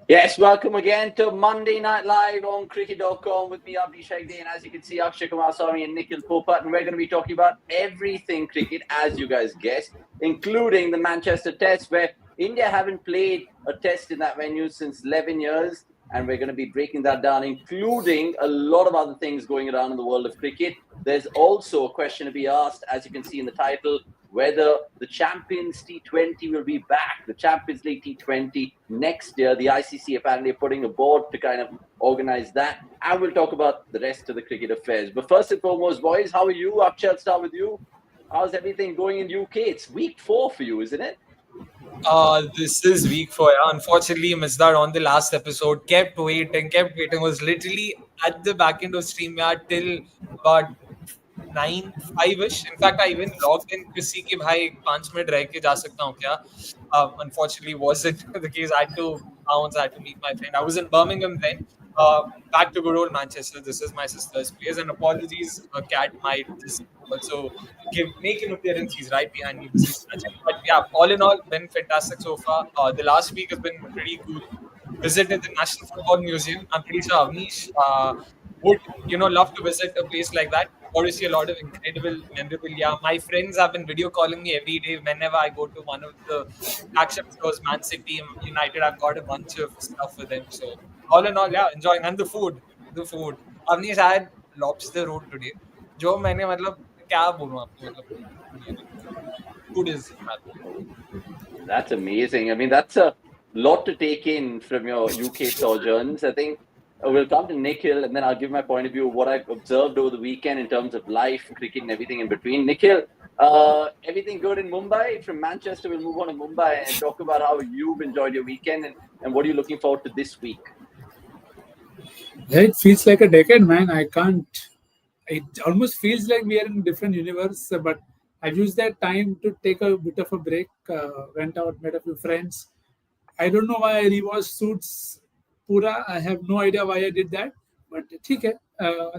Yes, welcome again to Monday Night Live on cricket.com with me, Abdi Shagdi, and as you can see, Akshay Kumar Swami and Nikhil Popat, and we're going to be talking about everything cricket, as you guys guessed, including the Manchester Test, where India haven't played a test in that venue since 11 years, and we're going to be breaking that down, including a lot of other things going around in the world of cricket. There's also a question to be asked, as you can see in the title, whether the Champions T20 will be back, the Champions League T20 next year. The ICC apparently are putting a board to kind of organize that. And we'll talk about the rest of the cricket affairs. But first and foremost, boys, how are you? Akshay, I'll start with you. How's everything going in UK? It's week 4 for you, isn't it? This is week 4. Unfortunately, missed out on the last episode. Kept waiting. Was literally at the back end of StreamYard till about 9:05ish. In fact, I even logged in to see कि भाई 5 minute रह के जा सकता हूँ क्या. Unfortunately, wasn't the case. I had to bounce. I had to meet my friend. I was in Birmingham then. Back to good old Manchester. This is my sister's place. And apologies, Cat might just also make an appearance. He's right behind me. But yeah, all in all, been fantastic so far. The last week has been pretty cool. Visited the National Football Museum. I'm pretty sure Avnish would love to visit a place like that. Or to see a lot of incredible memorabilia. My friends have been video calling me every day whenever I go to one of the flagship stores, Man City, United. I've got a bunch of stuff for them. So all in all, yeah, enjoying. And the food. Avnish, I had lobster roll today. जो मैंने मतलब क्या बोलूं आपको मतलब food is That's amazing. I mean, that's a lot to take in from your UK sojourns. I think we'll come to Nikhil, and then I'll give my point of view of what I've observed over the weekend in terms of life, cricket, and everything in between. Nikhil, everything good in Mumbai? From Manchester, we'll move on to Mumbai and talk about how you've enjoyed your weekend and what are you looking forward to this week? Yeah, it feels like a decade, man. I can't. It almost feels like we are in a different universe, but I've used that time to take a bit of a break. Went out, met a few friends. I don't know why I rewatched Suits Pura. I have no idea why I did that, but okay.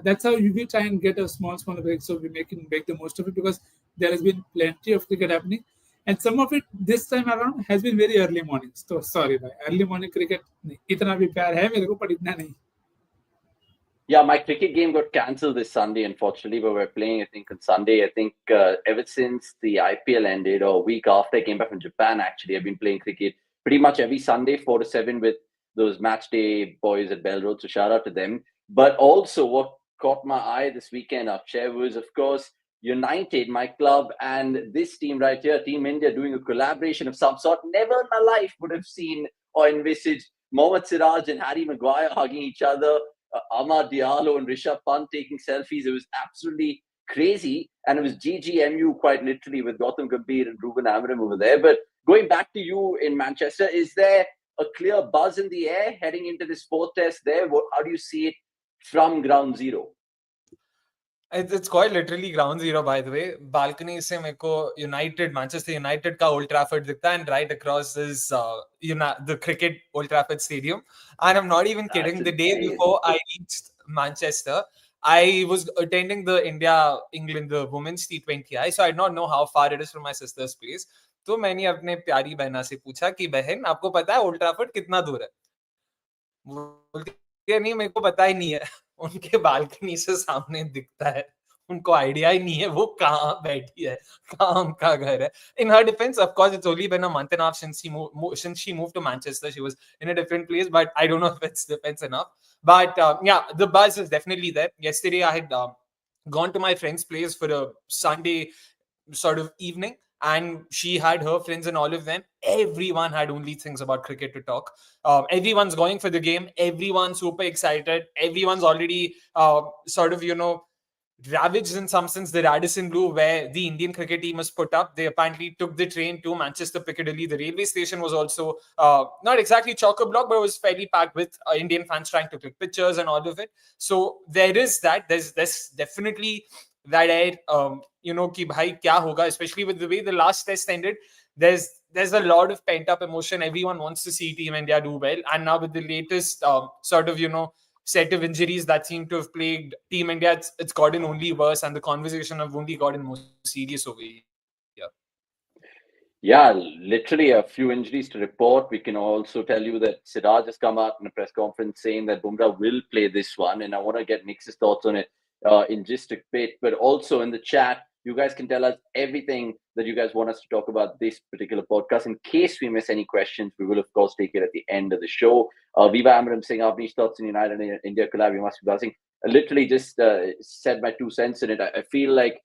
That's how we try and get a small break, so we make the most of it because there has been plenty of cricket happening, and some of it this time around has been very early mornings. So sorry, bhai. Early morning cricket नहीं इतना भी प्यार है मेरे को पर इतना नहीं. Yeah, my cricket game got cancelled this Sunday, unfortunately, but we're playing, I think, on Sunday. I think ever since the IPL ended, or a week after I came back from Japan, actually, I've been playing cricket pretty much every Sunday, 4 to 7, with those match day boys at Bell Road. So shout out to them. But also, what caught my eye this weekend, Akshay, was, of course, United, my club, and this team right here, Team India, doing a collaboration of some sort. Never in my life would have seen or envisaged Mohammad Siraj and Harry Maguire hugging each other. Amar Diallo and Rishabh Pant taking selfies. It was absolutely crazy. And it was GGMU quite literally with Gautam Gambhir and Ruben Amram over there. But going back to you in Manchester, is there a clear buzz in the air heading into this fourth test there? How do you see it from ground zero? It's quite literally ground zero, by the way. Balcony से मेरे को Manchester United का Old Trafford दिखता है, and right across is the cricket Old Trafford Stadium. And I'm not even kidding. The day before I reached Manchester, I was attending the India-England, the women's T20I, so I did not know how far it is from my sister's place. तो मैंने अपने प्यारी बहना से पूछा कि बहन आपको पता है ओल्ड ट्रैफर्ड कितना दूर है? बोलती है नहीं मेरे को पता ही नहीं है. उनके बालकनी से सामने दिखता है. उनको आइडिया ही नहीं है वो कहाँ बैठी है, कहाँ उनका घर है. In her defense, of course, it's only been a month and a half since she moved to Manchester. She was in a different place, but I don't know if it's defense enough. But yeah, the buzz is definitely there. Yesterday, I had gone to my friend's place for a Sunday sort of evening, and she had her friends and all of them. Everyone had only things about cricket to talk. Everyone's going for the game. Everyone's super excited. Everyone's already sort of, ravaged in some sense the Radisson Blue where the Indian cricket team was put up. They apparently took the train to Manchester Piccadilly. The railway station was also not exactly chock-a-block, but it was fairly packed with Indian fans trying to click pictures and all of it. So there is that. There's definitely that air, ki bhai kya hoga, especially with the way the last test ended. There's a lot of pent-up emotion. Everyone wants to see Team India do well. And now with the latest sort of, set of injuries that seem to have plagued Team India, it's gotten only worse, and the conversation have only gotten more serious over here. Yeah, literally a few injuries to report. We can also tell you that Siraj has come out in a press conference saying that Bumrah will play this one, and I want to get Nick's thoughts on it in just a bit. But also in the chat, you guys can tell us everything that you guys want us to talk about this particular podcast. In case we miss any questions, we will of course take it at the end of the show. Viva Amram saying, "Avnish thoughts in United and India collab. You must be buzzing." I literally just said my 2 cents in it. I feel like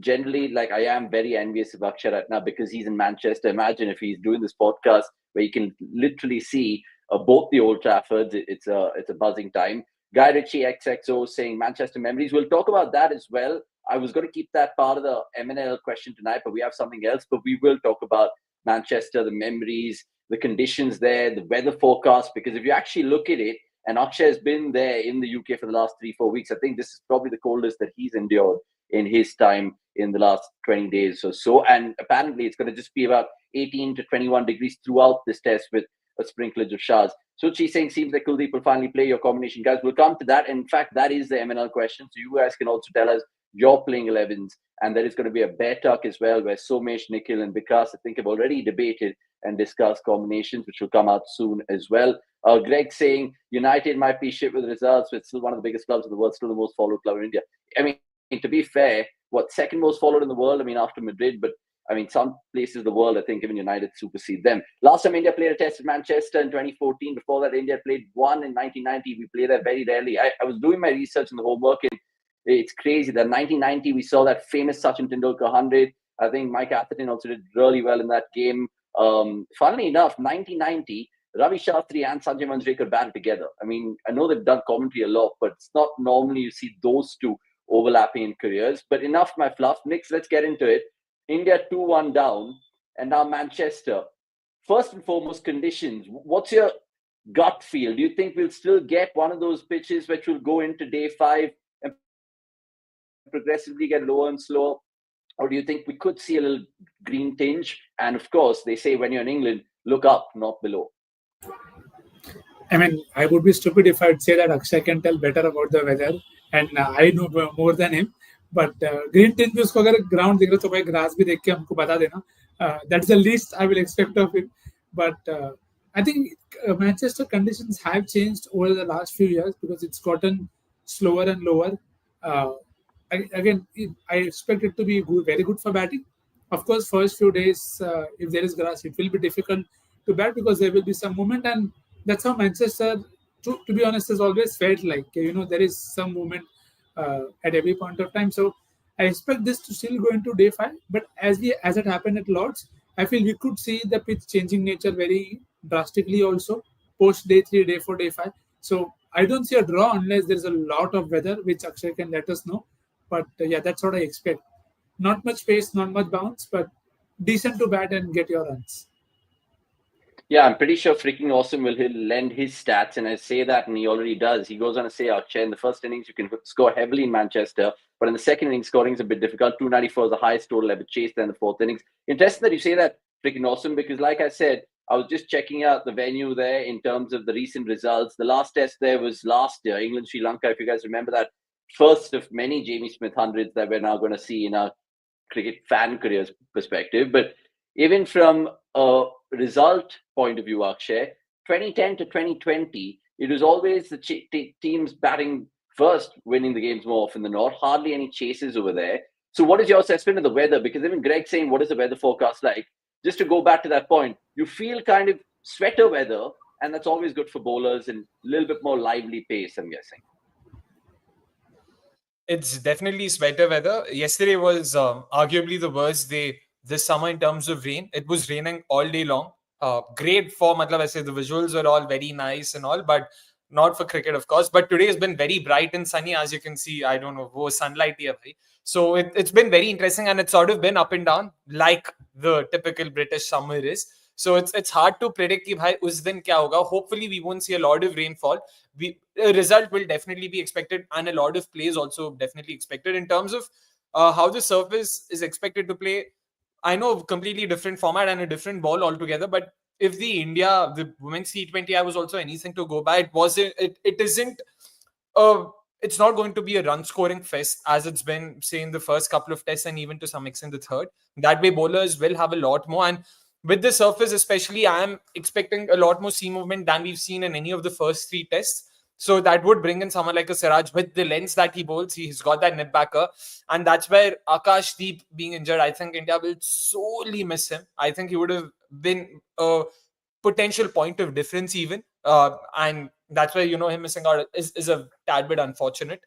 generally, like I am very envious of Akshay right now because he's in Manchester. Imagine if he's doing this podcast where you can literally see both the Old Traffords. It's a buzzing time. Guy Ritchie XXO saying Manchester memories. We'll talk about that as well. I was going to keep that part of the MNL question tonight, but we have something else. But we will talk about Manchester, the memories, the conditions there, the weather forecast. Because if you actually look at it, and Akshay has been there in the UK for the last 3-4 weeks, I think this is probably the coldest that he's endured in his time in the last 20 days or so. And apparently it's going to just be about 18 to 21 degrees throughout this test with a sprinklage of showers. So she's saying, seems like Kuldeep will finally play your combination. Guys, we'll come to that. In fact, that is the MNL question. So you guys can also tell us your playing 11s. And there is going to be a bear tuck as well, where Somesh, Nikhil, and Vikas, I think, have already debated and discussed combinations, which will come out soon as well. Greg saying United might be shit with results, but it's still one of the biggest clubs in the world, still the most followed club in India. I mean, to be fair, second most followed in the world? I mean, after Madrid, but I mean, some places in the world, I think even United supersede them. Last time India played a test at Manchester in 2014. Before that, India played one in 1990. We play there very rarely. I was doing my research and the homework, and it's crazy that 1990 we saw that famous Sachin Tendulkar 100. I think Mike Atherton also did really well in that game. Funnily enough, 1990, Ravi Shastri and Sanjay Manjrekar batted together. I mean, I know they've done commentary a lot, but it's not normally you see those two overlapping in careers. But enough my fluff. Next, let's get into it. India 2-1 down, and now Manchester. First and foremost, conditions. What's your gut feel? Do you think we'll still get one of those pitches which will go into day 5 and progressively get lower and slower? Or do you think we could see a little green tinge? And of course, they say when you're in England, look up, not below. I mean, I would be stupid if I'd say that Akshay can tell better about the weather, and I know more than him. But green tinge उसको अगर ground दिख रहा तो भाई grass भी देख के हमको बता देना. That's the least I will expect of him. But I think Manchester conditions have changed over the last few years because it's gotten slower and lower. I expect it to be very good for batting. Of course, first few days, if there is grass, it will be difficult to bat because there will be some movement, and that's how Manchester, to be honest, has always felt like, there is some movement at every point of time. So I expect this to still go into day 5. But as it happened at Lords, I feel we could see the pitch changing nature very drastically also post day 3, day 4, day 5. So I don't see a draw unless there's a lot of weather, which Akshay can let us know. But yeah, that's what I expect. Not much pace, not much bounce, but decent to bat and get your runs. Yeah, I'm pretty sure freaking awesome will lend his stats, and I say that, and he already does. He goes on to say, Akshay, in the first innings, you can score heavily in Manchester, but in the second innings, scoring is a bit difficult. 294 is the highest total ever chased in the fourth innings. Interesting that you say that, freaking awesome, because like I said, I was just checking out the venue there in terms of the recent results. The last test there was last year, England, Sri Lanka, if you guys remember that. First of many Jamie Smith hundreds that we're now going to see in our cricket fan careers perspective. But even from a result point of view, Akshay, 2010 to 2020, it was always the teams batting first, winning the games more often than not. Hardly any chases over there. So what is your assessment of the weather? Because even Greg saying, what is the weather forecast like? Just to go back to that point, you feel kind of sweater weather, and that's always good for bowlers and a little bit more lively pace, I'm guessing. It's definitely sweater weather. Yesterday was arguably the worst day this summer in terms of rain. It was raining all day long. Great for, I say the visuals are all very nice and all, but not for cricket, of course. But today has been very bright and sunny, as you can see. I don't know, wo sunlight here, bhai. So it's been very interesting, and it's sort of been up and down like the typical British summer is. So it's hard to predict कि भाई उस दिन क्या होगा. Hopefully we won't see a lot of rainfall. A result will definitely be expected, and a lot of plays also definitely expected. In terms of how the surface is expected to play, I know completely different format and a different ball altogether, but if the women's T20I was also anything to go by, it isn't it's not going to be a run-scoring fest as it's been, say, in the first couple of tests and even to some extent the third. That way, bowlers will have a lot more. And with the surface especially, I am expecting a lot more seam movement than we've seen in any of the first 3 tests. So that would bring in someone like a Siraj with the length that he bowls. He's got that net backer. And that's where Akashdeep being injured, I think India will sorely miss him. I think he would have been a potential point of difference even. And that's why, him missing out is a tad bit unfortunate.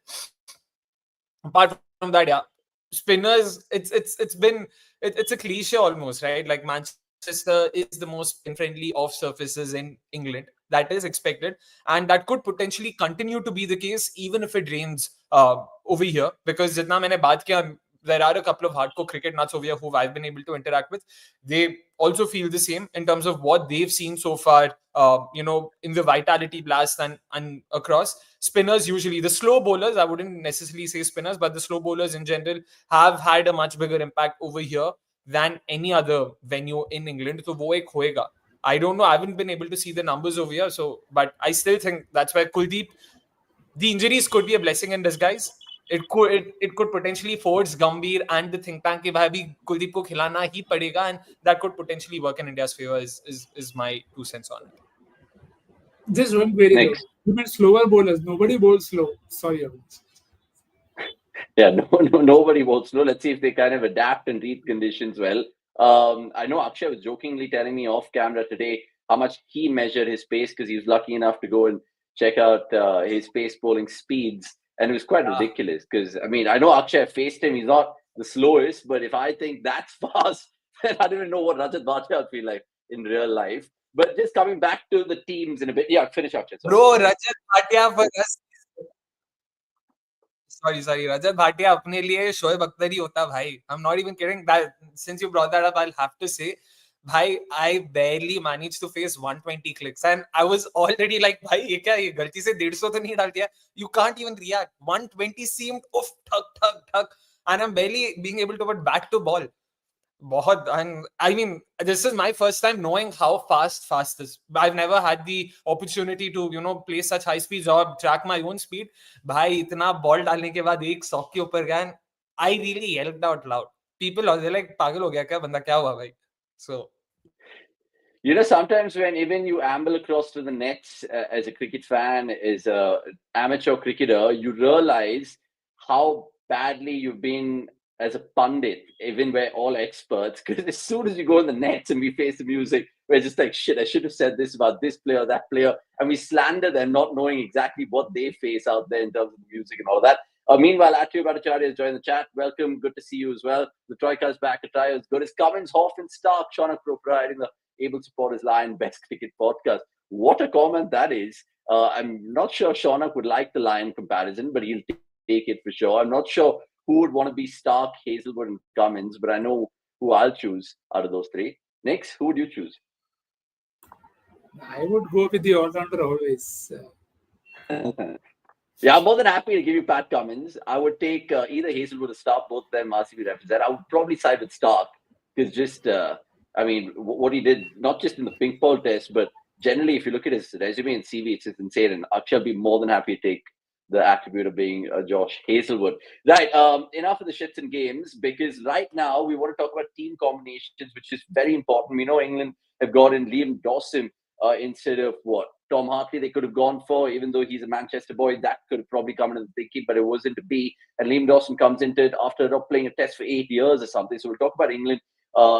Apart from that, yeah, spinners, it's a cliche almost, right? Like Manchester is the most spin-friendly off surfaces in England. That is expected. And that could potentially continue to be the case even if it rains over here. Because jitna maine baat kiya, there are a couple of hardcore cricket nuts over here who I've been able to interact with. They also feel the same in terms of what they've seen so far, in the Vitality Blast and across. Spinners usually, the slow bowlers, I wouldn't necessarily say spinners, but the slow bowlers in general have had a much bigger impact over here than any other venue in England. So wo ek hoega. I don't know. I haven't been able to see the numbers over here. But I still think that's why Kuldeep, the injuries could be a blessing in disguise. It could potentially force Gambhir and the think tank कि भाई अभी कुलदीप को खिलाना ही पड़ेगा, and that could potentially work in India's favor. Is my 2 cents on it. Just one query though. Next. You meant slower bowlers. Nobody bowls slow. Sorry, Avinash. Yeah, nobody bowls slow. Let's see if they kind of adapt and read conditions well. I know Akshay was jokingly telling me off camera today how much he measured his pace because he was lucky enough to go and check out his pace bowling speeds. And it was quite ridiculous because, I mean, I know Akshay faced him. He's not the slowest, but if I think that's fast, then I don't even know what Rajat Bhatia would feel like in real life. But just coming back to the teams in a bit. Yeah, finish Akshay. Sorry. Bro, Rajat Bhatia for us. Sorry. Rajat Bhatia अपने लिए शोएब अख्तर ही होता भाई. I'm not even kidding. That since you brought that up, I'll have to say, भाई, I barely managed to face 120 clicks, and I was already like, भाई ये क्या, ये गलती से 150 तो नहीं डाल दिया? You can't even react. 120 seemed thug, and I'm barely being able to put bat to ball. And I mean, this is my first time knowing how fast is. I've never had the opportunity to, play such high speeds or track my own speed. भाई इतना ball डालने के बाद एक sock के ऊपर गया, and I really yelled out loud. People are like, पागल हो गया क्या बंदा, क्या हुआ भाई? So, sometimes when even you amble across to the nets as a cricket fan, as a amateur cricketer, you realize how badly you've been as a pundit, even we're all experts, because as soon as you go in the nets and we face the music, we're just like, shit, I should have said this about this player, that player, and we slander them not knowing exactly what they face out there in terms of the music and all that. Meanwhile, Atrio Bhattacharya has joined the chat. Welcome, good to see you as well. The Troika's back at Trio. Good as Cummins, Hoff and Stark, Shaunak providing the Able Supporters Line Best Cricket Podcast. What a comment that is. I'm not sure Shaunak would like the Lion comparison, but he'll take it for sure. I'm not sure who would want to be Stark, Hazelwood, and Cummins, but I know who I'll choose out of those three. Next, who would you choose? I would go with the all-rounder always. Yeah, I'm more than happy to give you Pat Cummins. I would take either Hazelwood or Stark, both of them RCB represent. I would probably side with Stark because just, what he did, not just in the pink ball test, but generally, if you look at his resume and CV, it's just insane. And Akshay would be more than happy to take the attribute of being Josh Hazelwood. Right, enough of the shits and games, because right now we want to talk about team combinations, which is very important. We know England have got in Liam Dawson instead of Tom Hartley they could have gone for, even though he's a Manchester boy. That could have probably come into the thinking, but it wasn't to be. And Liam Dawson comes into it after not playing a test for 8 years or something. So we'll talk about England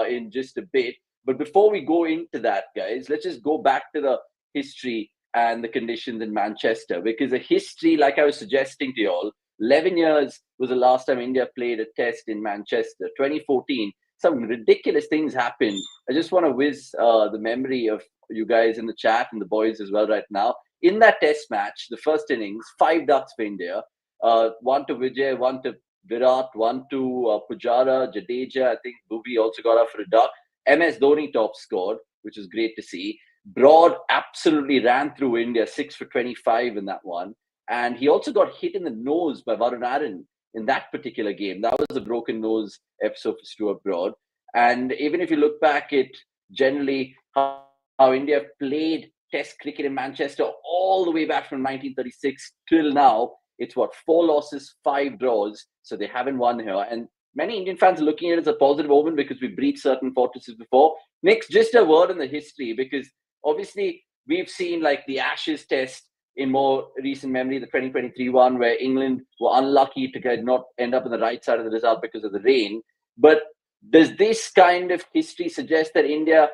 in just a bit. But before we go into that, guys, let's just go back to the history and the conditions in Manchester, because the history, like I was suggesting to you all, 11 years was the last time India played a test in Manchester. 2014, some ridiculous things happened. I just want to whiz the memory of you guys in the chat and the boys as well right now. In that test match, the first innings, 5 ducks for India. 1 to Vijay, 1 to Virat, 1 to Pujara, Jadeja. I think Bhuvi also got up for a duck. MS Dhoni top scored, which was great to see. Broad absolutely ran through India, 6 for 25 in that one. And he also got hit in the nose by Varun Aaron in that particular game. That was a broken nose episode for Stuart Broad. And even if you look back at generally how India played test cricket in Manchester all the way back from 1936 till now, It's 4 losses, 5 draws. So they haven't won here. And many Indian fans are looking at it as a positive omen because we breached certain fortresses before. Nick, just a word on the history, because obviously we've seen like the Ashes test in more recent memory, the 2023 one, where England were unlucky to not end up on the right side of the result because of the rain. But does this kind of history suggest that India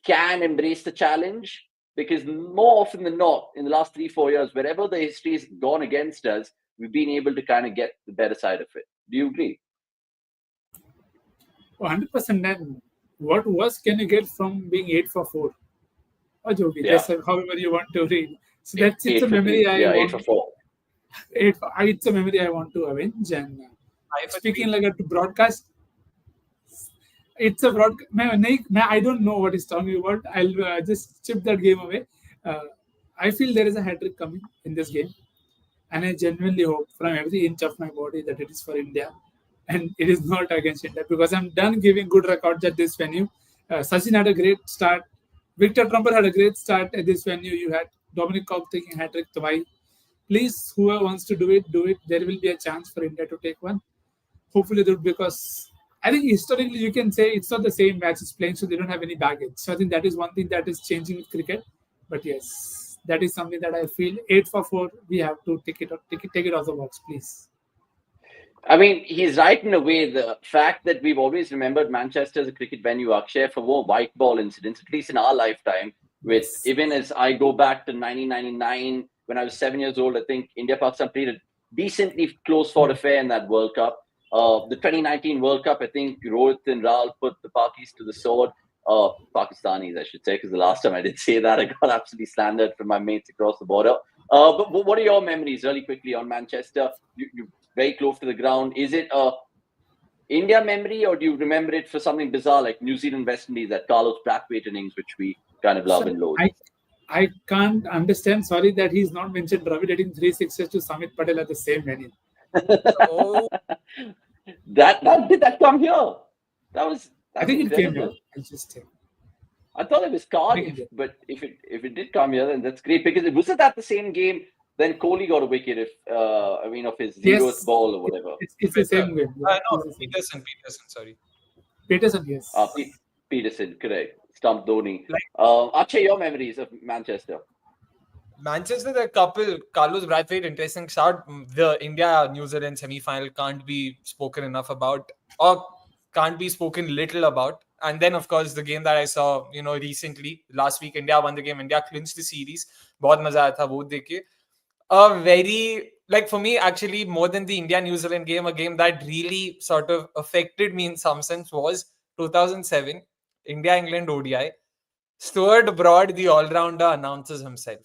can embrace the challenge? Because more often than not, in the last 3-4 years, wherever the history has gone against us, we've been able to kind of get the better side of it. Do you agree? 100%. Then what worse can you get from being 8 for 4? Or Jogi, Yeah. just however you want to read. So that's it's a memory 8 for 4. It's a memory I want to avenge. And speaking like a broadcast, it's a broadcast. I don't know what he's talking about. I'll just chip that game away. I feel there is a hat-trick coming in this game. And I genuinely hope from every inch of my body that it is for India. And it is not against India, because I'm done giving good records at this venue. Sachin had a great start. Victor Trumper had a great start at this venue. You had Dominic Cobb taking hat-trick twice. Please, whoever wants to do it, do it. There will be a chance for India to take one. Hopefully, because I think historically you can say it's not the same match it's playing, so they don't have any baggage. So I think that is one thing that is changing with cricket. But yes, that is something that I feel 8 for 4. We have to take it off the box, please. I mean, he's right in a way. The fact that we've always remembered Manchester as a cricket venue, Akshay, for more white ball incidents, at least in our lifetime, with even as I go back to 1999, when I was 7 years old, I think India-Pakistan played a decently close-fought affair in that World Cup. The 2019 World Cup, I think Rohit and Rahul put the Pakis to the sword. Pakistanis, I should say, because the last time I did say that, I got absolutely slandered from my mates across the border. But what are your memories, really quickly, on Manchester? You very close to the ground. Is it a India memory, or do you remember it for something bizarre like New Zealand West Indies, that Carlos Brathwaite innings, which we kind of love and loathe? I can't understand. Sorry that he's not mentioned Dravid hitting 3 sixes to Samit Patel at the same venue. Oh, did that come here? I think incredible. It came here. I thought it was Cardiff, but if it did come here, then that's great, because it wasn't that the same game. Then Kohli got a wicket of his 0th ball or whatever. It's the same game. No, Peterson, sorry. Peterson, yes. Peterson, correct. Stump Dhoni. Akshay, your memories of Manchester? Manchester, the couple, Carlos Brathwaite, interesting start. The India-New Zealand semi-final can't be spoken enough about, or can't be spoken little about. And then, of course, the game that I saw, recently, last week, India won the game. India clinched the series. बहुत मजा आया था वो देख के. A very, for me, actually, more than the India-New Zealand game, a game that really sort of affected me in some sense was 2007, India-England ODI. Stuart Broad, the all-rounder, announces himself.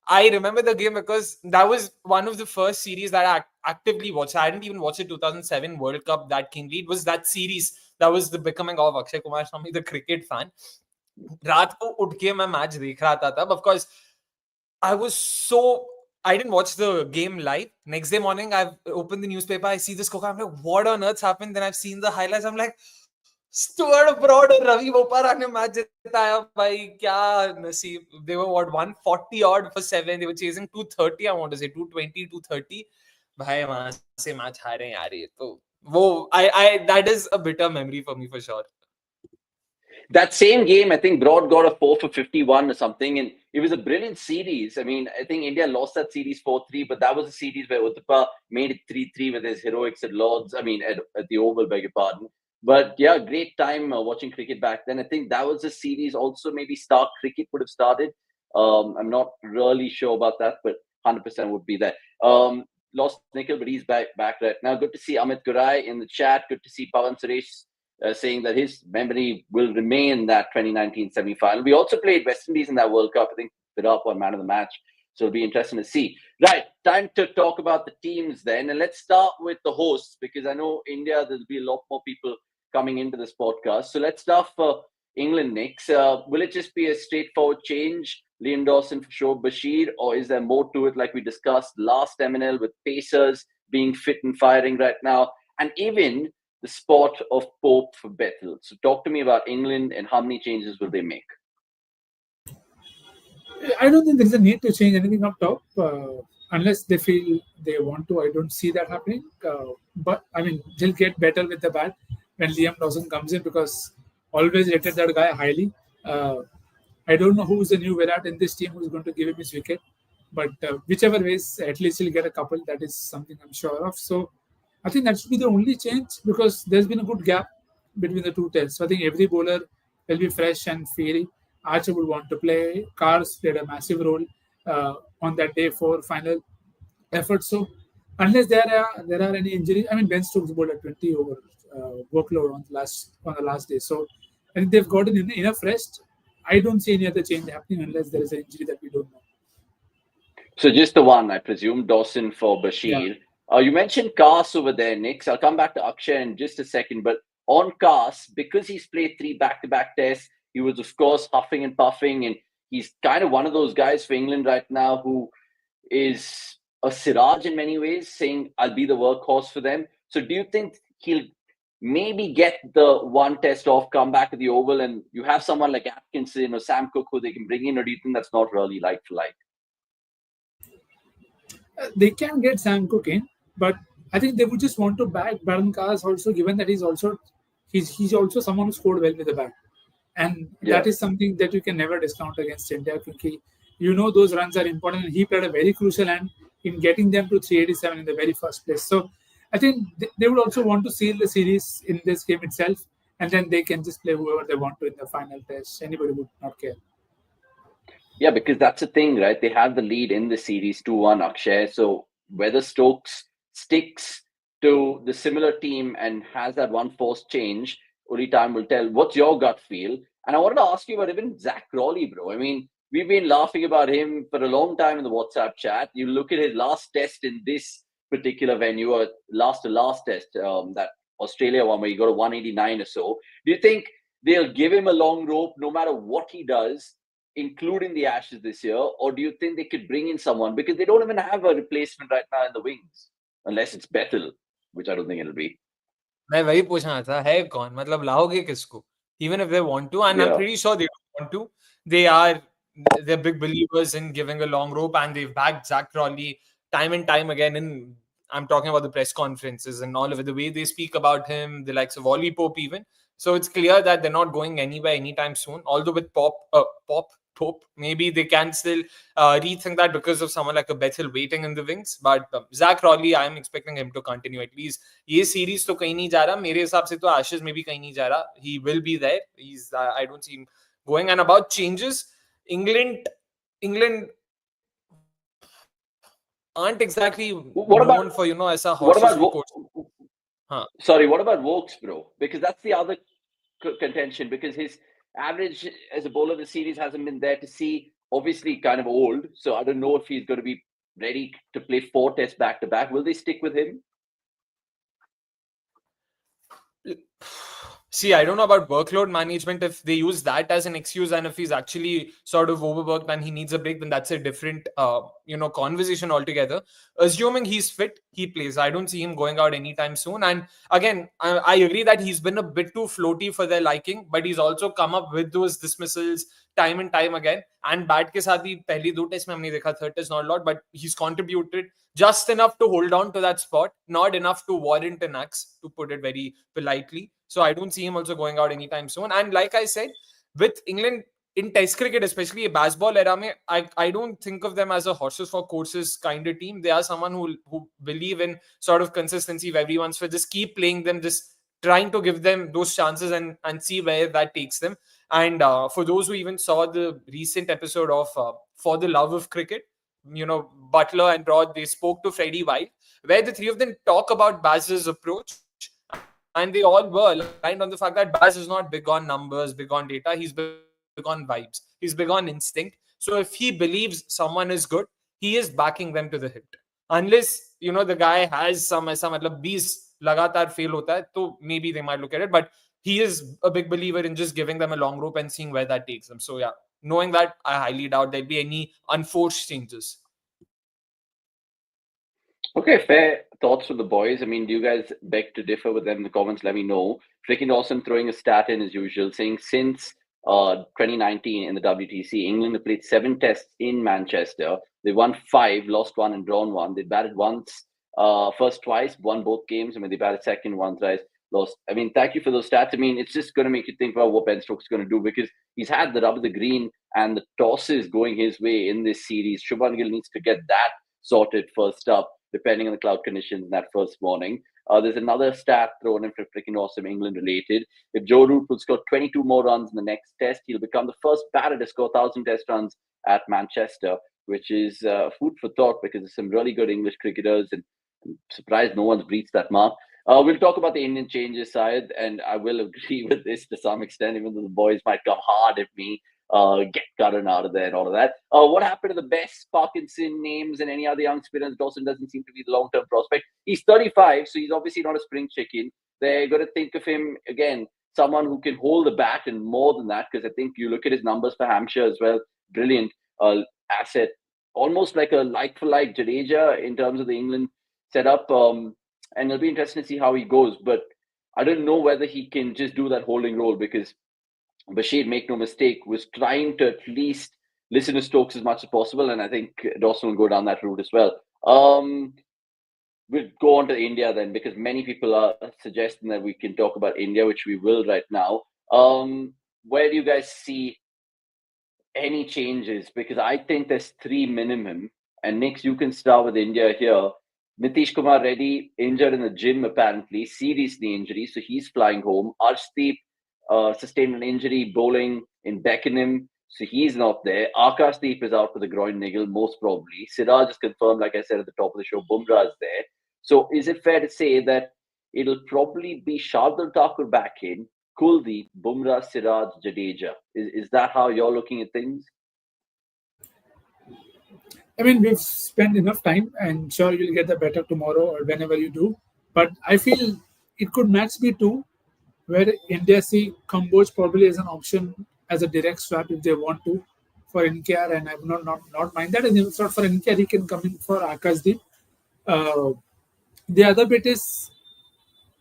I remember the game because that was one of the first series that I actively watched. I didn't even watch the 2007 World Cup that keenly. It was that series that was the becoming of Akshay Kumar Swamy, the cricket fan. रात को उठ के मैं match देख रहा था तब. Of course, I didn't watch the game live. Next day morning, I've opened the newspaper. I see the score. I'm like, what on earth's happened? Then I've seen the highlights. I'm like, Stuart Broad और रवि बोपारा ने match जिताया भाई, क्या नसीब. They were 140 odd for 7. They were chasing 230. I want to say 220, 230. भाई वहां से match हारे यार ये तो वो that is a bitter memory for me for sure. That same game, I think Broad got a 4 for 51 or something, and it was a brilliant series. I mean, I think India lost that series 4-3, but that was a series where Uthappa made it 3-3 with his heroics at Lords. I mean, at the Oval, beg your pardon. But yeah, great time watching cricket back then. I think that was a series also maybe Stark Cricket would have started. I'm not really sure about that, but 100% would be there. Lost Nikhil, but he's back right now. Good to see Amit Gurai in the chat. Good to see Pawan Suresh saying that his memory will remain that 2019 semi-final. We also played West Indies in that World Cup. I think Virat won man of the match. So it'll be interesting to see. Right, time to talk about the teams then. And let's start with the hosts, because I know India, there'll be a lot more people coming into this podcast. So let's start for England, Nick. Will it just be a straightforward change? Liam Dawson for Shoaib Bashir, or is there more to it, like we discussed last MNL, with Pacers being fit and firing right now, and even the spot of Pope for Bethel? So talk to me about England and how many changes will they make? I don't think there's a need to change anything up top. unless they feel they want to. I don't see that happening. But I mean, they'll get better with the bat when Liam Dawson comes in, because always rated that guy highly. I don't know who's the new Virat in this team who's going to give him his wicket, but whichever ways, at least he'll get a couple. That is something I'm sure of. So I think that should be the only change, because there's been a good gap between the two tests. So I think every bowler will be fresh and fiery. Archer would want to play. Cars played a massive role on that day for final effort. So unless there are any injuries, I mean Ben Stokes bowled at 20 over workload on the last day. So I think they've gotten enough rest. I don't see any other change happening unless there is an injury that we don't know. So just the one, I presume, Dawson for Yeah. Bashir. You mentioned Cars over there, Nick. So I'll come back to Akshay in just a second. But on Cars, because he's played 3 back-to-back tests, he was, of course, huffing and puffing. And he's kind of one of those guys for England right now who is a Siraj in many ways, saying, I'll be the workhorse for them. So do you think he'll maybe get the one test off, come back to the Oval, and you have someone like Atkinson or Sam Cook who they can bring in? Or do you think that's not really like for like? They can get Sam Cook in, but I think they would just want to back Baron Cars also, given that he's also someone who scored well with the bat, and that is something that you can never discount against India, because those runs are important, and he played a very crucial hand in getting them to 387 in the very first place. So I think they would also want to seal the series in this game itself, and then they can just play whoever they want to in the final test. Anybody would not care. Yeah, because that's the thing, right? They have the lead in the series 2-1, Akshay. So whether Stokes sticks to the similar team and has that one forced change, only time will tell. What's your gut feel? And I wanted to ask you about even Zach Crawley, bro. I mean, we've been laughing about him for a long time in the WhatsApp chat. You look at his last test in this particular venue, or last test, that Australia one where he got a 189 or so. Do you think they'll give him a long rope no matter what he does, including the Ashes this year, or do you think they could bring in someone, because they don't even have a replacement right now in the wings, unless it's Bethel, which I don't think it'll be. मैं वही पूछना था, है कौन, मतलब लाओगे किसको? Even if they want to, and I'm pretty sure they don't want to. They're big believers in giving a long rope, and they've backed Zach Crawley time and time again. I'm talking about the press conferences and all of it, the way they speak about him, the likes of Ollie Pope even. So it's clear that they're not going anywhere anytime soon. Although with Pope, maybe they can still rethink that because of someone like a Bethel waiting in the wings. But Zach Crawley, I'm expecting him to continue at least. ये series तो कहीं नहीं जा रहा, मेरे हिसाब से तो Ashes में भी कहीं नहीं जा रहा. He will be there. I don't see him going. And about changes, England aren't exactly known for ऐसा horses for course. Sorry, what about Vokes, bro? Because that's the other contention, because his average as a bowler of the series hasn't been there to see. Obviously kind of old, so I don't know if he's going to be ready to play 4 tests back to back. Will they stick with him? See, I don't know about workload management. If they use that as an excuse, and if he's actually sort of overworked and he needs a break, then that's a different, conversation altogether. Assuming he's fit, he plays. I don't see him going out anytime soon. And again, I agree that he's been a bit too floaty for their liking, but he's also come up with those dismissals time and time again. And bat ke saath hi pehli 2 tests mein humne dekha, third test not a lot, but he's contributed just enough to hold on to that spot, not enough to warrant an axe, to put it very politely. So I don't see him also going out anytime soon. And like I said, with England in Test cricket, especially a baseball era, I don't think of them as a horses for courses kind of team. They are someone who believe in sort of consistency where everyone's for just keep playing them, just trying to give them those chances and see where that takes them. And for those who even saw the recent episode of For the Love of Cricket, Butler and Rod, they spoke to Freddie White, where the 3 of them talk about Baz's approach. And they all were aligned on the fact that Baz is not big on numbers, big on data. He's big on vibes. He's big on instinct. So if he believes someone is good, he is backing them to the hit. Unless, the guy has some matlab 20 lagatar fail hota hai, so maybe they might look at it. But he is a big believer in just giving them a long rope and seeing where that takes them. So yeah, knowing that, I highly doubt there'll be any unforced changes. Okay, fair thoughts from the boys. I mean, do you guys beg to differ with them in the comments? Let me know. Ricky Dawson throwing a stat in as usual, saying since 2019 in the WTC. England have played 7 tests in Manchester. They won 5, lost 1 and drawn 1. They batted once, first twice, won both games. I mean, they batted second, won thrice, lost. I mean, thank you for those stats. I mean, it's just going to make you think about what Ben Stokes is going to do, because he's had the rub of the green and the tosses going his way in this series. Shubman Gill needs to get that sorted first up, depending on the cloud conditions in that first morning. There's another stat thrown in for freaking awesome England related. If Joe Root will score 22 more runs in the next test, he'll become the first batter to score 1,000 test runs at Manchester, which is food for thought, because there's some really good English cricketers, and I'm surprised no one's breached that mark. We'll talk about the Indian changes side, and I will agree with this to some extent, even though the boys might come hard at me. Get Curran out of there and all of that. What happened to the best Parkinson names and any other young spinners? Dawson doesn't seem to be the long-term prospect. He's 35, so he's obviously not a spring chicken. They're going to think of him, again, someone who can hold the bat, and more than that, because I think you look at his numbers for Hampshire as well. Brilliant asset. Almost like a like-for-like Jadeja in terms of the England setup. And it'll be interesting to see how he goes. But I don't know whether he can just do that holding role, because Bashir, make no mistake, was trying to at least listen to Stokes as much as possible, and I think Dawson will go down that route as well. We'll go on to India then, because many people are suggesting that we can talk about India, which we will right now. Where do you guys see any changes? Because I think there's 3 minimum, and Nix, you can start with India here. Nitish Kumar Reddy injured in the gym, apparently, serious knee injury, so he's flying home. Arshdeep sustained an injury bowling in Beckenham, so he's not there. Akashdeep is out with a groin niggle, most probably. Siraj is confirmed, like I said at the top of the show. Bumrah is there. So is it fair to say that it'll probably be Shardul Thakur back in, Kuldeep, Bumrah, Siraj, Jadeja? Is that how you're looking at things? I mean, we've spent enough time, and sure you'll get the better tomorrow or whenever you do. But I feel it could max be 2, where India see Kamboj probably as an option as a direct swap if they want to for NKR, and I would not mind that. And if it's not for NKR, he can come in for Akashdeep. The other bit is,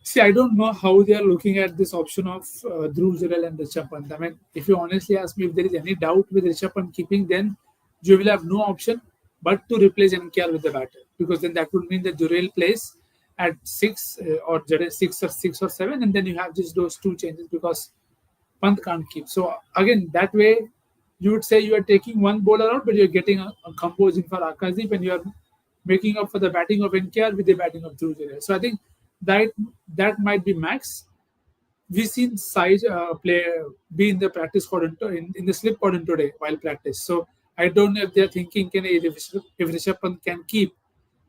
see, I don't know how they are looking at this option of Dhruv Jurel and Rishabh Pant. I mean, if you honestly ask me if there is any doubt with Rishabh Pant keeping, then you will have no option but to replace NKR with the batter, because then that would mean that Jurel plays at 6 or Jurel 6 or 7, and then you have just those 2 changes because Pant can't keep. So again, that way you would say you are taking 1 bowler out, but you're getting a composing for Akashdeep, and you're making up for the batting of NKR with the batting of Dhruv Jurel. So I think that might be max. We've seen Sai be in the practice squad in the slip cordon today while practice. So I don't know if they're thinking, if Rishabh Pant can keep,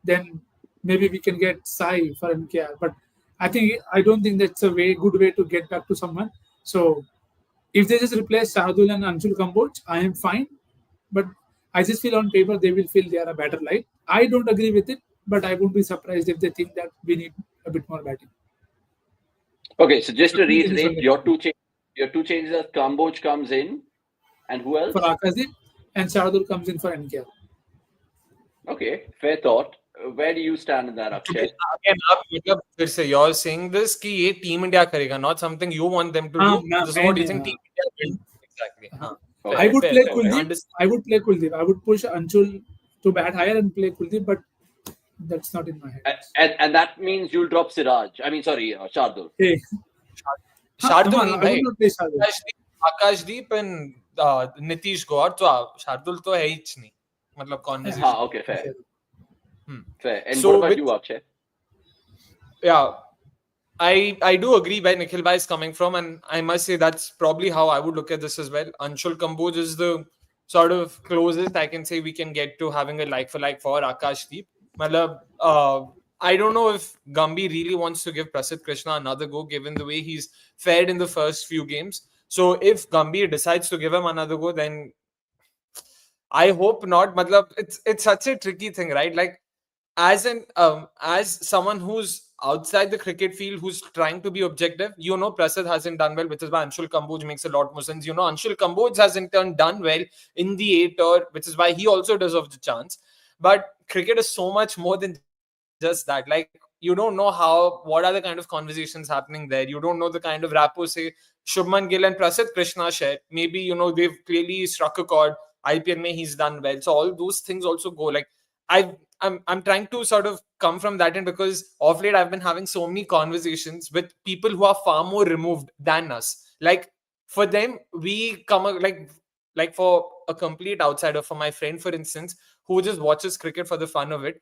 then maybe we can get Sai for NKR. But I don't think that's a good way to get back to someone. So if they just replace Shardul and Anshul Kamboj, I am fine. But I just feel on paper they will feel they are a better light. I don't agree with it, but I won't be surprised if they think that we need a bit more batting. Okay, so just to reiterate, your two changes are Kamboj comes in, and who else? For Akashdeep, and Shardul comes in for NKR. Okay, fair thought. Where do you stand in that, Akshay? Again, you're saying this कि ये Team India करेगा, not something you want them to do. This is what you think Team India will do. Exactly. Okay, I would play Kuldeep. I would push Anshul to bat higher and play Kuldeep, but that's not in my head. And that means you'll drop Siraj. I mean, sorry, Shardul. Hey. Shardul I would not play Shardul. Akashdeep and Nitish go out, so Shardul to hai hi nahi. मतलब conversation. Okay, fair. Fair. And so what about you, Akshay? Yeah, I do agree where Nikhil Bhai is coming from, and I must say that's probably how I would look at this as well. Anshul Kamboj is the sort of closest I can say we can get to having a like-for-like for Akashdeep. I don't know if Gumby really wants to give Prasidh Krishna another go, given the way he's fared in the first few games. So if Gumby decides to give him another go, then I hope not. It's such a tricky thing, right? Like, as someone who's outside the cricket field, who's trying to be objective, Prasidh hasn't done well, which is why Anshul Kamboj makes a lot more sense. Anshul Kamboj has in turn done well in the 8 tour, which is why he also deserves the chance. But cricket is so much more than just that. Like, you don't know what are the kind of conversations happening there. You don't know the kind of rapport, say, Shubman Gill and Prasidh Krishna share. Maybe, they've clearly struck a chord. IPL mein he's done well. So all those things also go. Like, I'm trying to sort of come from that end, because of late I've been having so many conversations with people who are far more removed than us. Like, for them, we come like for a complete outsider, for my friend, for instance, who just watches cricket for the fun of it,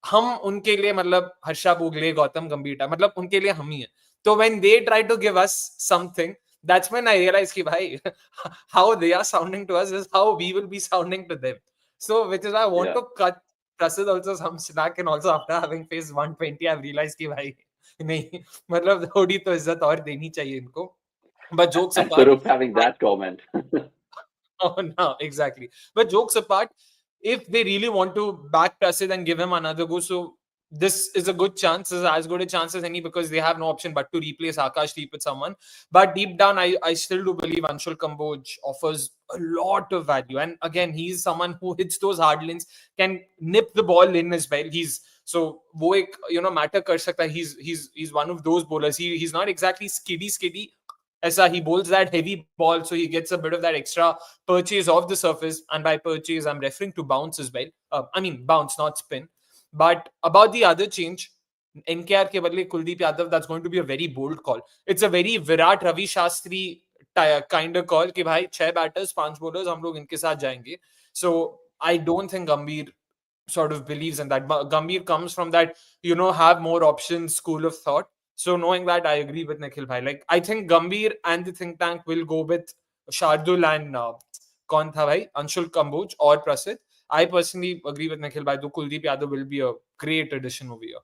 हम उनके लिए मतलब Harsha Bogle, Gautam गंभीर, मतलब उनके लिए हम ही है. तो when they try to give us something, that's when I realize कि भाई how they are sounding to us is how we will be sounding to them. So which is why I want to cut Prasid also some slack, and also after having faced 120 I've realized कि भाई नहीं, मतलब थोड़ी तो इज्जत और देनी चाहिए इनको. But jokes and apart, Sarup having that comment. Oh, no, exactly. But jokes apart, if they really want to back Prasid and give him another go, so this is a good chance, this is as good a chance as any, because they have no option but to replace Akashdeep with someone. But deep down, I still do believe Anshul Kamboj offers a lot of value. And again, he's someone who hits those hard lanes, can nip the ball in as well. So वो एक matter कर सकता है. He's one of those bowlers. He's not exactly skiddy. Aisa, he bowls that heavy ball, so he gets a bit of that extra purchase of the surface. And by purchase, I'm referring to bounce as well. I mean, bounce, not spin. But about the other change, NKR ke badle Kuldeep Yadav, that's going to be a very bold call. It's a very Virat Ravi Shastri kind of call कि भाई 6 batters, 5 bowlers, हम लोग इनके साथ जाएंगे. So I don't think Gambhir sort of believes in that. Gambhir comes from that, have more options school of thought. So knowing that, I agree with Nikhil bhai. Like, I think Gambhir and the think tank will go with Shardul and kaun tha bhai, Anshul Kamboj or Prasidh. I personally agree with Nikhil bhai. Kuldeep Yadav will be a great addition over here.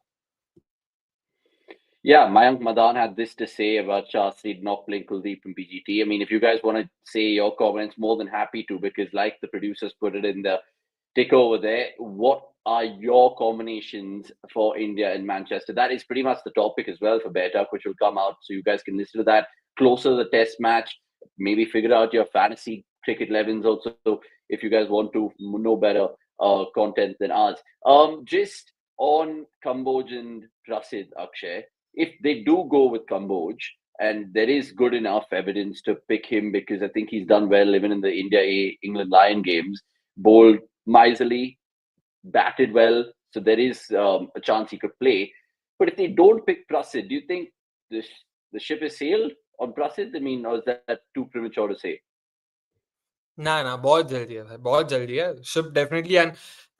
Yeah, Mayank Madan had this to say about Shastri not playing Kuldeep in BGT. I mean, if you guys want to say your comments, more than happy to, because like the producers put it in the tick over there, what are your combinations for India in Manchester? That is pretty much the topic as well for Bear Talk, which will come out, so you guys can listen to that closer to the test match. Maybe figure out your fantasy cricket 11s also, if you guys want to know better content than ours. Just on Kamboj and Prasidh, Akshay, if they do go with Kamboj, and there is good enough evidence to pick him, because I think he's done well even in the India A England Lion games, bowled miserly, batted well, so there is a chance he could play. But if they don't pick Prasidh, do you think the ship is sailed on Prasidh? I mean, or is that too premature to say? Nah, बहुत जल्दी है, बहुत जल्दी है. Ship definitely, and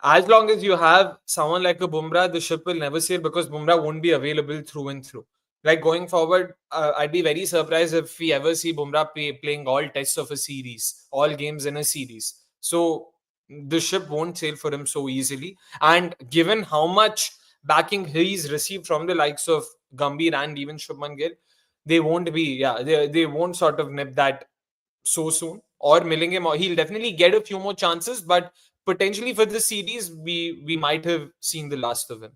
as long as you have someone like a Bumrah, the ship will never sail, because Bumrah won't be available through and through. Like, going forward, I'd be very surprised if we ever see Bumrah playing all tests of a series, all games in a series. So the ship won't sail for him so easily. And given how much backing he's received from the likes of Gambhir and even Shubman Gill, they won't sort of nip that so soon, or milling him, or he'll definitely get a few more chances, but potentially for this series, we might have seen the last of him.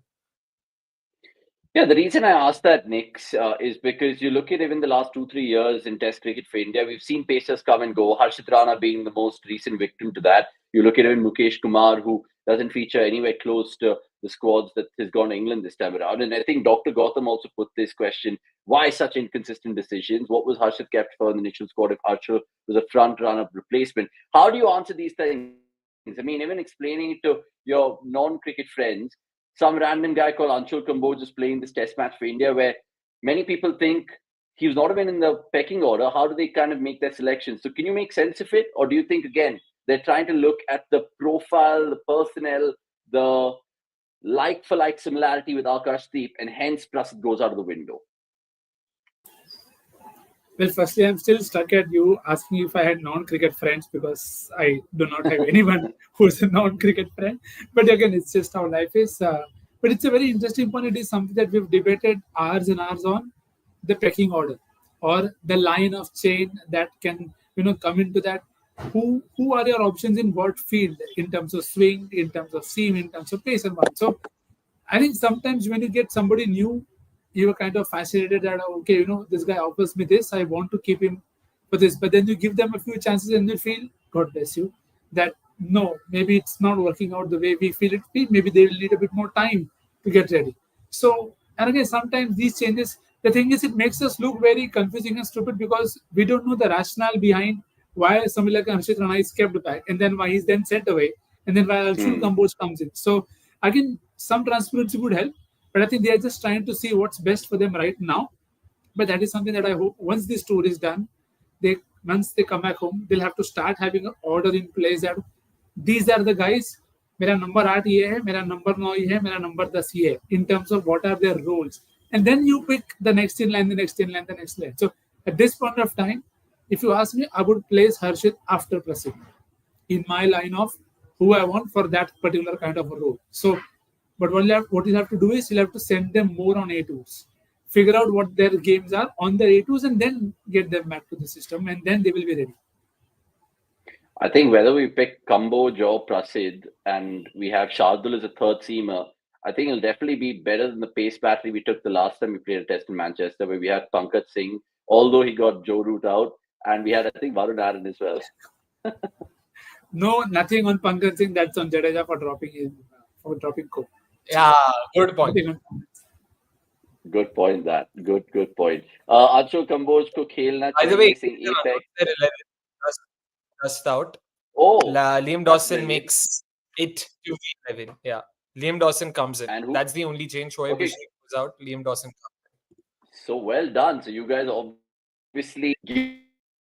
Yeah, the reason I asked that, Nick, is because you look at even the last 2-3 years in Test cricket for India, we've seen pacers come and go. Harshit Rana being the most recent victim to that. You look at even Mukesh Kumar, who doesn't feature anywhere close to the squads that has gone to England this time around. And I think Dr. Gautam also put this question: why such inconsistent decisions? What was Harshit kept for in the initial squad if Harshit was a front runner replacement? How do you answer these things? I mean, even explaining it to your non-cricket friends, some random guy called Anshul Kamboj is playing this test match for India, where many people think he was not even in the pecking order. How do they kind of make their selection? So can you make sense of it? Or do you think, again, they're trying to look at the profile, the personnel, the like-for-like similarity with Akashdeep, and hence Prasidh goes out of the window? Well, firstly, I'm still stuck at you asking if I had non-cricket friends, because I do not have anyone who's a non-cricket friend. But again, it's just how life is. But it's a very interesting point. It is something that we've debated hours and hours on, the pecking order or the line of chain that can come into that. Who are your options in what field, in terms of swing, in terms of seam, in terms of pace and one. So I think sometimes when you get somebody new, you are kind of fascinated that, okay, this guy offers me this, I want to keep him for this. But then you give them a few chances and you feel, God bless you, that no, maybe it's not working out the way we feel it. Maybe they will need a bit more time to get ready. So, and again, sometimes these changes the thing is, it makes us look very confusing and stupid because we don't know the rationale behind why somebody like Harshit Rana is kept back and then why he's then sent away and then why Alshul Kamboj comes in. So again, some transparency would help, but I think they are just trying to see what's best for them right now. But that is something that I hope once this tour is done, they once they come back home, they'll have to start having an order in place that these are the guys. मेरा number 8 ये है, मेरा number 9 ये है, मेरा number 10 ये है. In terms of what are their roles, and then you pick the next in line, the next in line, the next line. So at this point of time, if you ask me, I would place Harshit after Prasidh in my line of who I want for that particular kind of a role. So, but what you have to do is you'll have to send them more on A2s, figure out what their games are on their A2s, and then get them back to the system, and then they will be ready. I think whether we pick Kamboj or Prasidh and we have Shardul as a third seamer, I think it'll definitely be better than the pace battery we took the last time we played a test in Manchester, where we had Pankaj Singh, although he got Joe Root out, and we had, I think, Varun Aaron as well. No, nothing on Pankaj Singh. That's on Jadeja for dropping Cook. Yeah, good point. Good point. That good point. Anshul Kamboj ko khelna By the way, chahiye Apex. Just out. Oh, Liam Dawson makes it to 11. Yeah, Liam Dawson comes in. And who? That's the only change. Shoaib Bashir goes out. Liam Dawson comes in. So well done. So you guys obviously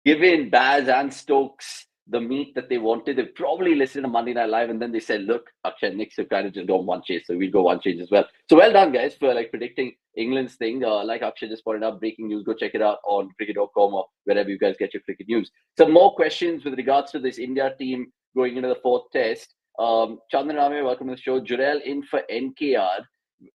given Baz and Stokes the meat that they wanted. They probably listened to Monday Night Live and then they said, look, Akshay and Nick's have kind of just gone one chase, so we'll go one chase as well. So well done, guys, for like predicting England's thing. Like Akshay just pointed out, breaking news, go check it out on cricket.com or wherever you guys get your cricket news. Some more questions with regards to this India team going into the fourth test. Chandran Rame, welcome to the show. Jurel in for NKR.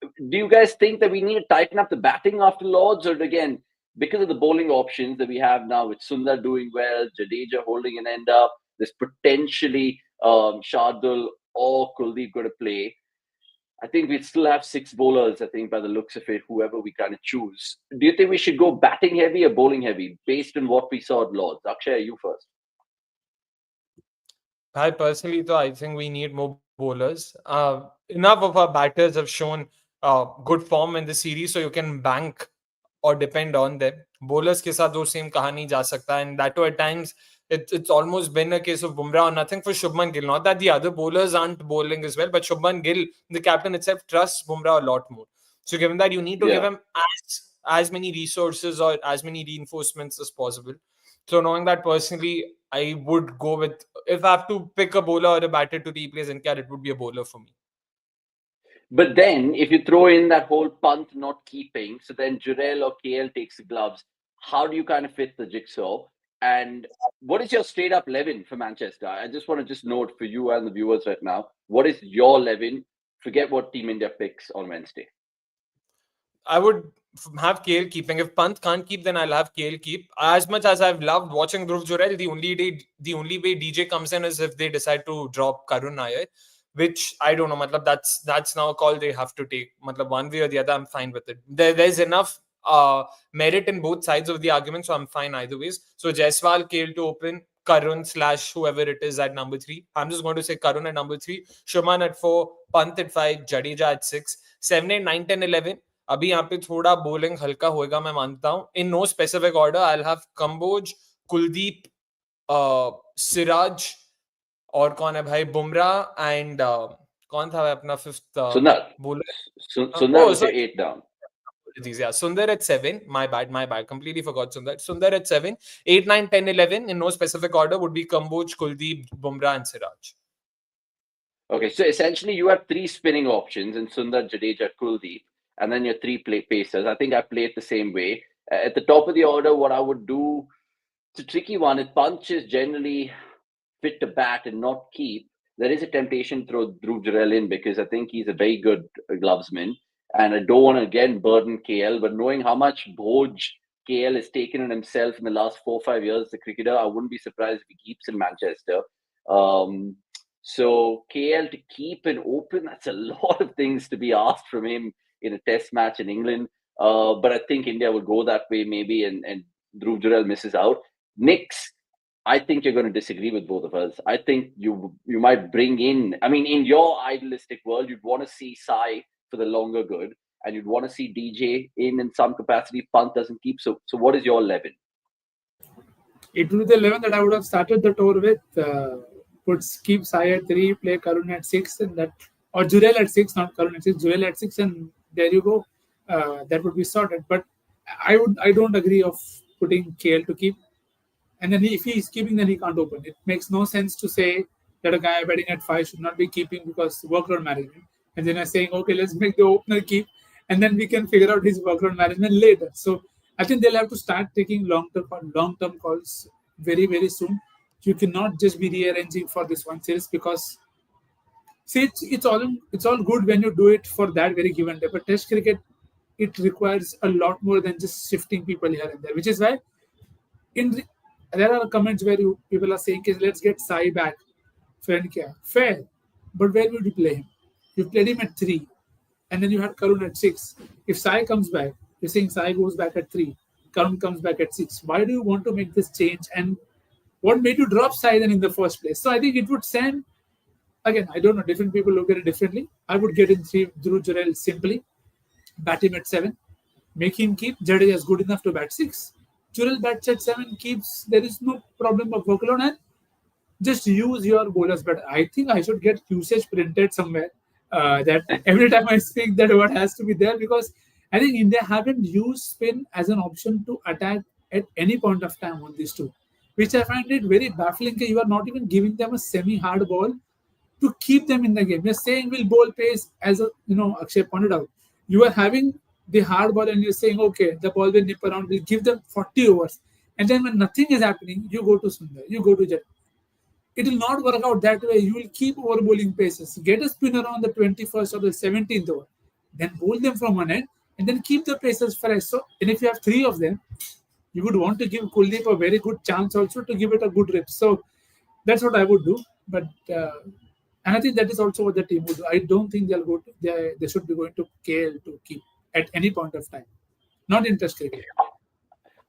Do you guys think that we need to tighten up the batting after Lords, or again, because of the bowling options that we have now, with Sundar doing well, Jadeja holding an end up, there's potentially Shardul or Kuldeep going to play. I think we still have 6 bowlers, I think, by the looks of it, whoever we kind of choose. Do you think we should go batting heavy or bowling heavy based on what we saw at Lords? Akshay, you first. I personally, though, I think we need more bowlers. Enough of our batters have shown good form in the series, so you can bank or depend on them. Bowlers ke saath wo same kaha nahi ja sakta, and that too at times it's almost been a case of Bumrah or nothing for Shubman Gill. Not that the other bowlers aren't bowling as well, but Shubman Gill, the captain itself, trusts Bumrah a lot more. So given that, you need to give him as many resources or as many reinforcements as possible. So knowing that, personally, I would go with, if I have to pick a bowler or a batter to replace NKR, it would be a bowler for me. But then, if you throw in that whole punt not keeping, so then Jurel or KL takes the gloves, how do you kind of fit the jigsaw? And what is your straight up 11 for Manchester? I just want to note for you and the viewers right now, what is your 11? Forget what Team India picks on Wednesday. I would have KL keeping. If Pant can't keep, then I'll have KL keep. As much as I've loved watching Dhruv Jurel, the only way DJ comes in is if they decide to drop Karun Nair, which I don't know. That's now a call they have to take. One way or the other, I'm fine with it. There's enough merit in both sides of the argument, so I'm fine either ways. So Jaiswal, KL to open, Karun / whoever it is at number 3. I'm just going to say Karun at number 3, Shubman at 4, Pant at 5, Jadeja at 6, 7, 8, 9, 10, 11. अभी यहाँ पे थोड़ा bowling हल्का होएगा, मैं मानता हूँ. In no specific order, I'll have Kamboj, Kuldeep, Siraj, और कौन है भाई, Bumrah, and कौन था अपना 5th bowler? Sundar was 8 down. Yeah, Sundar at 7. My bad. Completely forgot Sundar. Sundar at 7. 8, 9, 10, 11 in no specific order would be Kamboj, Kuldeep, Bumrah, and Siraj. Okay, so essentially you have 3 spinning options in Sundar, Jadeja, Kuldeep, and then your 3 pacers. I think I play it the same way. At the top of the order, what I would do, it's a tricky one. If Punch is generally fit to bat and not keep, there is a temptation to throw Dhruv Jurel in because I think he's a very good glovesman. And I don't want to again burden KL, but knowing how much Bhoj KL has taken on himself in the last 4 or 5 years as a cricketer, I wouldn't be surprised if he keeps in Manchester. So KL to keep and open, that's a lot of things to be asked from him in a test match in England. But I think India will go that way maybe, and Dhruv Jurel misses out. Nicks, I think you're going to disagree with both of us. I think you might bring in, I mean, in your idealistic world, you'd want to see Sai for the longer good. and you'd want to see DJ in some capacity. Pant doesn't keep. So what is your 11? It would be the 11 that I would have started the tour with. Keep Sai at 3, play Karun at 6, and that, or Jurel at 6, not Karun at 6, Jurel at 6, and there you go. That would be sorted. But I don't agree of putting KL to keep. And then if he is keeping, then he can't open. It makes no sense to say that a guy batting at 5 should not be keeping because workload management. And then I'm saying, okay, let's make the opener keep, and then we can figure out his workload management later. So I think they'll have to start taking long-term calls very, very soon. You cannot just be rearranging for this one series because see, it's all good when you do it for that very given day. But Test cricket, it requires a lot more than just shifting people here and there, which is why there are comments where people are saying, let's get Sai back. Fair. But where would you play him? You played him at 3, and then you had Karun at 6. If Sai comes back, you're saying Sai goes back at 3, Karun comes back at 6. Why do you want to make this change? And what made you drop Sai then in the first place? So I think it would send, again, I don't know, different people look at it differently. I would get in 3 Dhruv Jurel simply, bat him at 7, make him keep. Jadeja is good enough to bat 6. Jurel bats at 7, keeps. There is no problem of workload, and just use your bowlers. But I think I should get usage printed somewhere. That every time I speak, that word has to be there, because I think India haven't used spin as an option to attack at any point of time on these two, which I find it very baffling. You are not even giving them a semi-hard ball to keep them in the game. You're saying we'll bowl pace, as Akshay pointed out. You are having the hard ball and you're saying, okay, the ball will nip around, we'll give them 40 overs. And then when nothing is happening, you go to Sundar, you go to Jet. It will not work out that way. You will keep over bowling paces. Get a spinner on the 21st or the 17th over. Then bowl them from one end and then keep the paces fresh. So, and if you have 3 of them, you would want to give Kuldeep a very good chance also to give it a good rip. So that's what I would do. But and I think that is also what the team would do. I don't think they'll go to, they should be going to KL to keep at any point of time. Not interested.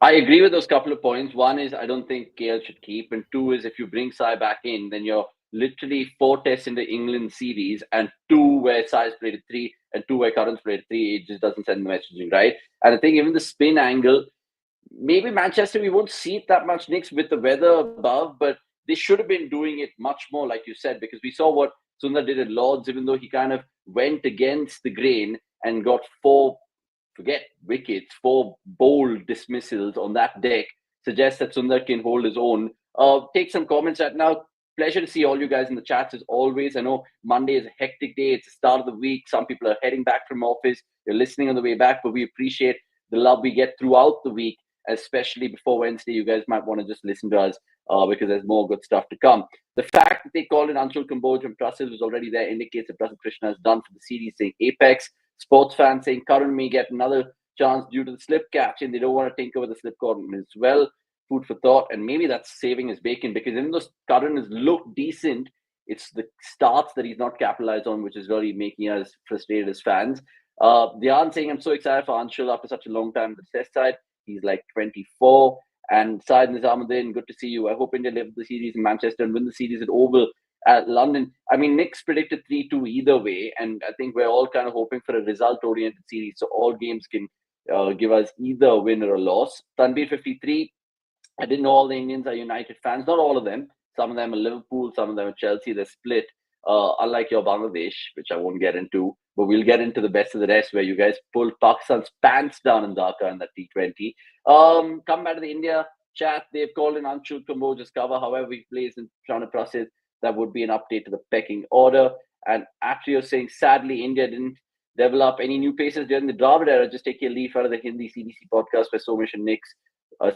I agree with those couple of points. One is I don't think KL should keep, and 2 is if you bring Sai back in, then you're literally 4 tests in the England series and 2 where Sai's played at 3 and 2 where Karan's played at 3. It just doesn't send the messaging, right? And I think even the spin angle, maybe Manchester, we won't see it that much, Knicks, with the weather above, but they should have been doing it much more, like you said, because we saw what Sundar did at Lords, even though he kind of went against the grain and got 4 wickets, 4 bold dismissals on that deck, suggests that Sundar can hold his own. Take some comments right now. Pleasure to see all you guys in the chats as always. I know Monday is a hectic day. It's the start of the week. Some people are heading back from office. You're listening on the way back, but we appreciate the love we get throughout the week, especially before Wednesday. You guys might want to just listen to us because there's more good stuff to come. The fact that they called in Anshul Kamboj from Trussell was already there indicates that Prasanth Krishna has done for the series, saying Apex. Sports fans saying Karan may get another chance due to the slip catch, and they don't want to tinker with the slip cordon as well. Food for thought, and maybe that's saving his bacon, because even though Karan has looked decent, it's the starts that he's not capitalized on, which is really making us frustrated as fans. Dhyan saying, I'm so excited for Anshul after such a long time on the test side. He's like 24. And Syed Nizamuddin, good to see you. I hope India live the series in Manchester and win the series at Oval at London. I mean, Nick's predicted 3-2 either way, and I think we're all kind of hoping for a result-oriented series, so all games can give us either a win or a loss. Tanveer 53, I didn't know all the Indians are United fans. Not all of them. Some of them are Liverpool, some of them are Chelsea. They're split. Unlike your Bangladesh, which I won't get into, but we'll get into the best of the rest, where you guys pulled Pakistan's pants down in Dhaka in that T20. Come back to the India chat. They've called in Anshul Kamboj's cover. However, he plays in Shana process. That would be an update to the pecking order. And actually, you're saying, sadly, India didn't develop any new paces during the Dravid era. Just take a leaf out of the Hindi CDC podcast where Somesh and Nicks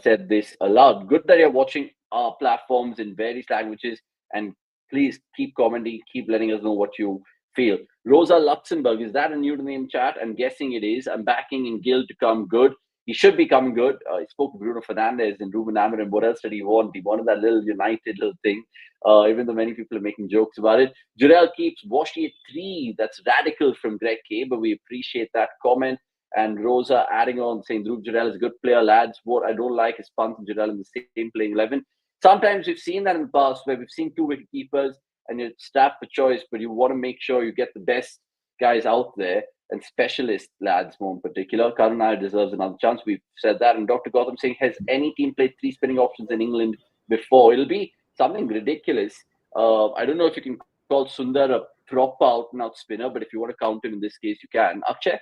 said this aloud. Good that you're watching our platforms in various languages, and please keep commenting, keep letting us know what you feel. Rosa Luxembourg, is that a new to name chat? I'm guessing it is. I'm backing in Gill to come good. He should be coming good. He spoke to Bruno Fernandes and Ruben Amorim. What else did he want? He wanted that little United little thing, even though many people are making jokes about it. Jurel keeps Washi at 3. That's radical from Greg K, but we appreciate that comment. And Rosa adding on, saying Dhruv Jurel is a good player, lads. What I don't like is Pant and Jurel in the same playing 11. Sometimes we've seen that in the past, where we've seen 2 wicket keepers and you're strapped for choice, but you want to make sure you get the best guys out there. and specialist lads more in particular. Karun Nair deserves another chance. We've said that. And Dr. Gautam saying, has any team played 3 spinning options in England before? It'll be something ridiculous. I don't know if you can call Sundar a proper out-and-out spinner, but if you want to count him in this case, you can. Akshay,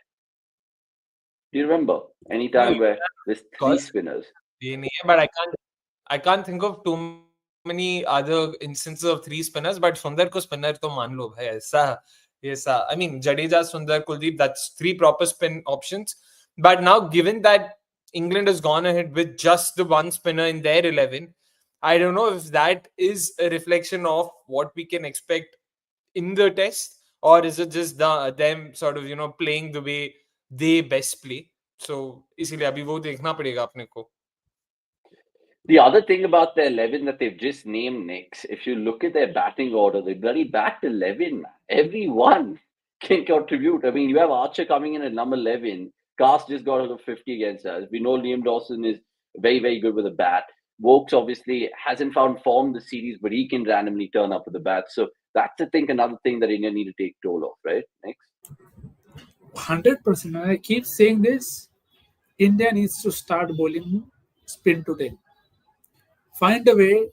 do you remember any time where there's 3 spinners? But I can't think of too many other instances of 3 spinners. But Sundar ko spinner to मान लो भाई ऐसा. I mean, Jadeja, Sundar, Kuldeep, that's 3 proper spin options. But now, given that England has gone ahead with just the 1 spinner in their 11, I don't know if that is a reflection of what we can expect in the test, or is it just them sort of, playing the way they best play. So, इसीलिए अभी वो देखना पड़ेगा अपने को. The other thing about the 11 that they've just named, Knicks, if you look at their batting order, they bloody bat 11, man. Everyone can contribute. I mean, you have Archer coming in at number 11. Cast just got over 50 against us. We know Liam Dawson is very, very good with a bat. Vokes obviously hasn't found form this series, but he can randomly turn up with the bat. So that's, I think, another thing that India need to take toll of, right? Next. 100%. I keep saying this. India needs to start bowling spin to tail. Find a way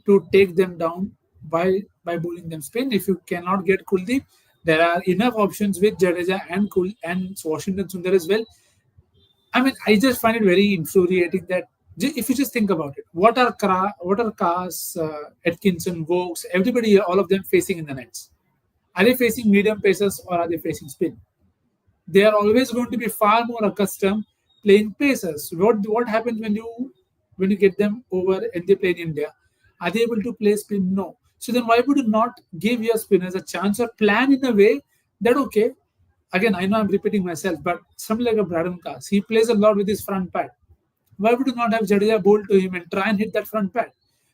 to take them down by bowling them spin. If you cannot get Kuldeep, there are enough options with Jadeja and Washington Sundar as well. I mean, I just find it very infuriating that if you just think about it, what are Kaas, Atkinson, Vokes, everybody, all of them facing in the nets? Are they facing medium pacers or are they facing spin? They are always going to be far more accustomed playing pacers. What happens when you get them over and they play in India? Are they able to play spin? No. So then why would you not give your spinners a chance or plan in a way that, okay, again, I know I'm repeating myself, but something like a Braden Kaas, he plays a lot with his front pad. Why would you not have Jadeja bowl to him and try and hit that front pad?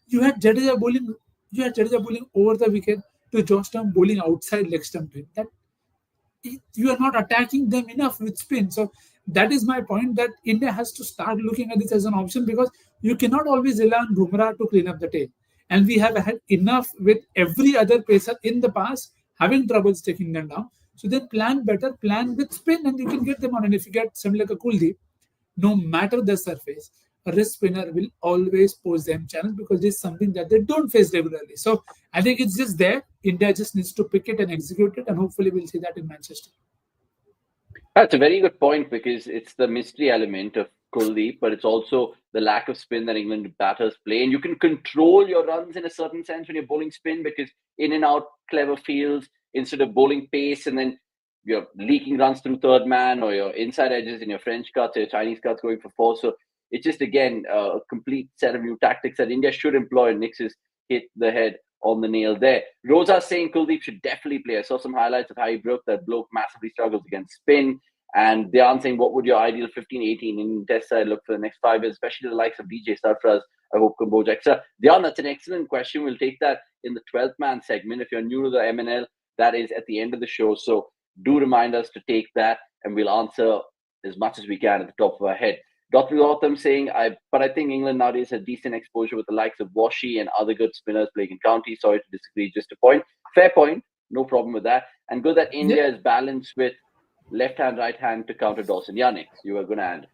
You had Jadeja bowling over the wicket to Johnstone bowling outside leg stump to him. That you are not attacking them enough with spin. So that is my point, that India has to start looking at this as an option, because you cannot always rely on Bumrah to clean up the tail. And we have had enough with every other pacer in the past having troubles taking them down. So then plan better, plan with spin, and you can get them on. And if you get something like a Kuldeep, no matter the surface, a wrist spinner will always pose them challenge, because this is something that they don't face regularly. So I think it's just there. India just needs to pick it and execute it, and hopefully we'll see that in Manchester. That's a very good point, because it's the mystery element of Kuldeep, but it's also the lack of spin that England batters play. And you can control your runs in a certain sense when you're bowling spin, because in and out clever fields, instead of bowling pace and then you're leaking runs through third man, or your inside edges in your French cuts or your Chinese cuts going for 4. So it's just, again, a complete set of new tactics that India should employ. Nix has hit the head on the nail there. Rosa saying Kuldeep should definitely play. I saw some highlights of how he broke. That bloke massively struggles against spin. And they are saying, what would your ideal 15-18 in test side look for the next 5 years, especially the likes of DJ Sarfraz, I hope Kamboj, etc. Dion, that's an excellent question. We'll take that in the 12th man segment. If you're new to the MNL, that is at the end of the show. So do remind us to take that, and we'll answer as much as we can at the top of our head. Dr. Gautam saying, but I think England nowadays has decent exposure with the likes of Washi and other good spinners playing in county. Sorry to disagree, just a point. Fair point, no problem with that. And good that India is balanced with left hand, right hand to counter Dawson. Yannick, you were going to add.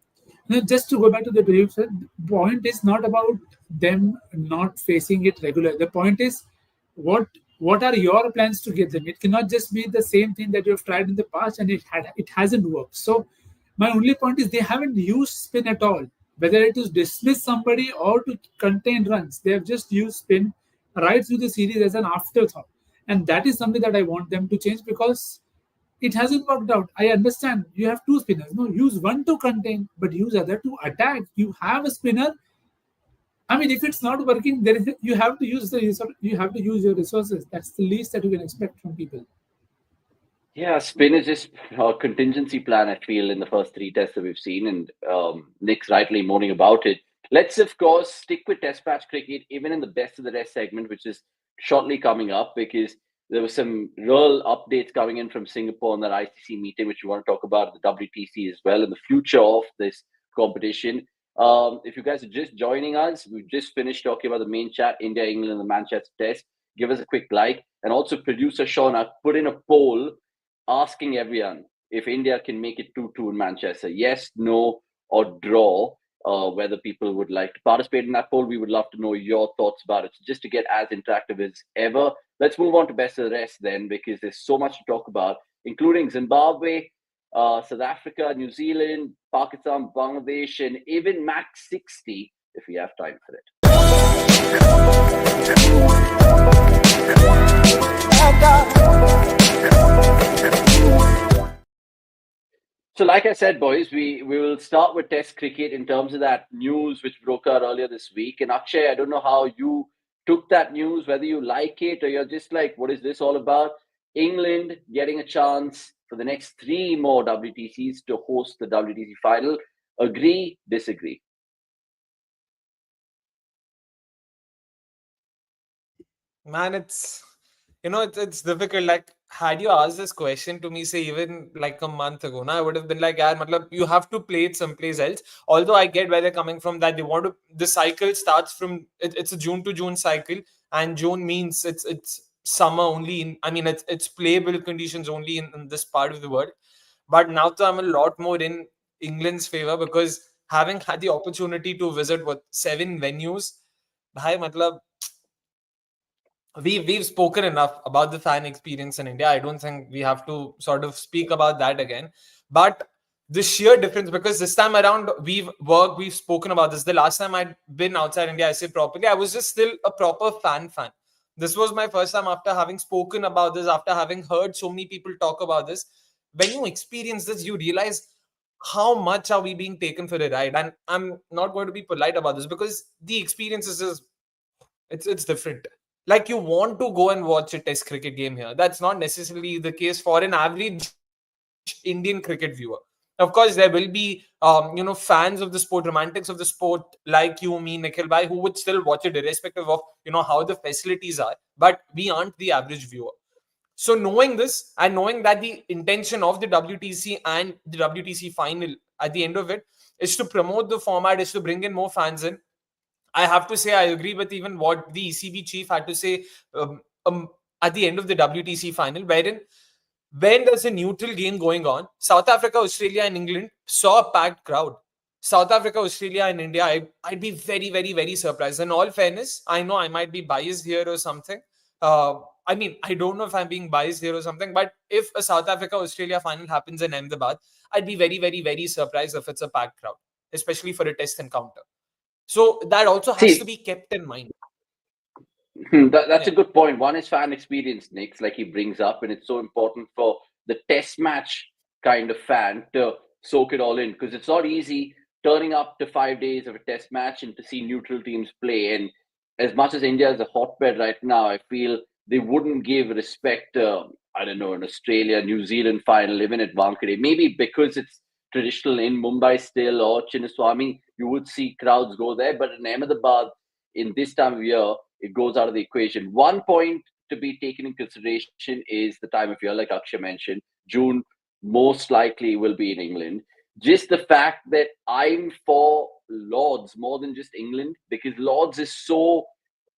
No, just to go back to the previous point, is not about them not facing it regularly. The point is, what are your plans to get them? It cannot just be the same thing that you have tried in the past and it hasn't worked. So my only point is, they haven't used spin at all, whether it is dismiss somebody or to contain runs. They have just used spin right through the series as an afterthought. And that is something that I want them to change, because it hasn't worked out. I understand you have 2 spinners. No, use one to contain, but use other to attack. You have a spinner. I mean, if it's not working, you have to use your resources. That's the least that you can expect from people. Yeah, spin is just a contingency plan, I feel, in the first 3 tests that we've seen, and Nick's rightly moaning about it. Let's, of course, stick with test match cricket, even in the best of the rest segment, which is shortly coming up, because there were some real updates coming in from Singapore on that ICC meeting, which we want to talk about at the WTC as well, and the future of this competition. If you guys are just joining us, we've just finished talking about the main chat, India, England, and the Manchester test. Give us a quick like. And also, producer Shauna put in a poll asking everyone, if India can make it 2-2 in Manchester. Yes, no, or draw. Whether people would like to participate in that poll, we would love to know your thoughts about it. So just to get as interactive as ever, let's move on to best of the rest then, because there's so much to talk about, including Zimbabwe, South Africa, New Zealand, Pakistan, Bangladesh, and even Max 60 if we have time for it. So like I said, boys, we will start with Test cricket in terms of that news which broke out earlier this week. And Akshay, I don't know how you took that news, whether you like it or you're just like, what is this all about? England getting a chance for the next 3 more WTCs to host the WTC final. Agree, disagree? Man, it's difficult. Like, had you asked this question to me, say even like a month ago, I would have been like, yeah, matlab, you have to play it someplace else. Although I get where they're coming from, that they want to. The cycle starts from it's a June to June cycle, and June means it's summer only. It's playable conditions only in this part of the world. But now I'm a lot more in England's favor, because having had the opportunity to visit 7 venues, bhai, matlab, we've spoken enough about the fan experience in India. I don't think we have to sort of speak about that again. But the sheer difference, because this time around we've spoken about this. The last time I'd been outside India, I say properly, I was just still a proper fan. This was my first time after having spoken about this, after having heard so many people talk about this. When you experience this, you realize how much are we being taken for a ride. And I'm not going to be polite about this, because the experience is just, it's different. Like, you want to go and watch a Test cricket game here. That's not necessarily the case for an average Indian cricket viewer. Of course, there will be fans of the sport, romantics of the sport, like you, me, Nikhil bhai, who would still watch it irrespective of how the facilities are. But we aren't the average viewer. So knowing this, and knowing that the intention of the WTC and the WTC final at the end of it is to promote the format, is to bring in more fans in, I have to say I agree with even what the ECB chief had to say at the end of the WTC final, wherein when there's a neutral game going on, South Africa, Australia and England saw a packed crowd. South Africa, Australia and India, I'd be very, very, very surprised. In all fairness, I know I might be biased here or something. I don't know if I'm being biased here or something, but if a South Africa-Australia final happens in Ahmedabad, I'd be very, very, very surprised if it's a packed crowd, especially for a test encounter. So that also has to be kept in mind. That's a good point. One is fan experience, Nick, like he brings up, and it's so important for the test match kind of fan to soak it all in, because it's not easy turning up to 5 days of a test match and to see neutral teams play. And as much as India is a hotbed right now, I feel they wouldn't give respect to, I don't know, an Australia, New Zealand final, even at Wankhede. Maybe because it's traditional in Mumbai still, or Chinnaswamy, you would see crowds go there. But in Ahmedabad, in this time of year, it goes out of the equation. One point to be taken in consideration is the time of year, like Akshay mentioned. June most likely will be in England. Just the fact that I'm for Lords more than just England, because Lords is so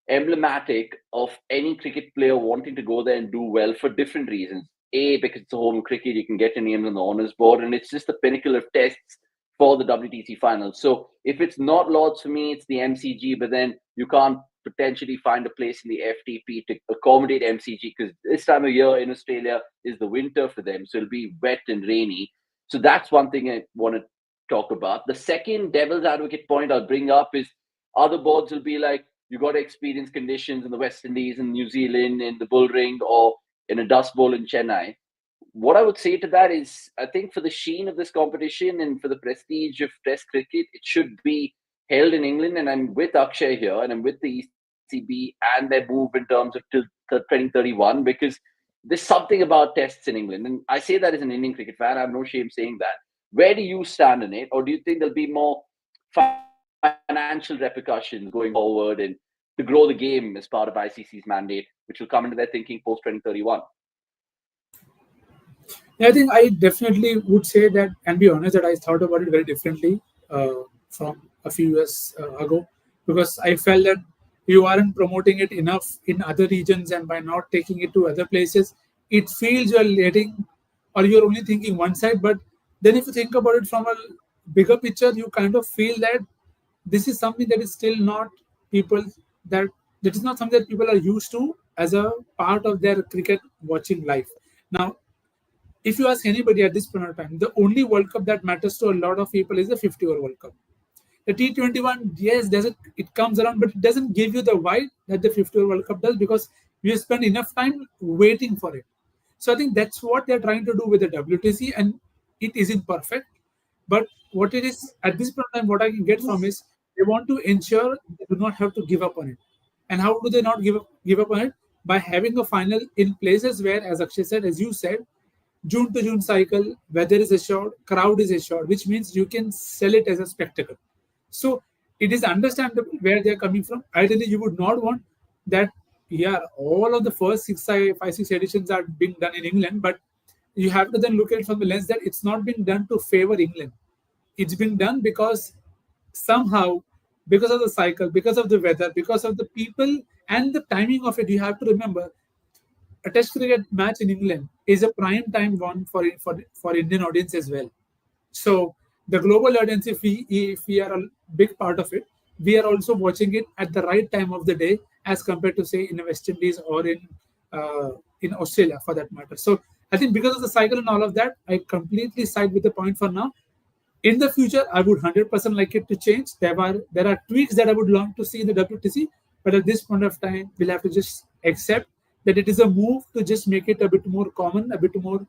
emblematic of any cricket player wanting to go there and do well for different reasons. A, because it's a home cricket, you can get your name on the honours board, and it's just the pinnacle of tests for the WTC final. So if it's not Lords for me, it's the MCG, but then you can't potentially find a place in the FTP to accommodate MCG, because this time of year in Australia is the winter for them, so it'll be wet and rainy. So that's one thing I want to talk about. The second devil's advocate point I'll bring up is other boards will be like, you got to experience conditions in the West Indies and New Zealand in the Bull Ring or in a Dust Bowl in Chennai. What I would say to that is, I think for the sheen of this competition and for the prestige of Test cricket, it should be held in England. And I'm with Akshay here, and I'm with the ECB and their move in terms of till 2031, because there's something about tests in England. And I say that as an Indian cricket fan. I have no shame saying that. Where do you stand in it? Or do you think there'll be more financial repercussions going forward and to grow the game as part of ICC's mandate, which will come into their thinking post 2031? I think I definitely would say that, and be honest, that I thought about it very differently from a few years ago, because I felt that you aren't promoting it enough in other regions, and by not taking it to other places, it feels you're letting or you're only thinking one side. But then if you think about it from a bigger picture, you kind of feel that this is something that is still not people that that is not something that people are used to as a part of their cricket watching life. Now, if you ask anybody at this point of time, the only World Cup that matters to a lot of people is the 50-over World Cup. The T21, yes, doesn't it comes around, but it doesn't give you the vibe that the 50-over World Cup does, because you spend enough time waiting for it. So I think that's what they're trying to do with the WTC, and it isn't perfect. But what it is at this point in time, what I can get from is they want to ensure they do not have to give up on it. And how do they not give up on it? By having a final in places where, as Akshay said, as you said, June to June cycle, weather is assured, crowd is assured, which means you can sell it as a spectacle. So it is understandable where they're coming from. Ideally, you would not want that, yeah, all of the first 6 editions are being done in England, but you have to then look at it from the lens that it's not being done to favor England. It's been done because somehow, because of the cycle, because of the weather, because of the people and the timing of it, you have to remember a Test cricket match in England is a prime time one for Indian audience as well. So the global audience, if we are a big part of it, we are also watching it at the right time of the day as compared to say in the West Indies or in Australia for that matter. So I think because of the cycle and all of that, I completely side with the point for now. In the future, I would 100% like it to change. There are tweaks that I would long to see in the WTC, but at this point of time, we'll have to just accept that it is a move to just make it a bit more common, a bit more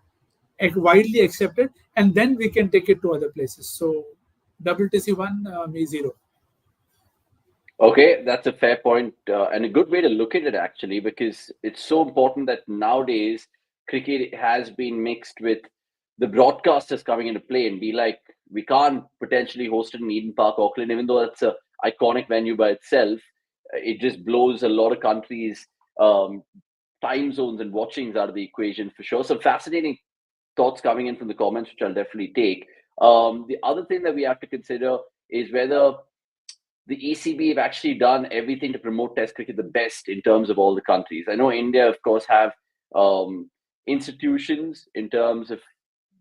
widely accepted, and then we can take it to other places. So WTC 1, me 0. Okay, that's a fair point, and a good way to look at it actually, because it's so important that nowadays cricket has been mixed with the broadcasters coming into play and be like, we can't potentially host it in Eden Park, Auckland, even though that's a iconic venue by itself. It just blows a lot of countries' time zones and watchings out of the equation for sure. Some fascinating thoughts coming in from the comments, which I'll definitely take. The other thing that we have to consider is whether the ECB have actually done everything to promote Test cricket the best in terms of all the countries. I know India, of course, have institutions in terms of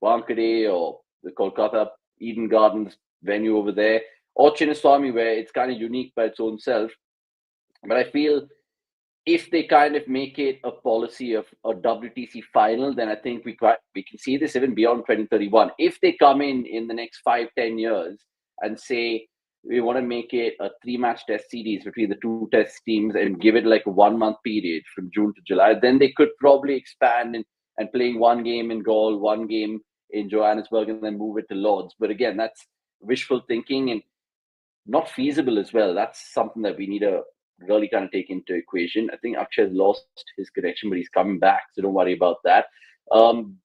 Wankhede or the Kolkata Eden Gardens venue over there, or Chinnaswamy, where it's kind of unique by its own self. But I feel if they kind of make it a policy of a WTC final, then I think we can see this even beyond 2031. If they come in the next 5-10 years and say, we want to make it a 3-match test series between the two test teams and give it like a 1-month period from June to July, then they could probably expand and playing one game in Gaul, one game in Johannesburg, and then move it to Lords. But again, that's wishful thinking and not feasible as well. That's something that we need to really kind of take into equation. I think Akshay has lost his connection, but he's coming back, so don't worry about that.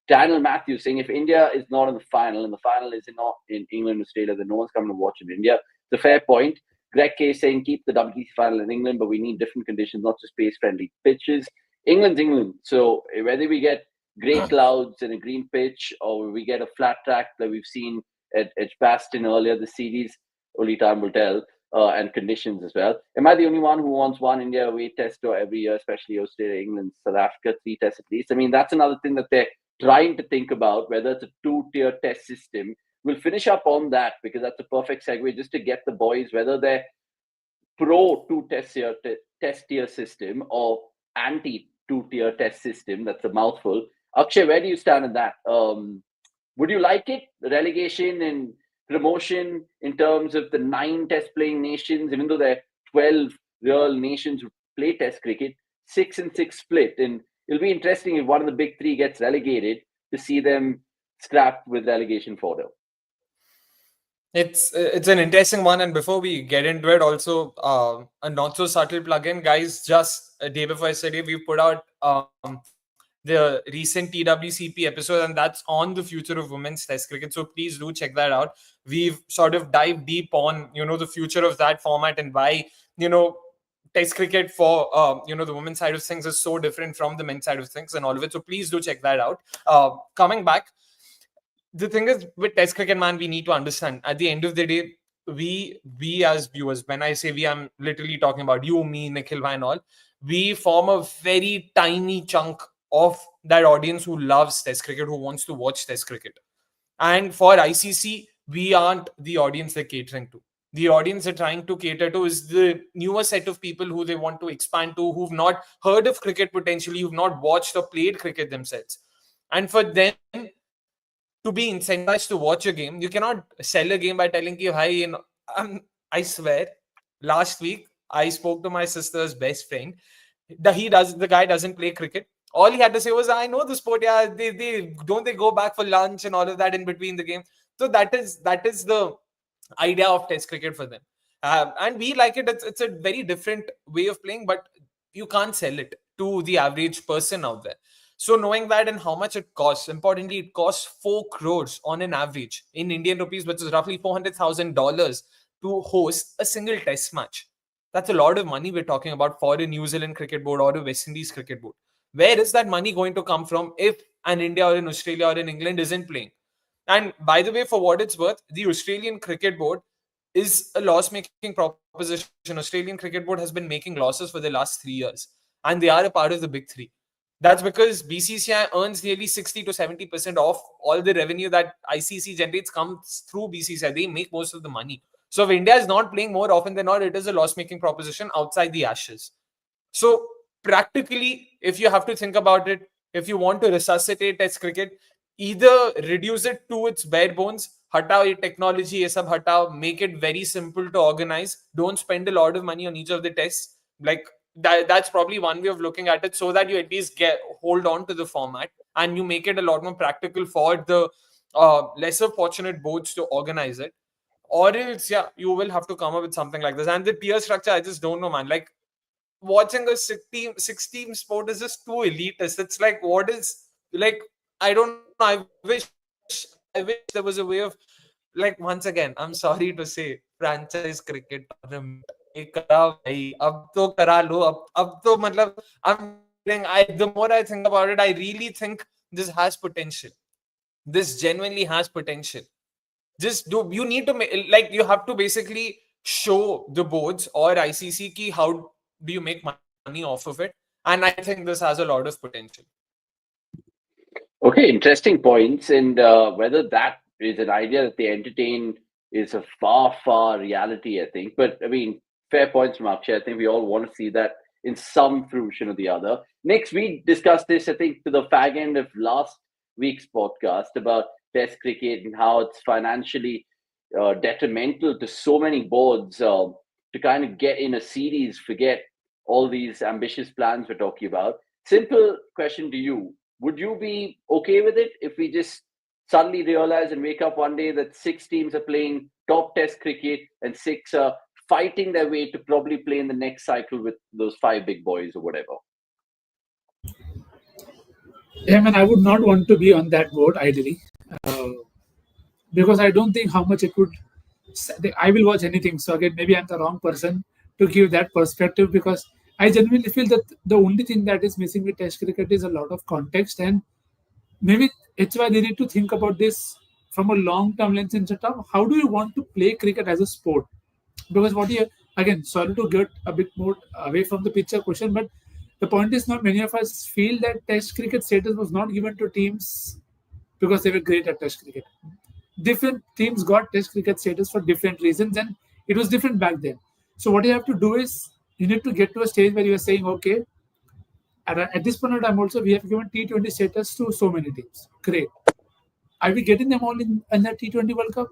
Daniel Matthews saying if India is not in the final and the final is not in England or Australia, then no one's coming to watch in India. It's a fair point. Greg K saying keep the WTC final in England, but we need different conditions, not just pace-friendly pitches. England's England, so whether we get grey clouds and a green pitch or we get a flat track that we've seen at Edgbaston earlier this series, only time will tell. And conditions as well. Am I the only one who wants one India away test tour every year, especially Australia, England, South Africa, 3 tests at least? I mean, that's another thing that they're trying to think about, whether it's a 2-tier test system. We'll finish up on that because that's a perfect segue just to get the boys, whether they're pro 2-test tier system or anti 2-tier test system. That's a mouthful. Akshay, where do you stand on that? Would you like it? The relegation and promotion in terms of the 9 test playing nations, even though there are 12 real nations who play test cricket, 6 and 6 split. And it'll be interesting if one of the big 3 gets relegated to see them scrapped with relegation fodder. It's an interesting one. And before we get into it, also a not so subtle plug-in, guys, just a day before yesterday, we put out the recent TWCP episode, and that's on the future of women's test cricket. So please do check that out. We've sort of dived deep on, the future of that format and why, test cricket for, the women's side of things is so different from the men's side of things and all of it. So please do check that out. Coming back, the thing is with test cricket, man, we need to understand at the end of the day, we as viewers, when I say we, I'm literally talking about you, me, Nikhil, and all, we form a very tiny chunk of that audience who loves Test cricket, who wants to watch Test cricket. And for ICC, we aren't the audience they're catering to. The audience they're trying to cater to is the newer set of people who they want to expand to, who've not heard of cricket potentially, who've not watched or played cricket themselves. And for them to be incentivized to watch a game, you cannot sell a game by telling you, hi, I swear, last week, I spoke to my sister's best friend. The guy doesn't play cricket. All he had to say was, I know the sport, yeah, they go back for lunch and all of that in between the game. So that is the idea of Test cricket for them. And we like it. It's a very different way of playing, but you can't sell it to the average person out there. So knowing that and how much it costs, importantly, it costs 4 crores on an average in Indian rupees, which is roughly $400,000 to host a single Test match. That's a lot of money we're talking about for a New Zealand cricket board or a West Indies cricket board. Where is that money going to come from if an India or in Australia or in England isn't playing? And by the way, for what it's worth, the Australian Cricket Board is a loss-making proposition. Australian Cricket Board has been making losses for the last 3 years, and they are a part of the big three. That's because BCCI earns nearly 60 to 70% of all the revenue that ICC generates comes through BCCI. They make most of the money. So if India is not playing more often than not, it is a loss-making proposition outside the Ashes. So practically, if you have to think about it, if you want to resuscitate Test cricket, either reduce it to its bare bones, hatao ye technology, ye sab hatao, make it very simple to organize, don't spend a lot of money on each of the tests. Like that's probably one way of looking at it, so that you at least hold on to the format and you make it a lot more practical for the lesser fortunate boards to organize it. Or else, yeah, you will have to come up with something like this. And the tier structure, I just don't know, man. Like, watching a six-team sport is just too elitist. It's like, what is, like, I don't know. I wish there was a way of, like, once again, I'm sorry to say, franchise cricket tournament. The more I think about it, I really think this has potential. This genuinely has potential. You need to you have to basically show the boards or ICC ki how do you make money off of it, and I think this has a lot of potential. Okay, interesting points. And whether that is an idea that they entertain is a far reality, I think. But I mean, fair points from Akshay. I think we all want to see that in some fruition or the other. Next, we discussed this, I think, to the fag end of last week's podcast about Test cricket and how it's financially detrimental to so many boards to kind of get in a series, forget all these ambitious plans we're talking about. Simple question to you. Would you be okay with it if we just suddenly realize and wake up one day that 6 teams are playing top Test cricket and 6 are fighting their way to probably play in the next cycle with those 5 big boys or whatever? Yeah, man, I would not want to be on that board ideally, because I don't think how much it would. I will watch anything. So again, maybe I'm the wrong person to give that perspective, because I genuinely feel that the only thing that is missing with Test cricket is a lot of context, and maybe it's why they need to think about this from a long-term lens instead of how do you want to play cricket as a sport. Because again, sorry to get a bit more away from the picture question, but the point is not many of us feel that Test cricket status was not given to teams because they were great at Test cricket. Different teams got Test cricket status for different reasons, and it was different back then. So what you have to do is you need to get to a stage where you are saying, okay, at this point in time also we have given T20 status to so many teams. Great. Are we getting them all in the T20 World Cup?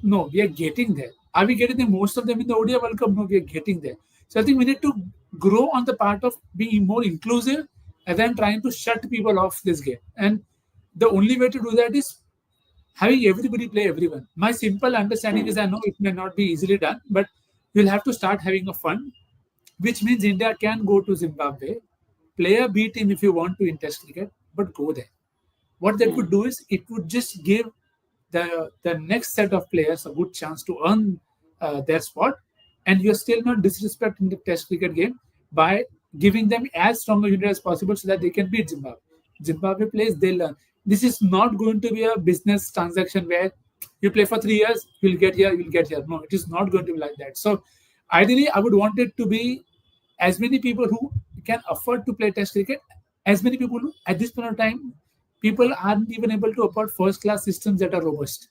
No, we are getting there. Are we getting them, most of them in the ODI World Cup? No, we are getting there. So I think we need to grow on the part of being more inclusive and then trying to shut people off this game. And the only way to do that is having everybody play everyone. My simple understanding is, I know it may not be easily done, but you'll have to start having a fund, which means India can go to Zimbabwe, play a B team if you want to in Test cricket, but go there. What that would do is it would just give the next set of players a good chance to earn their spot, and you're still not disrespecting the Test cricket game by giving them as strong a unit as possible so that they can beat Zimbabwe. Zimbabwe plays, they learn. This is not going to be a business transaction where you play for 3 years, you'll get here, you'll get here. No, it is not going to be like that. So ideally, I would want it to be as many people who can afford to play Test cricket as many people at this point of time, people aren't even able to afford first-class systems that are robust,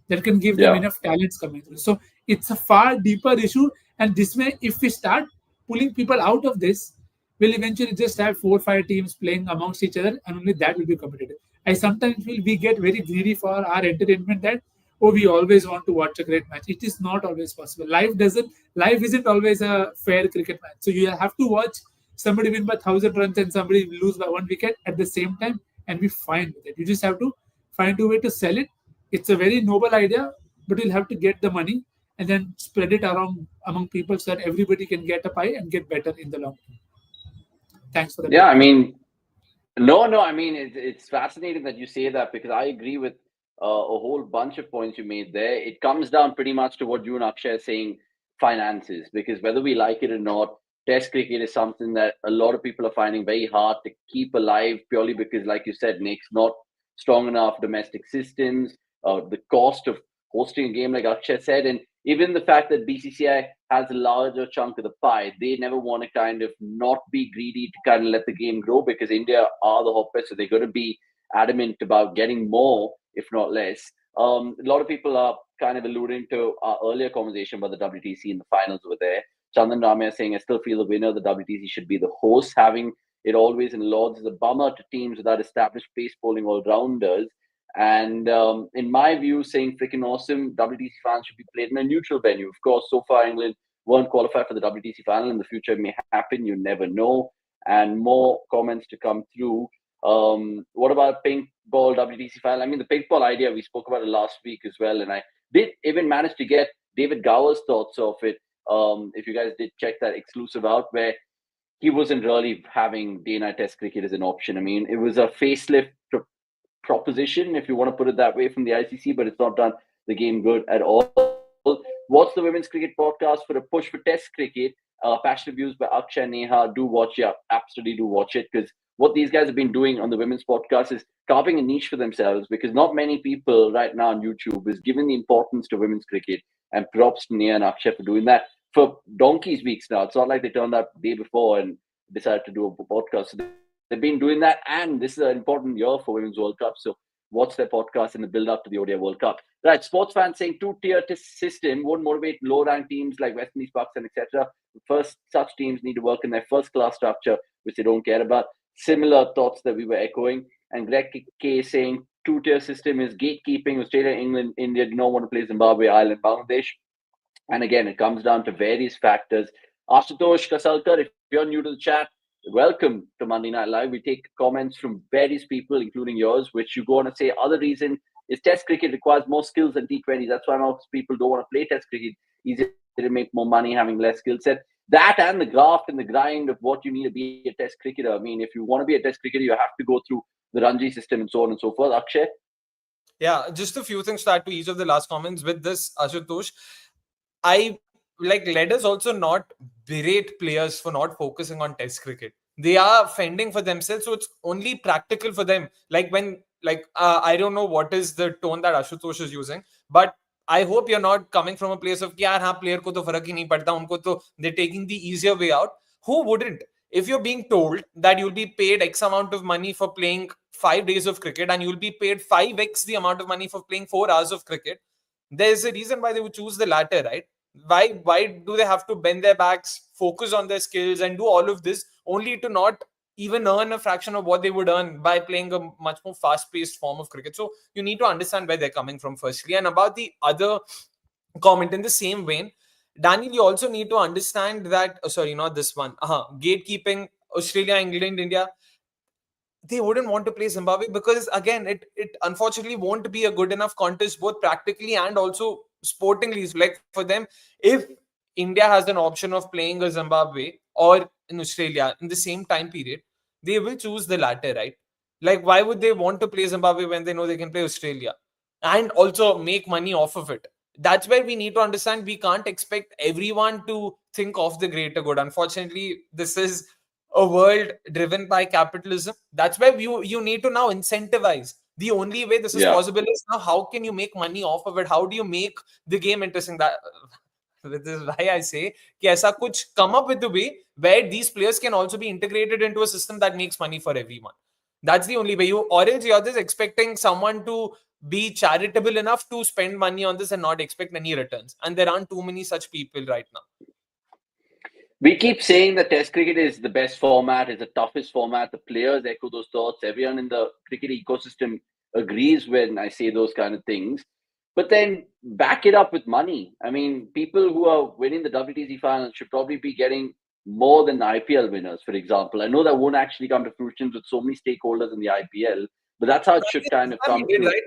that can give them Yeah. enough talents coming through. So it's a far deeper issue. And this way, if we start pulling people out of this, we'll eventually just have 4 or 5 teams playing amongst each other, and only that will be competitive. I sometimes feel we get very greedy for our entertainment that, oh, we always want to watch a great match. It is not always possible. Life isn't always a fair cricket match. So you have to watch somebody win by 1,000 runs and somebody lose by 1 wicket at the same time, and be fine with it. You just have to find a way to sell it. It's a very noble idea, but you'll have to get the money and then spread it around among people so that everybody can get a pie and get better in the long term. Thanks for the Yeah, break. I mean, no. I mean, it's fascinating that you say that, because I agree with a whole bunch of points you made there. It comes down pretty much to what you and Akshay are saying, finances. Because whether we like it or not, Test cricket is something that a lot of people are finding very hard to keep alive, purely because, like you said, Nick's not strong enough domestic systems, the cost of hosting a game, like Akshay said, and even the fact that BCCI has a larger chunk of the pie. They never want to kind of not be greedy to kind of let the game grow, because India are the hotbed, so they're going to be adamant about getting more, if not less. A lot of people are kind of alluding to our earlier conversation about the WTC in the finals over there. Chandan Ramya saying, I still feel the winner of the WTC should be the host. Having it always in Lords is a bummer to teams without established pace bowling all-rounders. And in my view, saying freaking awesome, WTC finals should be played in a neutral venue. Of course, so far England won't qualify for the WTC final. In the future, it may happen. You never know. And more comments to come through. What about pink ball WTC final? I mean, the pink ball idea, we spoke about it last week as well. And I did even manage to get David Gower's thoughts of it. If you guys did check that exclusive out, where he wasn't really having day-night Test cricket as an option. I mean, it was a facelift proposition, if you want to put it that way, from the ICC, but it's not done the game good at all. What's the Women's Cricket Podcast for a push for Test cricket? Passionate views by Akshay and Neha. Do watch, yeah, absolutely do watch it, because what these guys have been doing on the women's podcast is carving a niche for themselves, because not many people right now on YouTube is giving the importance to women's cricket, and props to Neha and Akshay for doing that for donkey's weeks now. It's not like they turned up the day before and decided to do a podcast. So they've been doing that, and this is an important year for Women's World Cup. So watch their podcast in the build-up to the ODI World Cup. Right, sports fans saying two-tier system won't motivate low-ranked teams like West Indies, Pakistan, etc. First, such teams need to work in their first-class structure, which they don't care about. Similar thoughts that we were echoing. And Greg K saying two-tier system is gatekeeping. Australia, England, India do not want to play Zimbabwe, Ireland, Bangladesh. And again, it comes down to various factors. Ashutosh Kasalkar, if you're new to the chat, welcome to Monday Night Live. We take comments from various people, including yours, which you go on to say other reason is Test cricket requires more skills than T20. That's why most people don't want to play Test cricket. Easier to make more money having less skill set. That and the graft and the grind of what you need to be a Test cricketer. I mean, if you want to be a Test cricketer, you have to go through the Ranji system and so on and so forth. Akshay? Yeah, just a few things to add to each of the last comments. With this, Ashutosh, I let us also not berate players for not focusing on Test cricket. They are fending for themselves, so it's only practical for them. I don't know what is the tone that Ashutosh is using, but I hope you're not coming from a place of yaar haan player ko to farak hi nahi padta, unko to they're taking the easier way out. Who wouldn't? If you're being told that you'll be paid X amount of money for playing 5 days of cricket and you'll be paid 5x the amount of money for playing 4 hours of cricket, there's a reason why they would choose the latter, right? Why do they have to bend their backs, focus on their skills, and do all of this only to not even earn a fraction of what they would earn by playing a much more fast-paced form of cricket? So you need to understand where they're coming from, firstly. And about the other comment, in the same vein, Daniel, you also need to understand that, sorry, not this one, gatekeeping, Australia, England, India, they wouldn't want to play Zimbabwe because, again, it unfortunately won't be a good enough contest, both practically and also sportingly. Like for them, if India has an option of playing a Zimbabwe or in Australia in the same time period, they will choose the latter, right? Like, why would they want to play Zimbabwe when they know they can play Australia and also make money off of it? That's where we need to understand we can't expect everyone to think of the greater good. Unfortunately, this is a world driven by capitalism. That's why you need to now incentivize. The only way this is possible is now how can you make money off of it? How do you make the game interesting? which is why I say कि ऐसा कुछ come up with the way where these players can also be integrated into a system that makes money for everyone. That's the only way. Or else you're just expecting someone to be charitable enough to spend money on this and not expect any returns. And there aren't too many such people right now. We keep saying that Test cricket is the best format, it's the toughest format. The players echo those thoughts. Everyone in the cricket ecosystem agrees when I say those kind of things. But then back it up with money. I mean, people who are winning the WTC Final should probably be getting more than the IPL winners, for example. I know that won't actually come to fruition with so many stakeholders in the IPL, but that's how it should kind of come to. Right?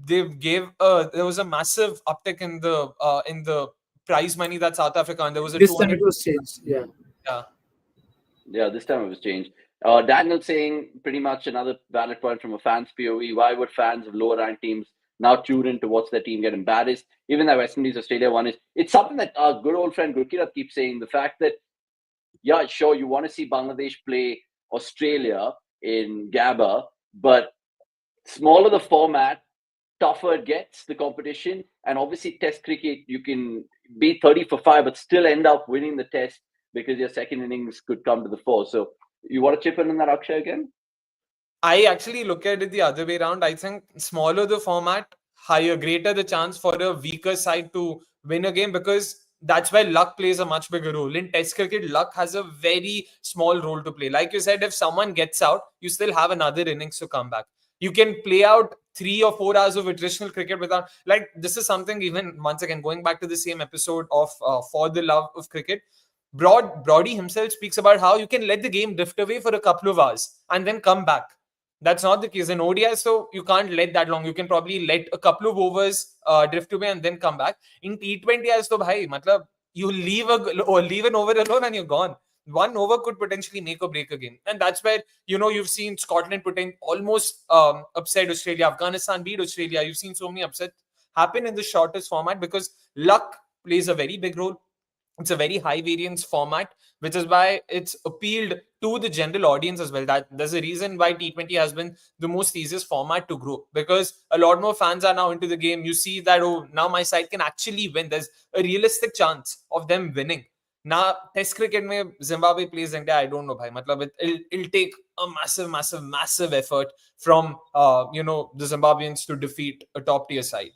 They gave there was a massive uptick in the prize money that South Africa, and there was a this time it was changed. Yeah, this time it was changed. Daniel saying pretty much another valid point from a fan's POV. Why would fans of lower ranked teams now tune in to watch their team get embarrassed? Even that West Indies Australia one it's something that our good old friend Gurkirat keeps saying. The fact that, yeah, sure, you want to see Bangladesh play Australia in Gabba, but smaller the format, tougher it gets, the competition. And obviously Test cricket, you can be 30 for 5 but still end up winning the test because your second innings could come to the fore. So you want to chip in that, Akshay, again? I actually look at it the other way around. I think smaller the format, greater the chance for a weaker side to win a game, because that's where luck plays a much bigger role. In Test cricket, luck has a very small role to play. Like you said, if someone gets out, you still have another innings to come back. You can play out 3 or 4 hours of attritional cricket without, like, this is something, even once again, going back to the same episode of For the Love of Cricket, Brody himself speaks about how you can let the game drift away for a couple of hours and then come back. That's not the case in ODI, so you can't let that long. You can probably let a couple of overs drift away and then come back. In T20I, so bhai, matlab, you leave an over alone and you're gone. One over could potentially make or break a game. And that's where, you've seen Scotland almost upset Australia. Afghanistan beat Australia. You've seen so many upsets happen in the shortest format because luck plays a very big role. It's a very high variance format, which is why it's appealed to the general audience as well. That there's a reason why T20 has been the most easiest format to grow, because a lot more fans are now into the game. You see that, now my side can actually win. There's a realistic chance of them winning. Now, Test cricket mein Zimbabwe plays India, I don't know, bhai. Matlab, it'll take a massive effort from the Zimbabweans to defeat a top tier side.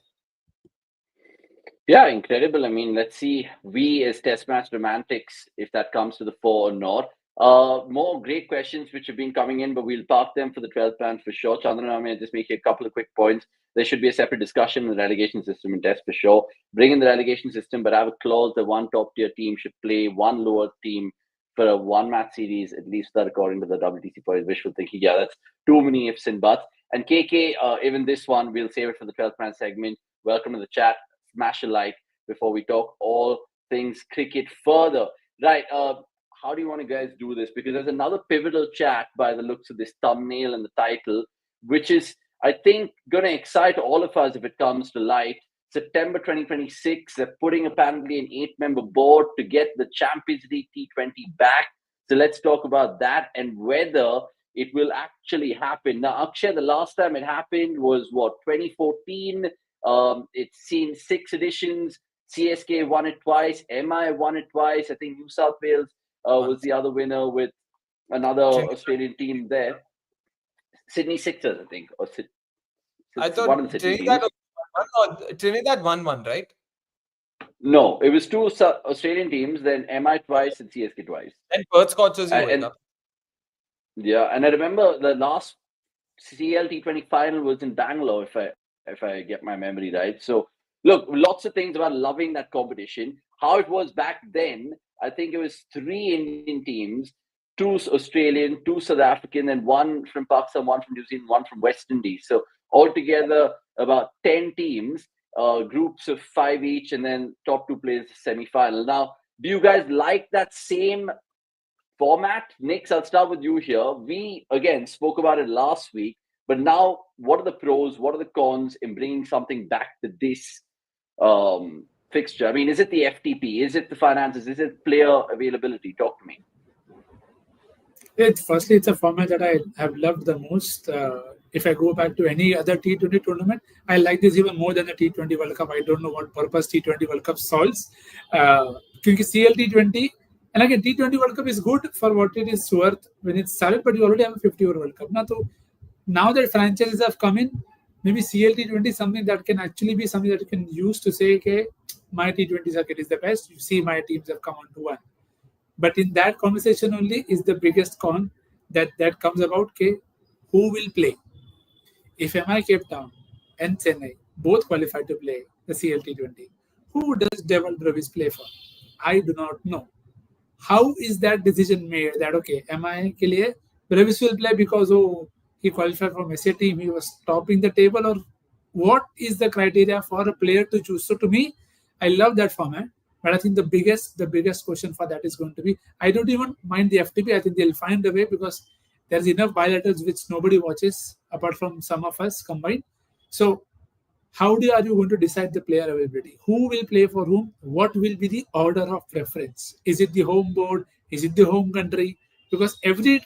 Yeah, incredible. I mean, let's see, we as Test match romantics, if that comes to the fore or not. More great questions which have been coming in, but we'll park them for the 12th plan for sure. Chandran, I'm going to just make you a couple of quick points. There should be a separate discussion in the relegation system in Test for sure. Bring in the relegation system, but have a clause that one top tier team should play one lower team for a one match series, at least that according to the WTC point. Wishful thinking. Yeah, that's too many ifs and buts. And KK, even this one, we'll save it for the 12th plan segment. Welcome to the chat. Smash a like before we talk all things cricket further. Right. How do you want to guys do this? Because there's another pivotal chat by the looks of this thumbnail and the title, which is, I think, going to excite all of us if it comes to light. September 2026, they're putting apparently an 8-member board to get the Champions League T20 back. So let's talk about that and whether it will actually happen. Now, Akshay, the last time it happened was, 2014? It's seen 6 editions. CSK won it twice. MI won it twice. I think New South Wales was the other winner with another Australian team there. Sydney Sixers, I think. I thought one of the Trinidad won one, right? No, it was 2 Australian teams, then MI twice and CSK twice. And Perth Scorchers you went up. Yeah, and I remember the last CLT20 final was in Bangalore, if I get my memory right. So, look, lots of things about loving that competition. How it was back then, I think it was 3 Indian teams, 2 Australian, 2 South African, and 1 from Pakistan, 1 from New Zealand, 1 from West Indies. So, altogether, about 10 teams, groups of 5 each, and then top 2 players semi-final. Now, do you guys like that same format? Nick, I'll start with you here. We, again, spoke about it last week. But now, what are the pros? What are the cons in bringing something back to this fixture? I mean, is it the FTP? Is it the finances? Is it player availability? Talk to me. Firstly, it's a format that I have loved the most. If I go back to any other T20 tournament, I like this even more than the T20 World Cup. I don't know what purpose T20 World Cup solves. Because CLT20, and again, T20 World Cup is good for what it is worth when it's started, but you already have a 50-over World Cup. Now that franchises have come in, maybe CLT20 is something that can actually be something that you can use to say, okay, my T20 circuit is the best. You see, my teams have come on to one. But in that conversation only is the biggest con that comes about, okay, who will play? If MI Cape Town and Chennai both qualify to play the CLT20, who does Devil Dravis play for? I do not know. How is that decision made that, okay, MI के लिए Dravis will play because he qualified from SA team, he was topping the table, or what is the criteria for a player to choose? So to me, I love that format. But I think the biggest question for that is going to be, I don't even mind the FTP. I think they'll find a way because there's enough bilaterals which nobody watches apart from some of us combined. So are you going to decide the player availability? Who will play for whom? What will be the order of preference? Is it the home board? Is it the home country? Because every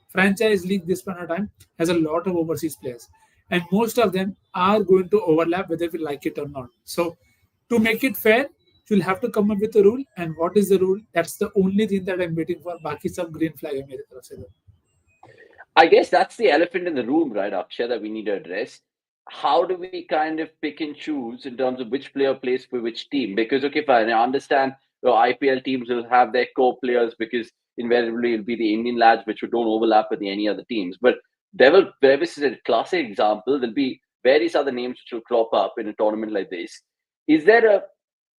franchise league this point of time has a lot of overseas players. And most of them are going to overlap whether we like it or not. So to make it fair, you'll have to come up with a rule. And what is the rule? That's the only thing that I'm waiting for. Baki sab green flag hai mere taraf se. I guess that's the elephant in the room, right, Akshay, that we need to address. How do we kind of pick and choose in terms of which player plays for which team? Because, okay, fine, I understand IPL teams will have their core players because invariably it'll be the Indian lads which don't overlap with any other teams. But Devil Davis is a classic example. There'll be various other names which will crop up in a tournament like this. Is there a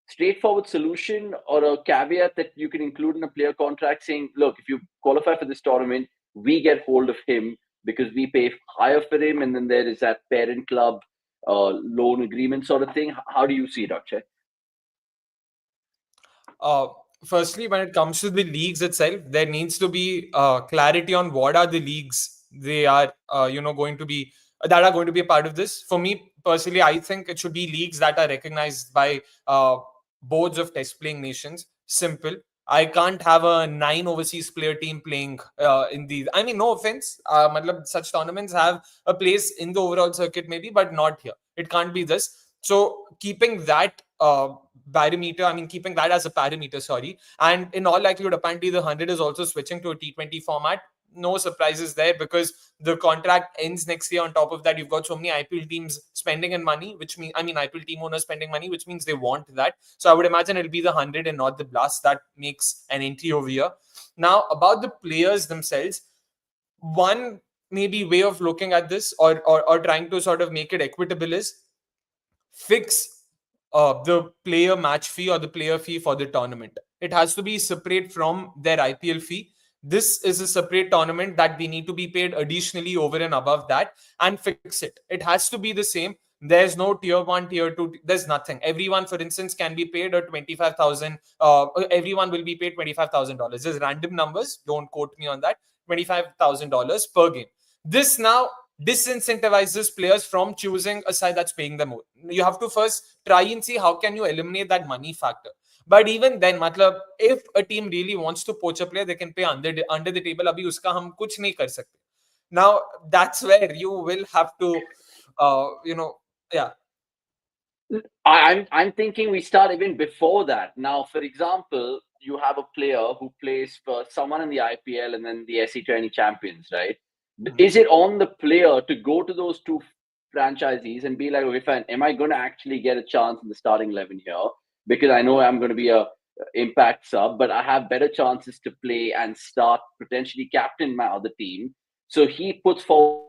straightforward solution or a caveat that you can include in a player contract saying, look, if you qualify for this tournament, we get hold of him because we pay higher for him, and then there is that parent club loan agreement sort of thing? How do you see it, Akshay? Firstly, when it comes to the leagues itself, there needs to be clarity on what are the leagues they are, going to be that are going to be a part of this. For me personally, I think it should be leagues that are recognized by boards of test playing nations. Simple. I can't have a 9 overseas player team playing in these. I mean, no offense. Such tournaments have a place in the overall circuit maybe, but not here. It can't be this. So keeping that keeping that as a parameter, sorry. And in all likelihood, apparently the 100 is also switching to a T20 format. No surprises there because the contract ends next year. On top of that, you've got so many IPL teams spending in money, IPL team owners spending money, which means they want that. So I would imagine it'll be the 100 and not the Blast that makes an entry over here. Now, about the players themselves, one maybe way of looking at this or trying to sort of make it equitable is fix the player match fee or the player fee for the tournament. It has to be separate from their IPL fee. This is a separate tournament that they need to be paid additionally over and above that, and fix it. It has to be the same. There's no tier 1, tier 2. There's nothing. Everyone, for instance, can be paid a 25,000. Everyone will be paid $25,000. There's random numbers. Don't quote me on that. $25,000 per game. This now disincentivizes players from choosing a side that's paying them more. You have to first try and see how can you eliminate that money factor. But even then, if a team really wants to poach a player, they can pay under the table. Abhi uska hum kuch nahi kar sakte. Now, that's where you will have to, yeah. I'm thinking we start even before that. Now, for example, you have a player who plays for someone in the IPL and then the SC20 champions, right? Is it on the player to go to those two franchisees and be like, okay, fine, am I going to actually get a chance in the starting 11 here? Because I know I'm going to be a impact sub, but I have better chances to play and start, potentially captain my other team. So he puts forward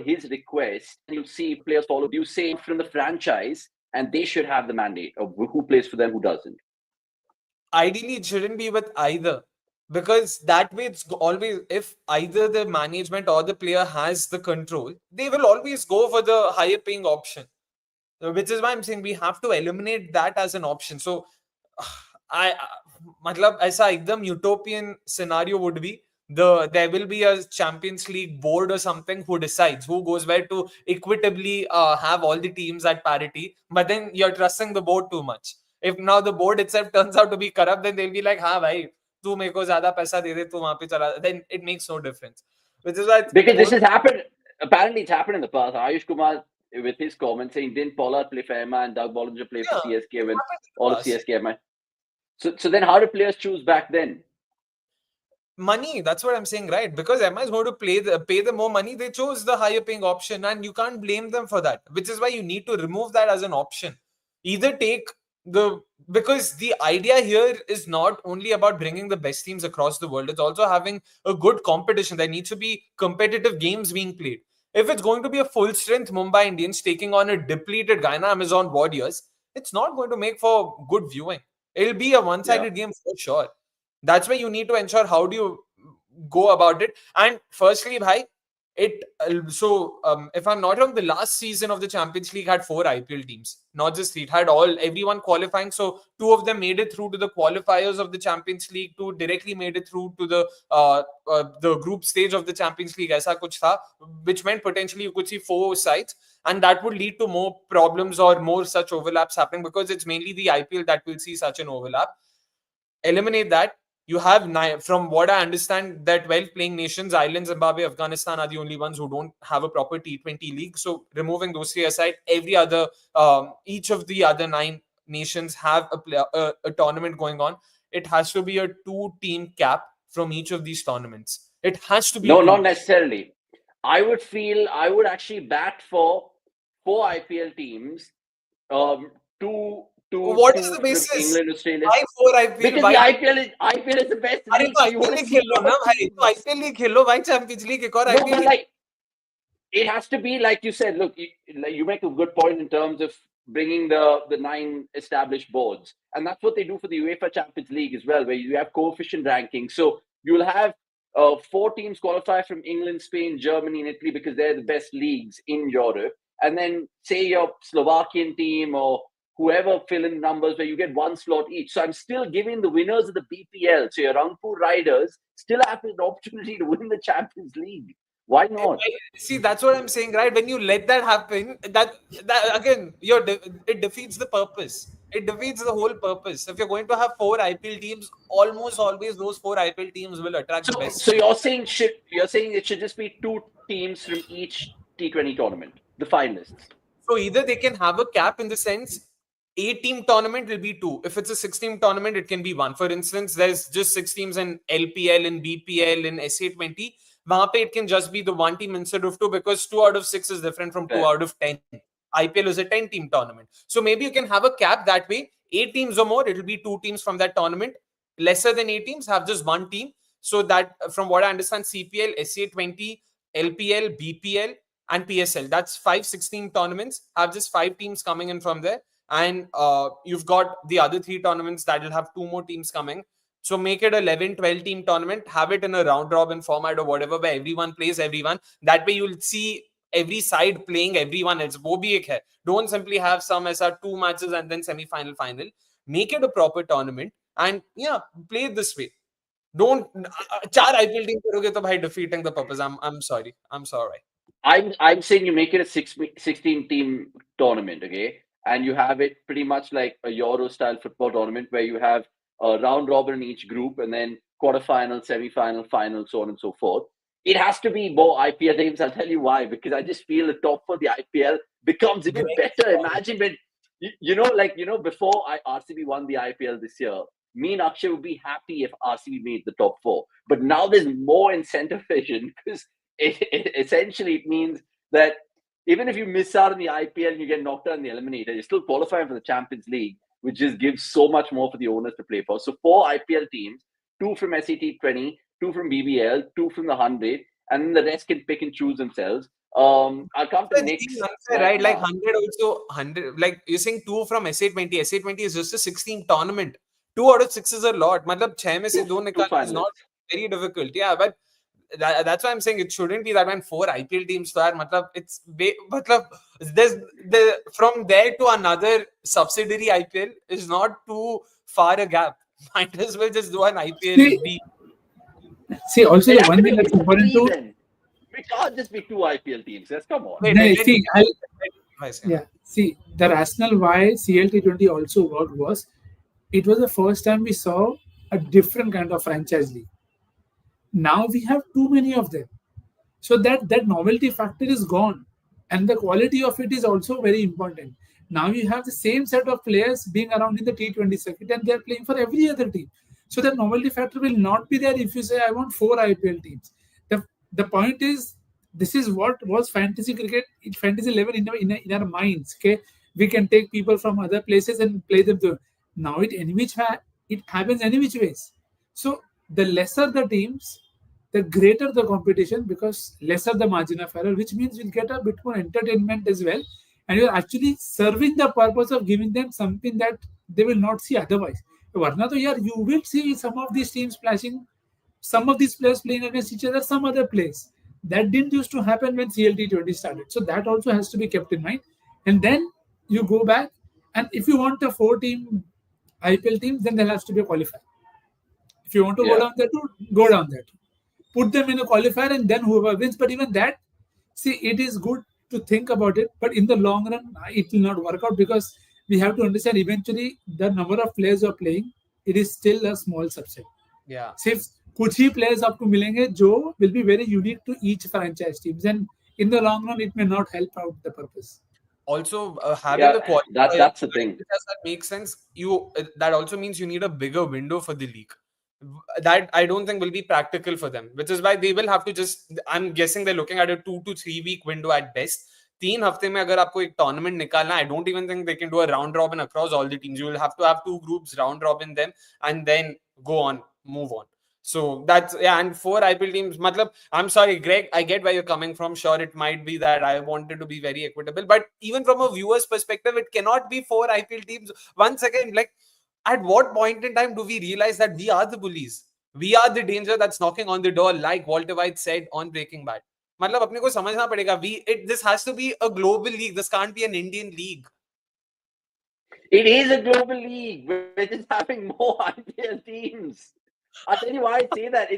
his request, and you'll see players follow. You say from the franchise, and they should have the mandate of who plays for them, who doesn't. Ideally, it shouldn't be with either, because that way it's always, if either the management or the player has the control, they will always go for the higher paying option, which is why I'm saying we have to eliminate that as an option. So ऐसा एकदम utopian scenario would be there will be a Champions League board or something who decides who goes where to equitably have all the teams at parity, but then you're trusting the board too much. If now the board itself turns out to be corrupt, then they'll be like, bhai, तू मेरे को ज़्यादा पैसा दे दे तू वहाँ पे चला, then it makes no difference. Which is why because this has happened. Apparently, it's happened in the past. Ayush Kumar, with his comments saying, didn't Pollard play for Emma and Doug Bollinger play for CSK when all of CSK? So then, how do players choose back then? Money, that's what I'm saying, right? Because Emma is going to pay them more money. They chose the higher paying option, and you can't blame them for that. Which is why you need to remove that as an option. Either take because the idea here is not only about bringing the best teams across the world, it's also having a good competition. There needs to be competitive games being played. If it's going to be a full strength Mumbai Indians taking on a depleted Guyana Amazon Warriors, it's not going to make for good viewing. It'll be a one-sided game for sure. That's why you need to ensure how do you go about it. And firstly, bhai, if I'm not wrong, the last season of the Champions League had 4 IPL teams, not just 3. It had everyone qualifying. So 2 of them made it through to the qualifiers of the Champions League, 2 directly made it through to the group stage of the Champions League. Aisa kuch tha, which meant potentially you could see 4 sides, and that would lead to more problems or more such overlaps happening, because it's mainly the IPL that will see such an overlap. Eliminate that. You have 9, from what I understand, that 12 playing nations, Ireland, Zimbabwe, Afghanistan are the only ones who don't have a proper T20 league. So removing those 3 aside, each of the other 9 nations have a tournament going on. It has to be a 2-team cap from each of these tournaments. It has to be. No, not necessarily. I would actually bat for 4 IPL teams, What is the basis? England, Australia. Why 4 IPL? Because the IPL is the best league. तो IPL league खेलो भाई, Champions League एक और IPL. No, but it has to be like you said. Look, you make a good point in terms of bringing the 9 established boards, and that's what they do for the UEFA Champions League as well, where you have coefficient rankings. So you'll have 4 teams qualify from England, Spain, Germany, and Italy because they're the best leagues in Europe, and then say your Slovakian team or whoever fill in numbers where you get 1 slot each. So I'm still giving the winners of the BPL, so your Rangpur Riders, still have an opportunity to win the Champions League. Why not? See, that's what I'm saying, right? When you let that happen, that again, it defeats the purpose. It defeats the whole purpose. If you're going to have 4 IPL teams, almost always those 4 IPL teams will attract the best. So you're saying it should just be 2 teams from each T20 tournament, the finalists. So either they can have a cap in the sense 8-team tournament will be 2. If it's a 6-team tournament, it can be 1. For instance, there's just 6 teams in LPL, in BPL, in SA20. Wahan pe it can just be the 1 team instead of 2, because 2 out of 6 is different from 2 out of 10. IPL is a 10-team tournament. So maybe you can have a cap that way. 8 teams or more, it will be 2 teams from that tournament. Lesser than 8 teams, have just 1 team. So that, from what I understand, CPL, SA20, LPL, BPL, and PSL. That's 5 16 tournaments. Have just 5 teams coming in from there. And you've got the other 3 tournaments that will have 2 more teams coming. So make it 11, 12 team tournament. Have it in a round robin format or whatever, where everyone plays everyone. That way you'll see every side playing everyone else. Wo bhi ek hai. Don't simply have some as 2 matches and then semi-final, final. Make it a proper tournament and play it this way. Don't 4 IPL teams karoge to bhai defeating the purpose. I'm sorry. I'm saying you make it a 16 team tournament, okay? And you have it pretty much like a Euro-style football tournament where you have a round robin in each group and then quarterfinal, semi-final, final, so on and so forth. It has to be more IPL teams. I'll tell you why. Because I just feel the top for the IPL becomes even better. Imagine when, before RCB won the IPL this year, me and Akshay would be happy if RCB made the top 4. But now there's more incentive vision, because it essentially means that even if you miss out on the IPL and you get knocked out in the eliminator, you're still qualifying for the Champions League, which just gives so much more for the owners to play for. So 4 IPL teams, 2 from SET20, 2 from BBL, 2 from the 100, and then the rest can pick and choose themselves. I'll come to next. Right, like 100 also, 100. Like you're saying 2 from SA20. SA20 is just a 16 tournament. 2 out of 6 is a lot. Matlab 6 mein se 2 nikalna is not very difficult. Yeah, but that's why I'm saying it shouldn't be that when 4 IPL teams start. From there to another subsidiary IPL is not too far a gap. Might as well just do an IPL. See, also the one thing that's important too. We can't just be 2 IPL teams. Yes, come on. See, the rationale why CLT20 also worked was, it was the first time we saw a different kind of franchise league. Now we have too many of them. So that novelty factor is gone. And the quality of it is also very important. Now you have the same set of players being around in the T20 circuit and they're playing for every other team. So the novelty factor will not be there if you say, I want 4 IPL teams. The point is, this is what was fantasy cricket, fantasy level in our minds. Okay, we can take people from other places and play them. Now it happens any which ways. So the lesser the teams, the greater the competition, because lesser the margin of error, which means you'll get a bit more entertainment as well. And you're actually serving the purpose of giving them something that they will not see otherwise. Varna to yaar, you will see some of these teams splashing, some of these players playing against each other, some other players. That didn't used to happen when CLT20 started. So that also has to be kept in mind. And then you go back, and if you want a 4-team IPL team, then there has to be a qualifier. If you want to go down that route, go down that route. Put them in a qualifier and then whoever wins. But even that, see, it is good to think about it, but in the long run, it will not work out because we have to understand eventually the number of players who are playing, it is still a small subset. Yeah. सिर्फ कुछ ही players आपको मिलेंगे जो will be very unique to each franchise teams, and in the long run, it may not help out the purpose. Also, having a qualifier, that's the thing. That makes sense. That also means you need a bigger window for the league. That I don't think will be practical for them, which is why they will have to just. I'm guessing they're looking at a 2 to 3 week window at best. 3 हफ्ते में अगर आपको एक tournament निकालना, I don't even think they can do a round robin across all the teams. You will have to have 2 groups, round robin them, and then go on, move on. So that's, yeah, and 4 IPL teams. Matlab, I'm sorry, Greg, I get where you're coming from. Sure, it might be that I wanted to be very equitable, but even from a viewer's perspective, it cannot be 4 IPL teams. Once again, like, at what point in time do we realize that we are the bullies? We are the danger that's knocking on the door, like Walter White said on Breaking Bad. मतलब अपने को समझना पड़ेगा. This has to be a global league. This can't be an Indian league. It is a global league. We're just having more IPL teams. I'll tell you why I say that.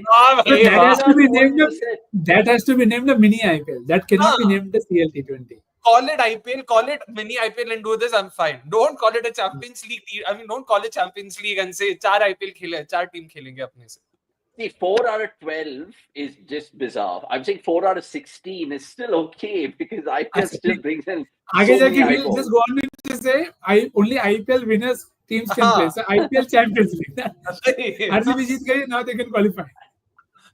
That has to be named a mini IPL. That cannot be named the CLT20. Call it IPL, call it mini IPL and do this, I'm fine. Don't call it a Champions League. I mean, don't call it Champions League and say 4 IPL खेले, 4 team खेलेंगे अपने से. See, 4 out of 12 is just bizarre. I'm saying 4 out of 16 is still okay because IPL still brings in so many eyeballs. Just go on to say only IPL winners teams can play. So IPL Champions League. RCB जीत गए, now they can qualify.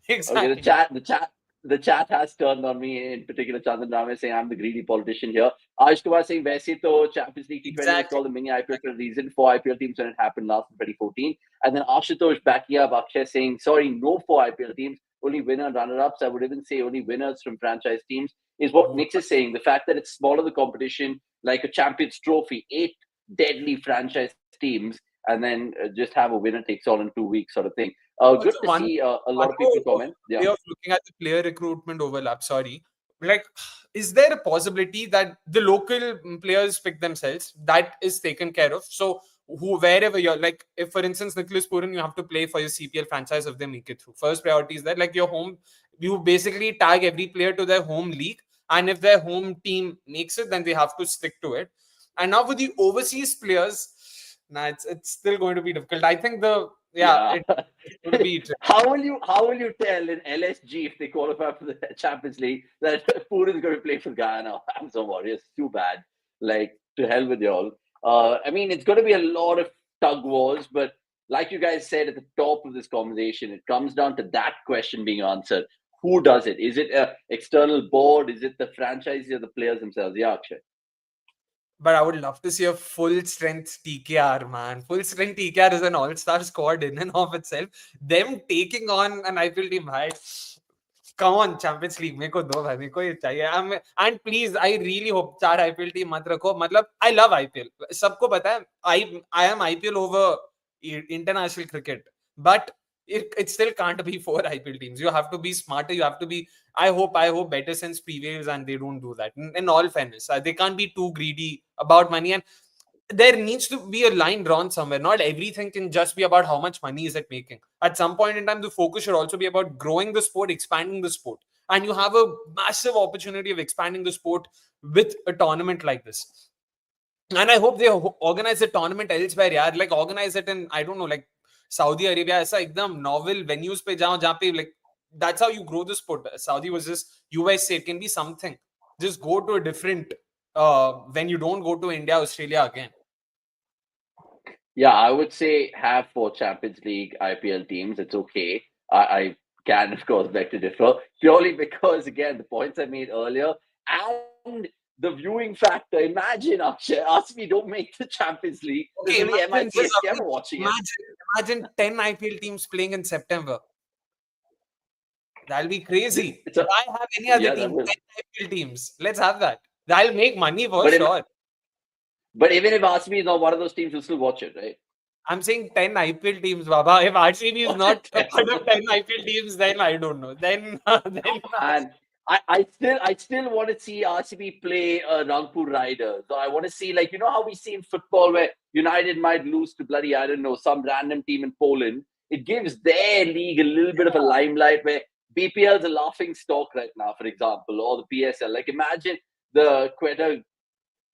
Exactly. Okay, the chat has turned on me, in particular Chandan Rame saying I'm the greedy politician here. Ash Kumar saying Vaise to Champions League T20 was called the mini IPL for a reason. 4 IPL teams when it happened last in 2014. And then Ashutosh backing up Akshay saying, sorry, no 4 IPL teams, only winner and runner-ups. I would even say only winners from franchise teams is what Nix is saying. The fact that it's smaller the competition, like a Champions Trophy, 8 deadly franchise teams, and then just have a winner takes all in 2 weeks sort of thing. Good to see a lot of people comment. Yeah. Of looking at the player recruitment overlap, sorry. Like, is there a possibility that the local players pick themselves? That is taken care of. So, wherever you're, like, if for instance, Nicholas Puran, you have to play for your CPL franchise if they make it through. First priority is that, like, your home, you basically tag every player to their home league. And if their home team makes it, then they have to stick to it. And now with the overseas players, it's still going to be difficult. I think it would be. How will you tell in LSG if they qualify for the Champions League that Puran is going to play for Guyana? I'm so worried. It's too bad. Like, to hell with y'all. I mean, it's going to be a lot of tug wars, but like you guys said at the top of this conversation, it comes down to that question being answered. Who does it? Is it an external board? Is it the franchise or the players themselves? Yeah, Akshay. But I would love to see a full-strength TKR, man. Full-strength TKR is an all-star squad in and of itself. Them taking on an IPL team, come on, Champions League. Meko do bhai, meko ye chahiye. And please, I really hope 4 IPL team mat rakho. Matlab, I love IPL. Sabko pata hai, I am IPL over international cricket. But it still can't be 4 IPL teams. You have to be smarter. You have to be. I hope better sense prevails and they don't do that. In all fairness, they can't be too greedy about money, and there needs to be a line drawn somewhere. Not everything can just be about how much money is it making. At some point in time, the focus should also be about growing the sport, expanding the sport, and you have a massive opportunity of expanding the sport with a tournament like this. And I hope they organize a tournament elsewhere. Yeah, like organize it in, I don't know, like Saudi Arabia ऐसा एकदम novel venues पे जाओ जहाँ पे like that's how you grow the sport. Saudi was just USA. It can be something. Just go to a different when you don't go to India, Australia again. Yeah, I would say have 4 Champions League IPL teams. It's okay. I can, of course, beg to differ purely because, again, the points I made earlier and the viewing factor. Imagine, Akshay, RCB don't make the Champions League. Okay, There's only imagine this. MICSK ever watching it. Imagine 10 IPL teams playing in September. That'll be crazy. It's a, Why have any other yeah, team? that 10 will. IPL teams. Let's have that. That'll make money for But, sure. but even if RCB is not one of those teams, you'll still watch it, right? I'm saying 10 IPL teams, Baba. If RCB is not a part of 10 IPL teams, then I don't know. Then And I still want to see RCB play Rangpur Riders. So I want to see, like, you know how we see in football where United might lose to bloody, I don't know, some random team in Poland. It gives their league a little bit of a limelight where BPL is a laughing stock right now, for example, or the PSL. Like, imagine the Quetta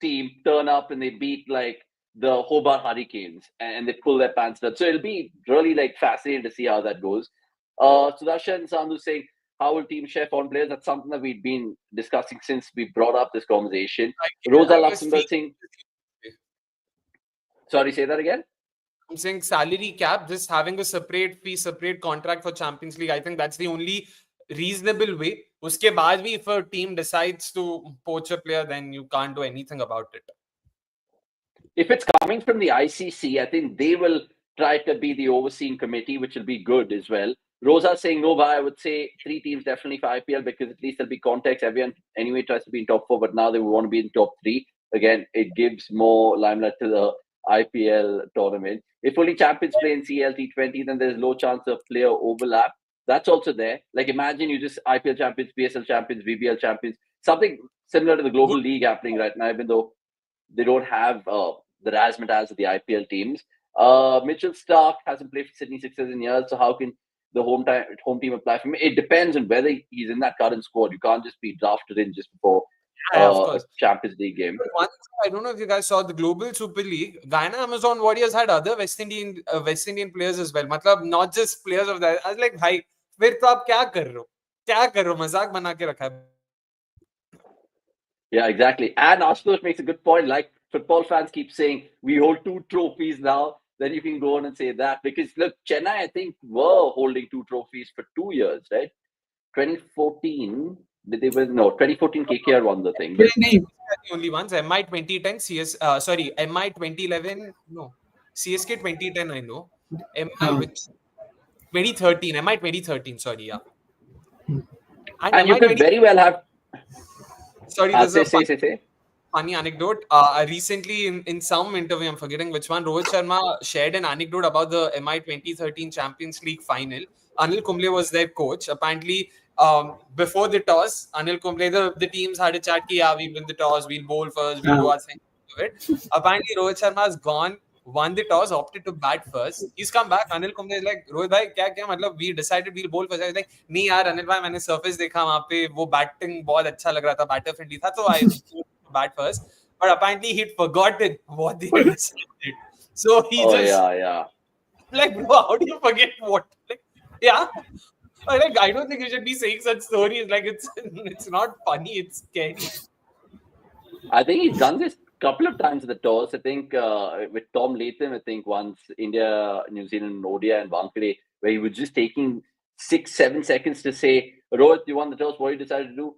team turn up and they beat like the Hobart Hurricanes and they pull their pants down. So it'll be really like fascinating to see how that goes. Sudarshan Sandhu saying, how will team share foreign players? That's something that we've been discussing since we brought up this conversation. Rosa Luxemburg saying, sorry, say that again? I'm saying salary cap, just having a separate fee, separate contract for Champions League. I think that's the only reasonable way. Uske baad bhi, if a team decides to poach a player, then you can't do anything about it. If it's coming from the ICC, I think they will try to be the overseeing committee, which will be good as well. Rosa saying no, but I would say 3 teams definitely for IPL because at least there'll be context. Everyone anyway tries to be in top 4, but now they want to be in top 3. Again, it gives more limelight to the IPL tournament. If only champions play in CLT20, then there's low chance of player overlap. That's also there. Like imagine you just IPL champions, PSL champions, VBL champions, something similar to the global league happening right now, even though they don't have the razzmatazz of the IPL teams. Mitchell Stark hasn't played for Sydney Sixers in years, so how can the home team apply for him? It depends on whether he's in that current squad. You can't just be drafted in just before a Champions League game. One thing, I don't know if you guys saw the Global Super League. Guyana Amazon Warriors had other West Indian players as well. Matlab, not just players of that. I was like, भाई, फिर तो आप क्या कर रहे हो? क्या कर रहे हो? मजाक बना के रखा है. Yeah, exactly. And Ashutosh makes a good point. Like football fans keep saying, we hold 2 trophies now. Then you can go on and say that. Because look, Chennai, I think, were holding 2 trophies for 2 years, right? 2014, did they win? No, 2014 KKR won the thing. But the only ones. MI 2010, MI 2011, no. CSK 2010, I know. MI which 2013, MI 2013, sorry, yeah. And you could very well have. Sorry, there's a say. Funny anecdote. Recently, in some interview, I'm forgetting which one, Rohit Sharma shared an anecdote about the MI 2013 Champions League final. Anil Kumble was their coach. Apparently, before the toss, Anil Kumble, the teams had a chat ki, yeah, we win the toss, we'll bowl first, we'll do our thing. Apparently, Rohit Sharma has gone, won the toss, opted to bat first. He's come back. Anil Kumble is like, Rohit bhai, kya? Matlab, we decided we'll bowl first. I was like, nahi yaar, Anil bhai, मैंने surface देखा वहाँ पे, वो batting बहुत अच्छा लग रहा था, batter friendly था, तो I bat first. But apparently he'd forgotten what they had decided. So he yeah. Like, bro, how do you forget what? Like, yeah. Like, I don't think you should be saying such stories. Like, it's not funny, it's scary. I think he's done this a couple of times at the toss. I think with Tom Latham, I think once India, New Zealand, ODI and Wankhede, where he was just taking 6-7 seconds to say, Rohit, you won the toss, what you decided to do?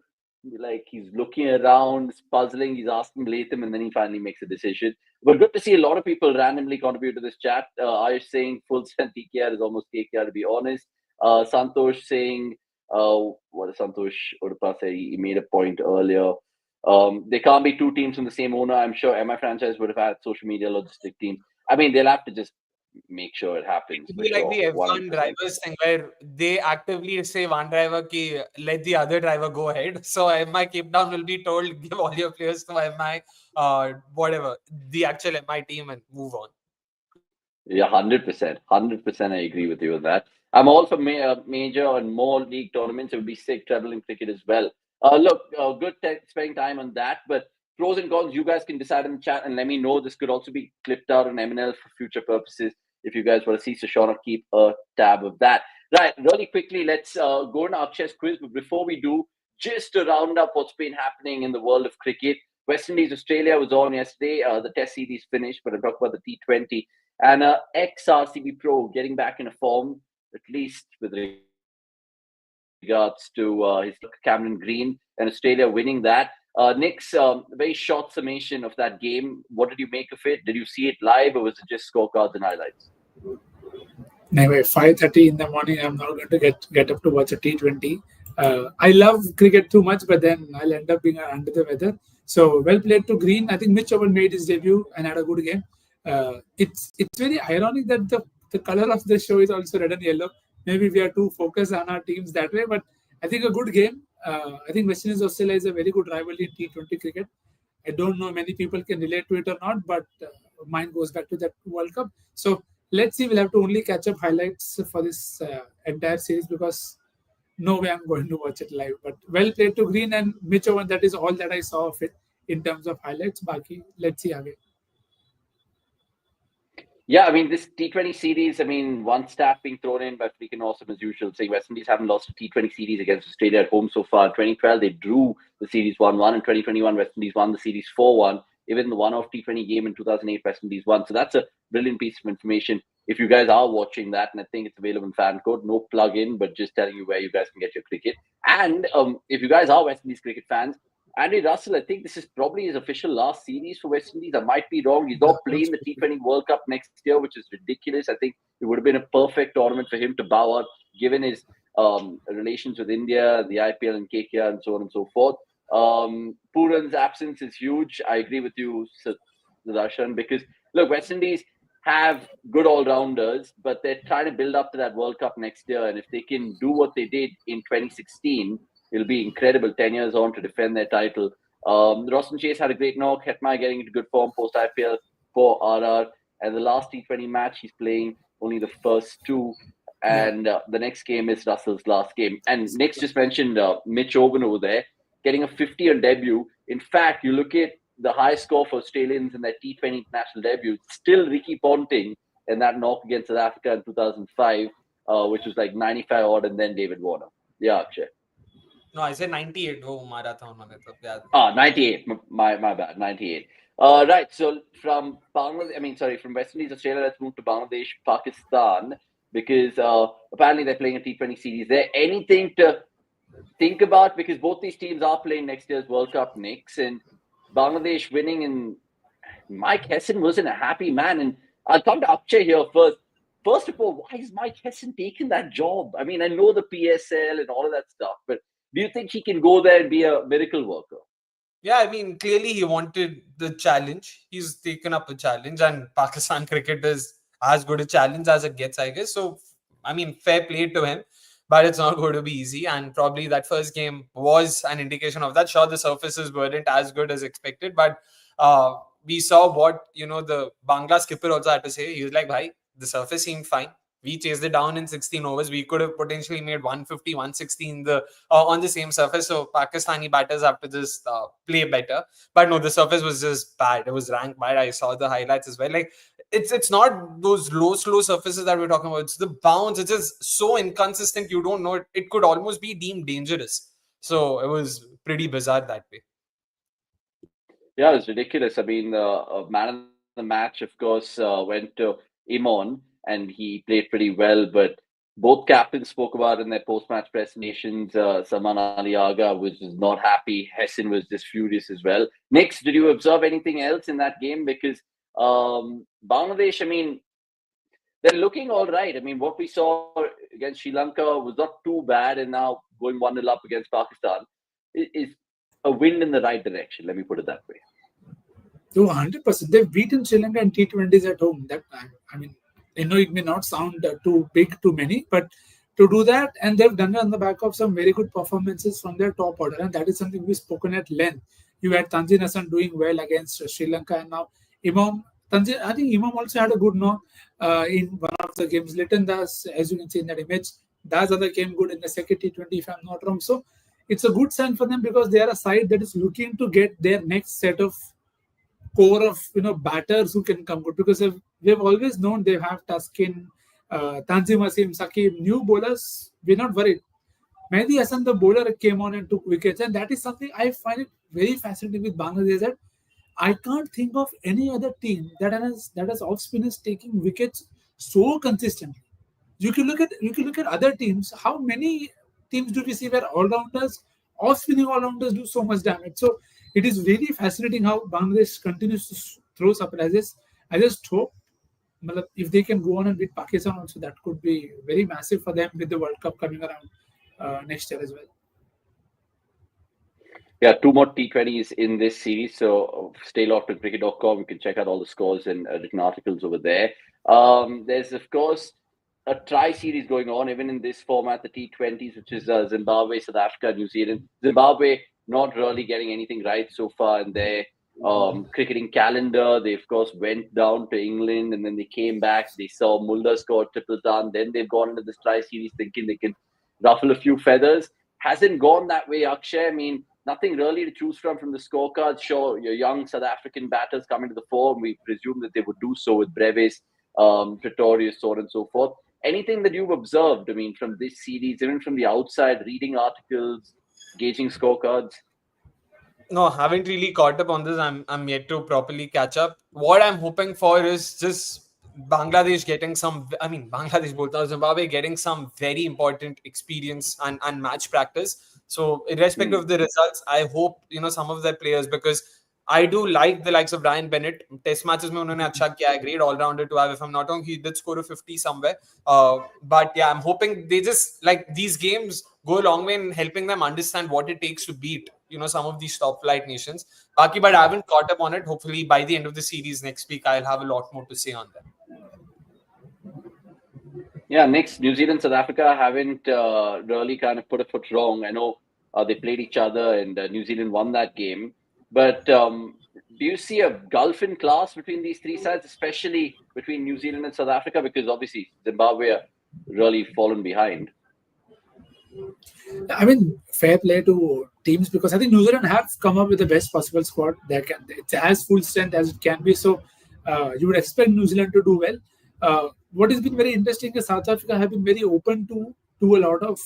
Like he's looking around, puzzling, he's asking Latham, and then he finally makes a decision. But good to see a lot of people randomly contribute to this chat. Ayush saying full strength TKR is almost KKR, to be honest. Santosh saying, what does Santosh Urpa say? He made a point earlier. There can't be 2 teams from the same owner. I'm sure MI franchise would have had social media logistic teams. I mean, they'll have to just make sure it happens. It would be like the F1 drivers thing where they actively say one driver ki let the other driver go ahead. So MI Cape Town will be told give all your players to MI, whatever, the actual MI team and move on. Yeah, 100%. 100% I agree with you on that. I'm all for major and more league tournaments. It would be sick traveling cricket as well. Look, good spending time on that. But pros and cons, you guys can decide in the chat and let me know. This could also be clipped out on MNL for future purposes. if you guys want to see. So Shauna, keep a tab of that. Right, really quickly, let's go into Akshay's quiz. But before we do, just to round up what's been happening in the world of cricket, West Indies Australia was on yesterday. The Test series finished, but I'm talking about the T20. And ex-RCB Pro getting back into form, at least with regards to his Cameron Green and Australia winning that. Nick's very short summation of that game. What did you make of it? Did you see it live or was it just scorecards and highlights? Anyway, 5:30 in the morning, I'm not going to get up to watch a T20. I love cricket too much, but then I'll end up being under the weather. So well played to Green. I think Mitch Owen made his debut and had a good game. It's very ironic that the color of the show is also red and yellow. Maybe we are too focused on our teams that way, but I think a good game. I think West Indies Australia is a very good rivalry in T20 cricket. I don't know many people can relate to it or not, but mine goes back to that World Cup. So let's see. We'll have to only catch up highlights for this entire series because no way I'm going to watch it live. But well played to Green and Mitch Owen. That is all that I saw of it in terms of highlights. Baki, let's see again. Yeah, I mean, this T20 series, I mean, one stat being thrown in by freaking awesome as usual, saying West Indies haven't lost a T20 series against Australia at home so far. In 2012, they drew the series 1-1. In 2021, West Indies won the series 4-1. Even the one-off T20 game in 2008, West Indies won. So that's a brilliant piece of information. If you guys are watching that, and I think it's available in fan code, no plug-in, but just telling you where you guys can get your cricket. And if you guys are West Indies cricket fans, Andy Russell, I think this is probably his official last series for West Indies. I might be wrong. He's not playing the T20 World Cup next year, which is ridiculous. I think it would have been a perfect tournament for him to bow out, given his relations with India, the IPL and KKR, and so on and so forth. Pooran's absence is huge. I agree with you, Sudarshan, because, look, West Indies have good all-rounders, but they're trying to build up to that World Cup next year. And if they can do what they did in 2016, it'll be incredible 10 years on to defend their title. Roston Chase had a great knock. Hetmyer getting into good form post-IPL for RR. And the last T20 match, he's playing only the first two. And the next game is Russell's last game. And Nick's just mentioned Mitch Owen over there, getting a 50 on debut. In fact, you look at the high score for Australians in their T20 international debut, still Ricky Ponting and that knock against South Africa in 2005, which was like 95 odd, and then David Warner. Yeah, Akshay. No, I said 98. Oh, marathon. 98. My bad. 98. Right. So from from West Indies, Australia, let's move to Bangladesh, Pakistan, because apparently they're playing a T20 series. Is there anything to think about? Because both these teams are playing next year's World Cup, Knicks, and Bangladesh winning, and Mike Hesson wasn't a happy man. And I'll come to Akshay here first. First of all, why is Mike Hesson taking that job? I mean, I know the PSL and all of that stuff, but do you think he can go there and be a miracle worker? Yeah, I mean, clearly he wanted the challenge. He's taken up a challenge, and Pakistan cricket is as good a challenge as it gets, I guess. So, I mean, fair play to him, but it's not going to be easy. And probably that first game was an indication of that. Sure, the surfaces weren't as good as expected, but we saw what, the Bangla skipper also had to say. He was like, bhai, the surface seemed fine. We chased it down in 16 overs. We could have potentially made 150, 160 on the same surface. So Pakistani batters have to just play better. But no, the surface was just bad. It was ranked bad. I saw the highlights as well. Like it's not those slow surfaces that we're talking about. It's the bounce. It's just so inconsistent. You don't know. It could almost be deemed dangerous. So it was pretty bizarre that way. Yeah, it was ridiculous. I mean, man of the match, of course, went to Imon, and he played pretty well. But both captains spoke about in their post-match presentations. Salman Ali Agha was not happy. Hesson was just furious as well. Next, did you observe anything else in that game? Because Bangladesh, I mean, they're looking all right. I mean, what we saw against Sri Lanka was not too bad, and now going 1-0 up against Pakistan is a wind in the right direction. Let me put it that way. 100%. They've beaten Sri Lanka in T20s at home. That I mean, I know it may not sound too big to many, but to do that, and they've done it on the back of some very good performances from their top order, and that is something we've spoken at length. You had Tanzil Hassan doing well against Sri Lanka, and now I think Imam also had a good knock in one of the games. Litton Das, as you can see in that image, Das other came good in the second T20, if I'm not wrong. So it's a good sign for them because they are a side that is looking to get their next set of core of batters who can come good, because we've always known they have Tuskin, Tanzim Asim, Sakib, new bowlers. We're not worried. Mehdi Hassan, the bowler, came on and took wickets, and that is something I find it very fascinating with Bangladesh, that I can't think of any other team that has off spinners taking wickets so consistently. You can look at other teams. How many teams do we see where all-rounders, off-spinning all-rounders do so much damage? So it is really fascinating how Bangladesh continues to throw surprises. I just hope if they can go on and beat Pakistan also, that could be very massive for them with the World Cup coming around next year as well. Yeah, 2 more T20s in this series. So stay locked on cricket.com. You can check out all the scores and written articles over there. There's, of course, a Tri-Series going on, even in this format, the T20s, which is Zimbabwe, South Africa, New Zealand. Zimbabwe not really getting anything right so far in their cricketing calendar. They, of course, went down to England and then they came back. They saw Mulder score triple down. Then they've gone into this Tri-Series thinking they can ruffle a few feathers. Hasn't gone that way, Akshay. I mean, nothing really to choose from the scorecards. Sure, your young South African batters coming to the fore, and we presume that they would do so with Brevis, Pretorius, so on and so forth. Anything that you've observed, I mean, from this series, even from the outside, reading articles, gauging scorecards? No, haven't really caught up on this. I'm yet to properly catch up. What I'm hoping for is just Bangladesh getting Zimbabwe getting some very important experience and match practice. So irrespective of the results, I hope some of their players, because I do like the likes of Brian Bennett. Test matches में उन्होंने अच्छा किया है, great all rounder to have. If I'm not wrong, he did score a 50 somewhere. But yeah, I'm hoping they just, like, these games go a long way in helping them understand what it takes to beat some of these top flight nations. But I haven't caught up on it. Hopefully by the end of the series next week, I'll have a lot more to say on that. Yeah, next, New Zealand, South Africa haven't really kind of put a foot wrong. I know they played each other and New Zealand won that game. But do you see a gulf in class between these three sides, especially between New Zealand and South Africa? Because obviously Zimbabwe are really fallen behind. I mean, fair play to teams, because I think New Zealand have come up with the best possible squad. It's as full strength as it can be. So you would expect New Zealand to do well. What has been very interesting is South Africa have been very open to a lot of,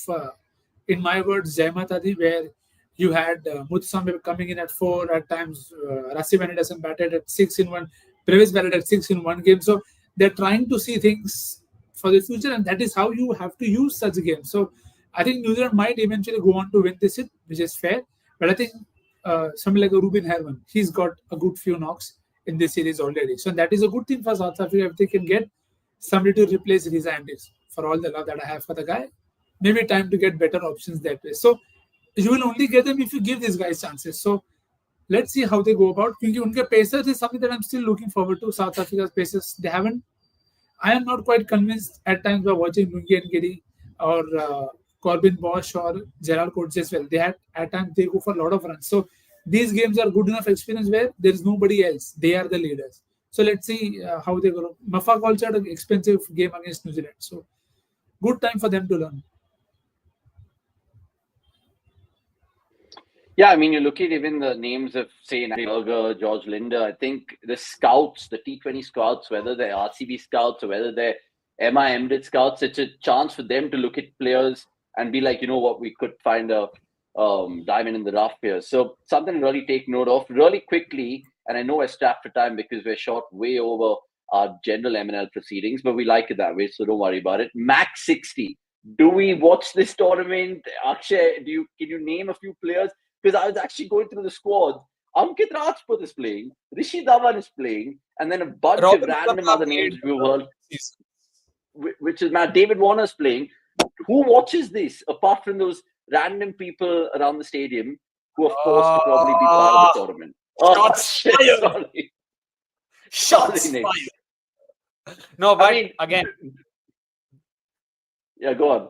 in my words, Jaimatadi, where you had Mutsambe coming in at 4 at times. Rassi Anderson batted at 6 in one. Brevis batted at 6 in one game. So they're trying to see things for the future, and that is how you have to use such games. So I think New Zealand might eventually go on to win this, which is fair. But I think somebody like Ruben Herman, he's got a good few knocks in this series already. So that is a good thing for South Africa if they can get somebody to replace Riza Andis. For all the love that I have for the guy, maybe time to get better options that way. So you will only get them if you give these guys chances. So let's see how they go about. Because unke pacers is something that I'm still looking forward to. South Africa's pacers, I am not quite convinced at times by watching Lungi and Giri or Corbin Bosch or Gerard Coates as well. At times they go for a lot of runs. So these games are good enough experience where there is nobody else. They are the leaders. So let's see how they go. Mafak also had an expensive game against New Zealand. So good time for them to learn. Yeah, I mean, you look at even the names of, say, Berger, George Linder. I think the scouts, the T20 scouts, whether they're RCB scouts or whether they're MI Emirates scouts, it's a chance for them to look at players and be like, you know what, we could find a diamond in the rough here. So something to really take note of really quickly. And I know we're strapped for time because we're short way over our general MNL proceedings, but we like it that way, so don't worry about it. Max 60. Do we watch this tournament? Akshay, can you name a few players? Because I was actually going through the squad. Ankit Rajput is playing, Rishi Dhawan is playing, and then a bunch of random other names we've heard, which is Matt. David Warner's playing. Who watches this apart from those random people around the stadium who are forced to probably be part of the tournament? Shots fired. Sorry. Shots fired. No, but I mean, again. Yeah, go on.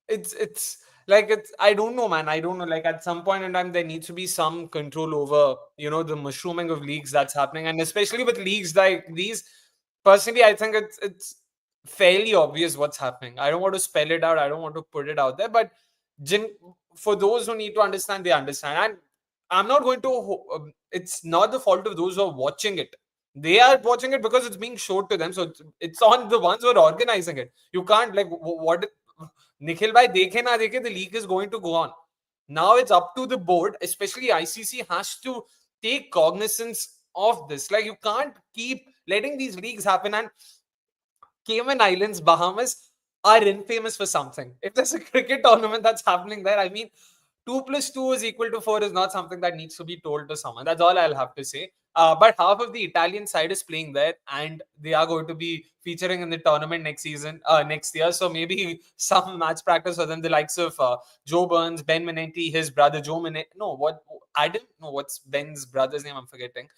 It's like, I don't know, man. I don't know. Like, at some point in time, there needs to be some control over, the mushrooming of leagues that's happening. And especially with leagues like these, personally, I think it's fairly obvious what's happening. I don't want to spell it out. I don't want to put it out there. But for those who need to understand, they understand. And I'm not going to. It's not the fault of those who are watching it. They are watching it because it's being showed to them. So it's on the ones who are organizing it. You can't like what Nikhil bhai dekhe na dekhe, the league is going to go on. Now it's up to the board, especially ICC has to take cognizance of this. Like you can't keep letting these leagues happen. And Cayman Islands, Bahamas are infamous for something. If there's a cricket tournament that's happening there, I mean, 2 plus 2 is equal to 4 is not something that needs to be told to someone. That's all I'll have to say. But half of the Italian side is playing there, and they are going to be featuring in the tournament next year. So maybe some match practice for them, the likes of Joe Burns, Ben Menenti, his brother Joe Menenti. No, what Adam? No, what's Ben's brother's name? I'm forgetting.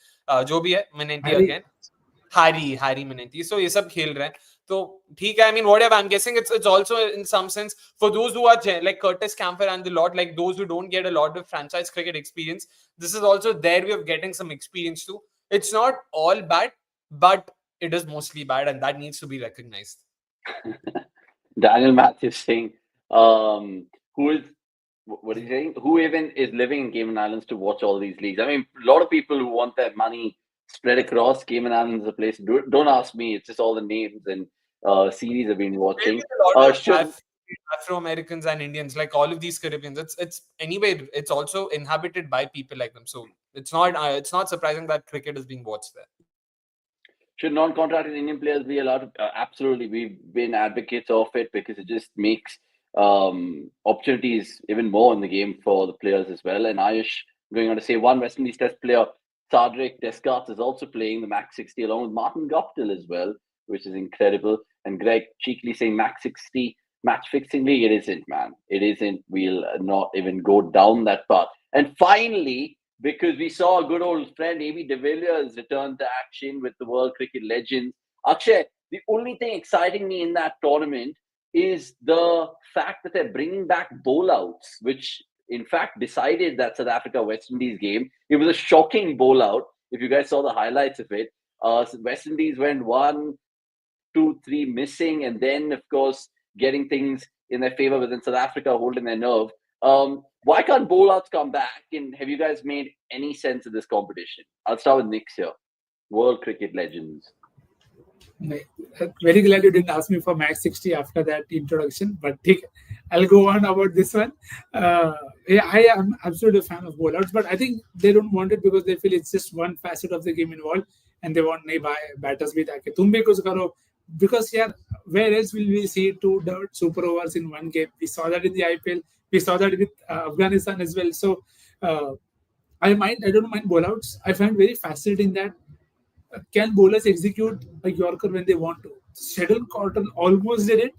Joe B. Menenti again. Harry Menenti. So ये सब खेल रहे हैं. तो ठीक है. I mean, whatever. I'm guessing it's also in some sense for those who are like Curtis Camper and the lot, like those who don't get a lot of franchise cricket experience. This is also their way of getting some experience too. It's not all bad, but it is mostly bad, and that needs to be recognized. Daniel Matthews saying, who is what is he saying? Who even is living in Cayman Islands to watch all these leagues? I mean, a lot of people who want their money spread across Cayman Islands is a place. Don't ask me. It's just all the names and series I've been watching. A lot of Afro-Americans and Indians, like all of these Caribbeans. It's anyway. It's also inhabited by people like them. So it's not surprising that cricket is being watched there. Should non-contracted Indian players be allowed? Absolutely, we've been advocates of it because it just makes opportunities even more in the game for the players as well. And Ayush going on to say one West Indies Test player, Sadrik Descartes, is also playing the Max 60 along with Martin Guptill as well, which is incredible. And Greg cheekily saying Max 60 match fixing league. It isn't, man. It isn't. We'll not even go down that path. And finally, because we saw a good old friend, AB de Villiers, return to action with the World Cricket Legends. Akshay, the only thing exciting me in that tournament is the fact that they're bringing back bowl-outs, which in fact decided that South Africa-West Indies game. It was a shocking bowl-out. If you guys saw the highlights of it, West Indies went 1, 2, 3 missing, and then, of course, getting things in their favor, but then South Africa holding their nerve. Why can't bowl-outs come back? And have you guys made any sense of this competition? I'll start with Nick's here. World Cricket Legends. Very glad you didn't ask me for Max 60 after that introduction, but I'll go on about this one. I am absolutely a fan of bowl-outs, but I think they don't want it because they feel it's just one facet of the game involved, and they want batters with that. Tum bhi kuch karo. Because where else will we see 2 super overs in one game? We saw that in the IPL. We saw that with Afghanistan as well. So I don't mind bowlouts. I find very fascinating that can bowlers execute a Yorker when they want to? Sheldon Cotton almost did it.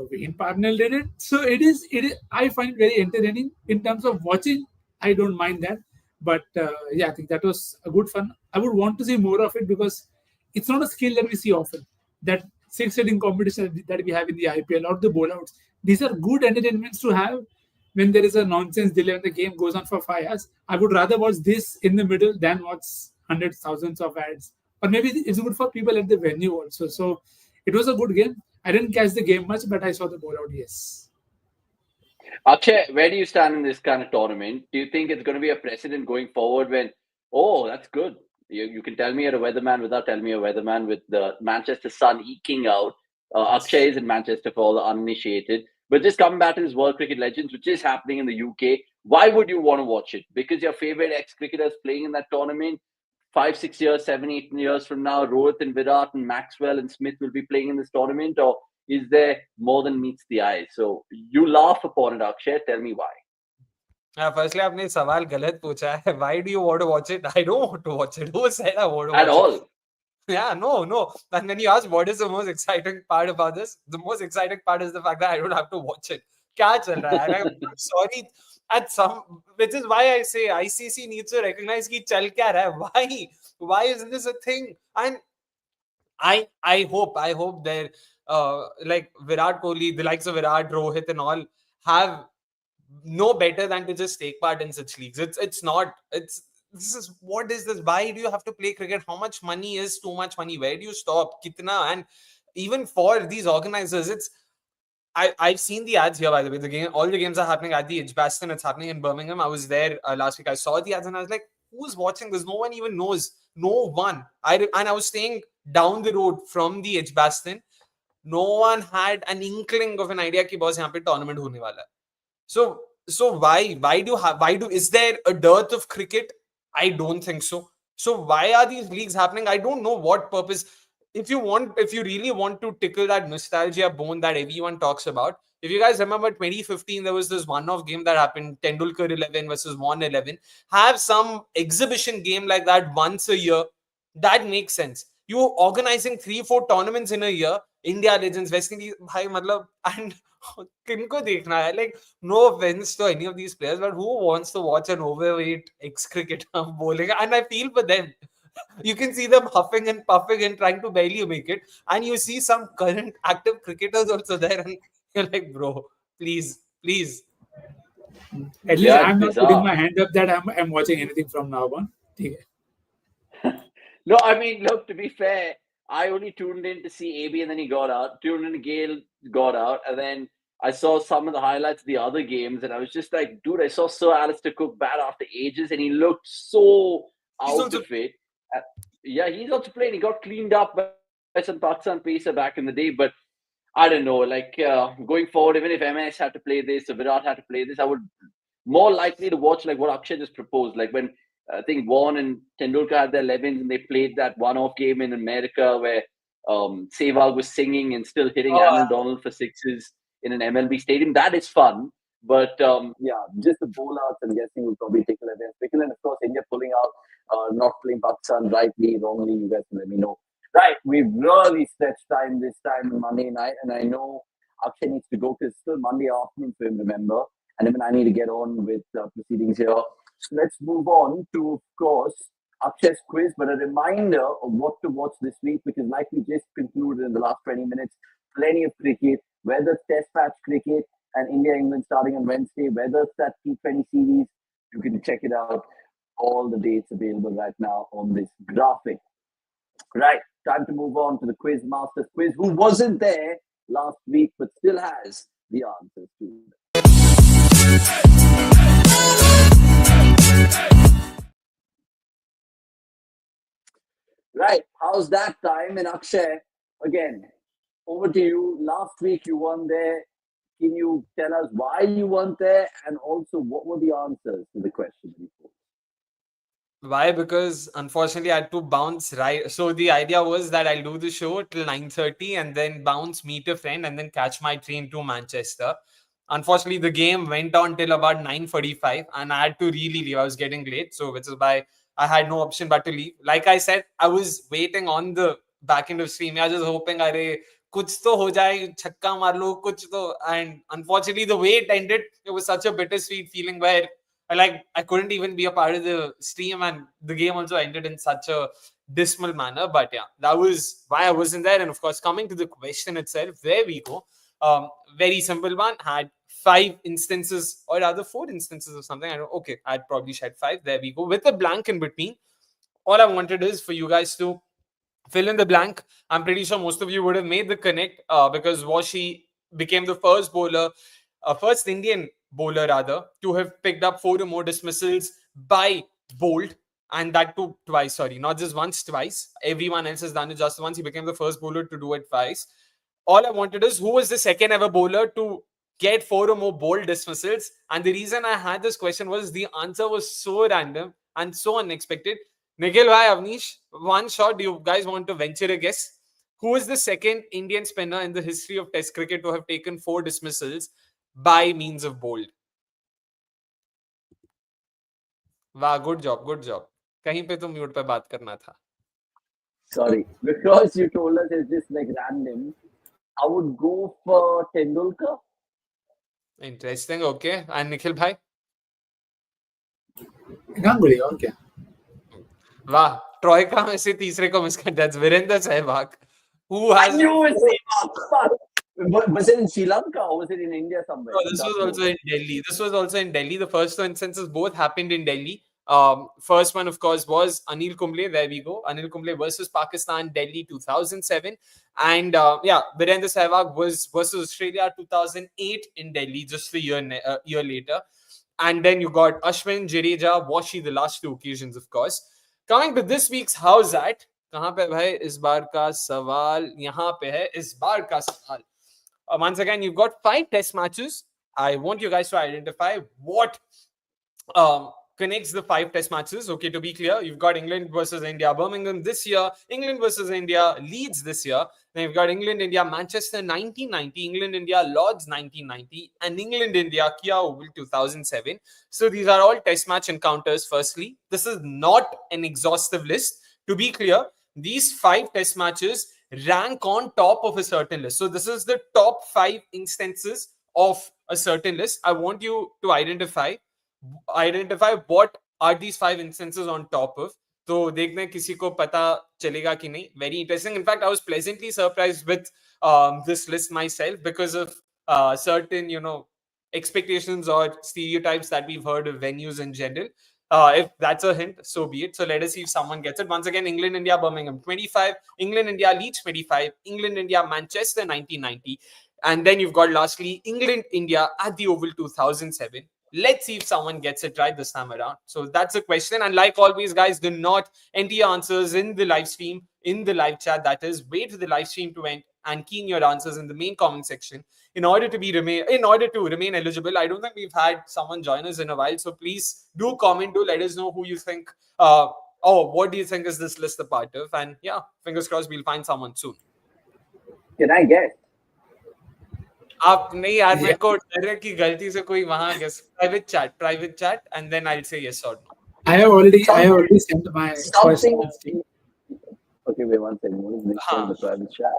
Wayne Parnell did it. So it is. I find very entertaining in terms of watching. I don't mind that. But I think that was a good fun. I would want to see more of it because it's not a skill that we see often. That 6-inning competition that we have in the IPL or the bowlouts. These are good entertainments to have when there is a nonsense delay when the game goes on for 5 hours. I would rather watch this in the middle than watch hundreds, thousands of ads. Or maybe it's good for people at the venue also. So it was a good game. I didn't catch the game much, but I saw the bowlout, yes. Akshay, where do you stand in this kind of tournament? Do you think it's going to be a precedent going forward when, that's good. You can tell me you're a weatherman without telling me you're a weatherman with the Manchester sun eking out. Akshay is in Manchester for all the uninitiated. But just coming back to this World Cricket Legends, which is happening in the UK, why would you want to watch it? Because your favorite ex-cricketers playing in that tournament, 5, 6 years, 7, 8 years from now, Rohit and Virat and Maxwell and Smith will be playing in this tournament? Or is there more than meets the eye? So you laugh upon it, Akshay. Tell me why. Firstly, आपने सवाल गलत पूछा है. Why do you want to watch it? I don't want to watch it. Who said I want to watch it? At all? Yeah, no. And then you ask, what is the most exciting part about this? The most exciting part is the fact that I don't have to watch it. क्या चल रहा है? I'm sorry. Which is why I say ICC needs to recognize कि चल क्या रहा है? Why is this a thing? And I hope they're like Virat Kohli, the likes of Virat, Rohit, and all have no better than to just take part in such leagues. What is this? Why do you have to play cricket? How much money is too much money? Where do you stop? Kitna? And even for these organizers, I've seen the ads here, by the way. All the games are happening at the Edgbaston. It's happening in Birmingham. I was there last week. I saw the ads and I was like, who's watching this? No one even knows. No one. And I was staying down the road from the Edgbaston. No one had an inkling of an idea कि boss यहाँ पे tournament होने वाला है. So why is there a dearth of cricket? I don't think so. So why are these leagues happening? I don't know what purpose. If you really want to tickle that nostalgia bone that everyone talks about, if you guys remember 2015, there was this one-off game that happened, Tendulkar 11 versus Vaughan 11. Have some exhibition game like that once a year. That makes sense. You organizing 3-4 tournaments in a year, India Legends, West Indies, bhai, matlab, and किनको देखना है? Like, no offense to any of these players, but who wants to watch an overweight ex-cricketer bowling? And I feel for them. You can see them huffing and puffing and trying to barely make it. And you see some current active cricketers also there. And you're like, bro, please. At least I'm not putting my hand up that I'm watching anything from now on. No, I mean, look, to be fair, I only tuned in to see AB and then he got out. Tuned in to Gale, got out. And then I saw some of the highlights of the other games. And I was just like, dude, I saw Sir Alistair Cook bat after ages. And he looked so out of it. Yeah, he's also playing. He got cleaned up by some Pakistan pacer back in the day. But I don't know, like going forward, even if MS had to play this or Virat had to play this, I would more likely to watch like what Akshay just proposed. Like when I think Vaughan and Tendulkar had their 11s and they played that one-off game in America where Sehwag was singing and still hitting Anil Donald for sixes in an MLB stadium. That is fun. But yeah, just the bowl-outs, I'm guessing, will probably take a little bit. And of course, India pulling out, not playing Pakistan rightly, wrongly, you guys can let me know. Right, we've really stretched time this time on Monday night, and I know Akshay needs to go because it's still Monday afternoon for him, remember? And even I need to get on with proceedings here. So let's move on to, of course, Akshay's quiz, but a reminder of what to watch this week, because like we just concluded in the last 20 minutes, plenty of cricket, whether it's test match cricket and India-England starting on Wednesday, whether it's that T20 series, you can check it out. All the dates available right now on this graphic. Right, time to move on to the Quiz Masters quiz, who wasn't there last week but still has the answers to them. Right, how's that time? And Akshay, again, over to you. Last week you won there. Can you tell us why you weren't there and also what were the answers to the question before? Why? Because unfortunately I had to bounce, right? So the idea was that I'll do the show till 9:30 and then bounce, meet a friend, and then catch my train to Manchester. Unfortunately, the game went on till about 9:45 and I had to really leave. I was getting late, so which is why I had no option but to leave. Like I said, I was waiting on the back end of stream. I was just hoping, kuch to ho jaye, chakka maar lo, kuch to. And unfortunately, the way it ended, it was such a bittersweet feeling where I couldn't even be a part of the stream, and the game also ended in such a dismal manner. But yeah, that was why I wasn't there. And of course, coming to the question itself, there we go. Very simple one. Had 5 instances, or rather 4 instances of something. I'd probably shed 5. There we go. With a blank in between. All I wanted is for you guys to fill in the blank. I'm pretty sure most of you would have made the connect because Washi became the first Indian bowler rather, to have picked up 4 or more dismissals by bowled, and that too twice. Sorry, not just once, twice. Everyone else has done it just once. He became the first bowler to do it twice. All I wanted is who was the second ever bowler to get 4 or more bowled dismissals. And the reason I had this question was the answer was so random and so unexpected. Nikhil bhai, Avnish, one shot. Do you guys want to venture a guess? Who is the second Indian spinner in the history of Test cricket to have taken 4 dismissals by means of bowled? Wow, good job. कहीं पे तो mute पे बात करना था. Sorry, because you told us it's just like random, I would go for Tendulkar. Interesting. Okay, and Nikhil bhai? Ganguly, okay. वाह, troika में से तीसरे को मिस कर. That's Virender Sehwag. Who has? I knew it was Was it in Sri Lanka or was it in India somewhere? No, this was also in Delhi. The first 2 instances both happened in Delhi. First one, of course, was Anil Kumble. There we go. Anil Kumble versus Pakistan, Delhi 2007. And Virendra Sehwag was versus Australia 2008 in Delhi, just a year later. And then you got Ashwin, Jadeja, Washi, the last two occasions, of course. Coming to this week's Howzzaat. कहाँ पे भाई इस बार का सवाल? यहाँ पे है इस बार का सवाल. Once again, you've got 5 test matches. I want you guys to identify what connects the 5 test matches. Okay, to be clear, you've got England versus India, Birmingham this year, England versus India, Leeds this year. Then you've got England, India, Manchester 1990, England, India, Lords 1990, and England, India, Kia Oval 2007. So these are all test match encounters. Firstly, this is not an exhaustive list. To be clear, these 5 test matches rank on top of a certain list. So this is the top 5 instances of a certain list. I want you to identify what are these 5 instances on top of. तो देखना किसी को पता चलेगा कि नहीं. Very interesting. In fact, I was pleasantly surprised with this list myself because of certain, expectations or stereotypes that we've heard of venues in general. If that's a hint, so be it. So let us see if someone gets it. Once again, England, India, Birmingham 25, England, India, Leeds 25, England, India, Manchester 1990. And then you've got lastly England, India at the Oval 2007. Let's see if someone gets it right this time around. So that's the question. And like always, guys, do not enter your answers in the live stream, in the live chat. That is, wait for the live stream to end and key in your answers in the main comment section in order to remain eligible. I don't think we've had someone join us in a while. So please do comment, do let us know who you think, what do you think is this list a part of? And yeah, fingers crossed we'll find someone soon. Can I guess? आप नहीं यार मेरे को डर है कि गलती से कोई वहां guess private chat and then I'll say yes or no. I have already sent my first question. Okay, wait one second. What is next in the private chat?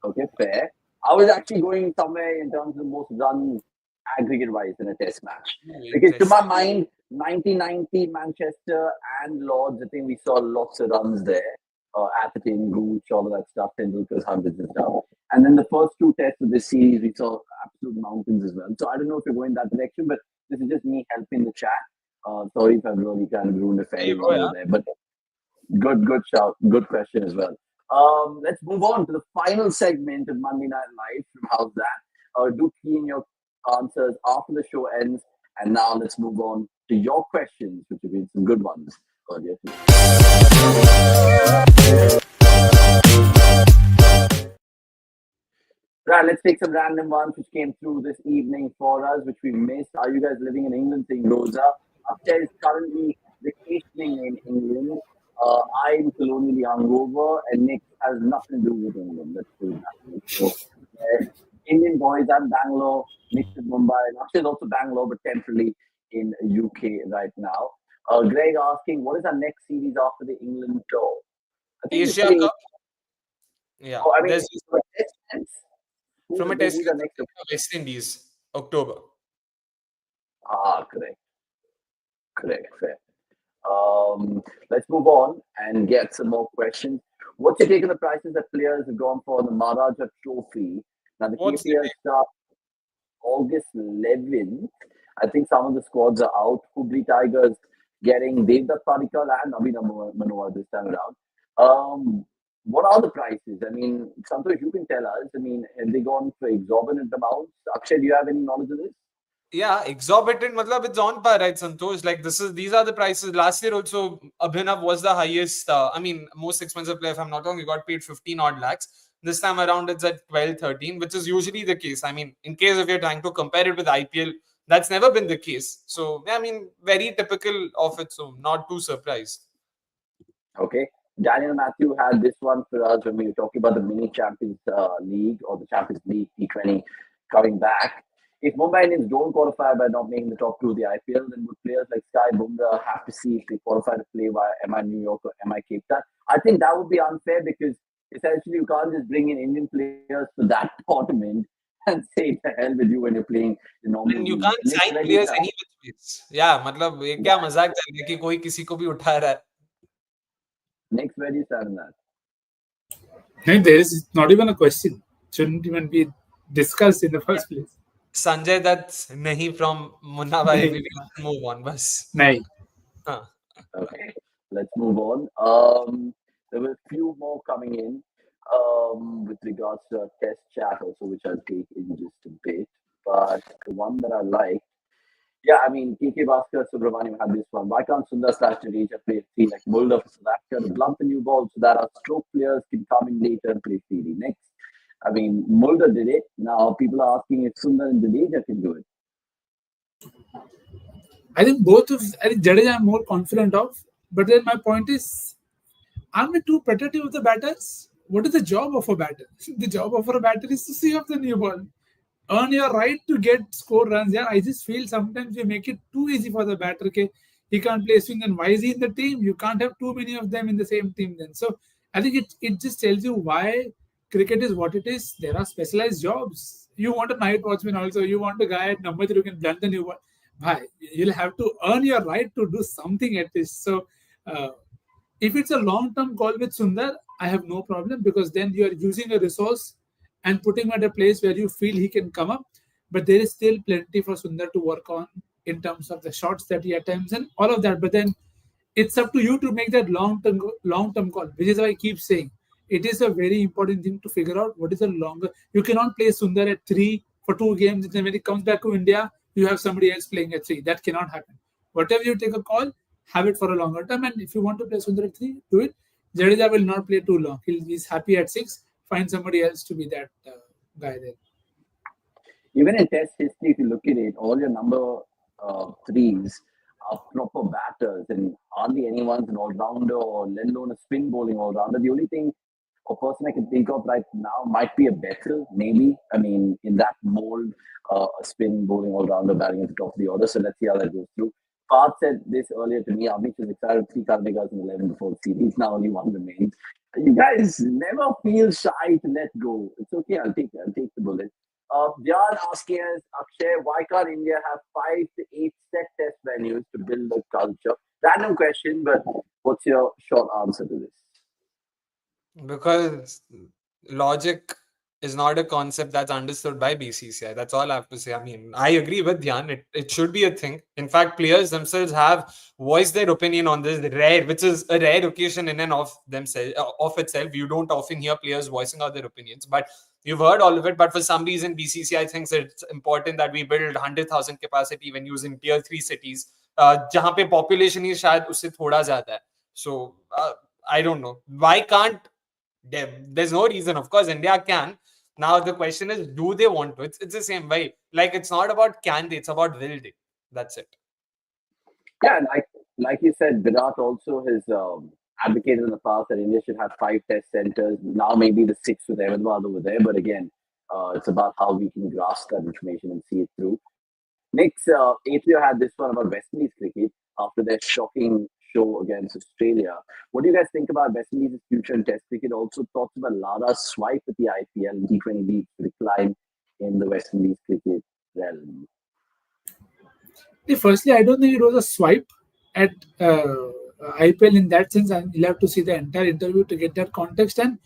Okay, fair. I was actually going somewhere in terms of the most runs aggregate wise in a test match. Because to my mind, 1990 Manchester and Lords, I think we saw lots of runs there. Atherton, Gooch, all of that stuff, Tendulkar's hundreds and stuff. And then the first 2 tests of this series, we saw absolute mountains as well. So I don't know if you're going that direction, but this is just me helping the chat. Sorry if I've really kind of ruined the fairy there, but good shout, good question as well. Let's move on to the final segment of Monday Night Live from Howzzaat. Do key in your answers after the show ends. And now let's move on to your questions, which have been some good ones earlier today. Right, let's take some random ones which came through this evening for us, which we missed. Are you guys living in England? Saying Rosa. Akshay is currently vacationing in England. I'm colonially hungover, and Nick has nothing to do with England. Let's do that. So, Indian boys, I'm Bangalore. Nick is Mumbai. Akshay is also Bangalore, but temporarily in UK right now. Greg asking, what is our next series after the England tour? Asia Cup. Yeah. Oh, I mean, from a test next West Indies, October. Correct, fair. Let's move on and get some more questions. What's your take on the prices that players have gone for the Maharaja Trophy? Now the KPL starts August 11th. I think some of the squads are out. Hubli Tigers getting Devdutt Padikkal and Abhinav Manohar this time around. What are the prices? I mean, Santosh, you can tell us. I mean, have they gone for exorbitant amounts? Akshay, do you have any knowledge of this? Yeah, exorbitant. Matlab, it's on par, right, Santosh? Like these are the prices. Last year also, Abhinav was the highest. Most expensive player. If I'm not wrong, he got paid 15 odd lakhs. This time around, it's at 12, 13, which is usually the case. I mean, in case if you're trying to compare it with IPL, that's never been the case. So, I mean, very typical of it. So, not too surprised. Okay. Daniel Matthew had this one for us when we were talking about the mini Champions League or the Champions League T20 coming back. If Mumbai Indians don't qualify by not making the top 2 of the IPL, then would players like Sky Bumrah have to see if they qualify to play via MI New York or MI Cape Town? I think that would be unfair because essentially you can't just bring in Indian players for that tournament and say to hell with you when you're playing the normal. And you can't sign players any which ways. Yeah, matlab ye kya mazak chal raha hai ki koi kisi ko bhi utha raha hai. Next, where do you stand on that? And there is not even a question. Shouldn't even be discussed in the first place. Sanjay Dutt nahi from Munna Bhai. We will move on. Bas. Nahi. Okay, let's move on. There were a few more coming in with regards to our test chat also, which I'll take in just a bit. But the one that I like, yeah, I mean, KK Bhaskar, Subramaniam had this one. Why can't Sundar slash Jadeja play free like Mulder for South Africa to blunt the new ball so that our stroke players can come in later and play freely? Next, I mean, Mulder did it. Now people are asking if Sundar and Jadeja can do it. I think Jadeja I'm more confident of. But then my point is, aren't we too protective of the batters? What is the job of a batter? The job of a batter is to see off the new ball. Earn your right to get score runs. Yeah, I just feel sometimes we make it too easy for the batter. Okay, he can't play swing, and why is he in the team? You can't have too many of them in the same team then. So I think it just tells you why cricket is what it is. There are specialized jobs. You want a night watchman also. You want a guy at number 3 who can blunt the new ball. Why? You'll have to earn your right to do something at least. So uh, if it's a long-term call with Sundar, I have no problem because then you are using a resource and putting him at a place where you feel he can come up. But there is still plenty for Sundar to work on in terms of the shots that he attempts and all of that. But then it's up to you to make that long-term call, which is why I keep saying it is a very important thing to figure out what is a longer. You cannot play Sundar at 3 for 2 games, and then when he comes back to India, you have somebody else playing at 3. That cannot happen. Whatever you take a call, have it for a longer term. And if you want to play Sundar at 3, do it. Jadeja will not play too long. He's happy at 6. Find somebody else to be that guy there. Even in test history, if you look at it, all your number threes are proper batters, and hardly anyone's an all-rounder or let alone a spin bowling all-rounder. The only thing or person I can think of right now might be a Bethel, maybe. I mean, in that mold, a spin bowling all-rounder batting at the top of the order. So let's see how that goes through. Parth said this earlier to me. Avnish was excited 3 Karnikas in 11 before the series. Now only one remains. You guys never feel shy to let go. It's okay. I'll take the bullet. Jan asking us, Akshay, why can't India have 5 to 8 set test venues to build a culture? Random question, but what's your short answer to this? Because logic is not a concept that's understood by BCCI. That's all I have to say. I mean, I agree with Dhyan. It should be a thing. In fact, players themselves have voiced their opinion on this, which is a rare occasion in and of itself. You don't often hear players voicing out their opinions, but you've heard all of it. But for some reason, BCCI thinks it's important that we build 100,000 capacity venues in tier 3 cities, जहाँ पे population ही शायद उससे थोड़ा ज़्यादा है. So I don't know. Why can't there's no reason. Of course, India can. Now the question is, do they want to? It's the same way. Like, it's not about can they, it's about will they. That's it. Yeah, like you said, Virat also has advocated in the past that India should have 5 test centers. Now maybe the 6 with Ahmedabad over there. But again, it's about how we can grasp that information and see it through. Next, Atheo had this one about West Indies cricket after their shocking show against Australia. What do you guys think about West Indies' future in Test cricket? Also, thoughts about Lara's swipe at the IPL and T20 league decline in the West Indies cricket realm? Firstly, I don't think it was a swipe at IPL in that sense. And you'll have to see the entire interview to get that context. And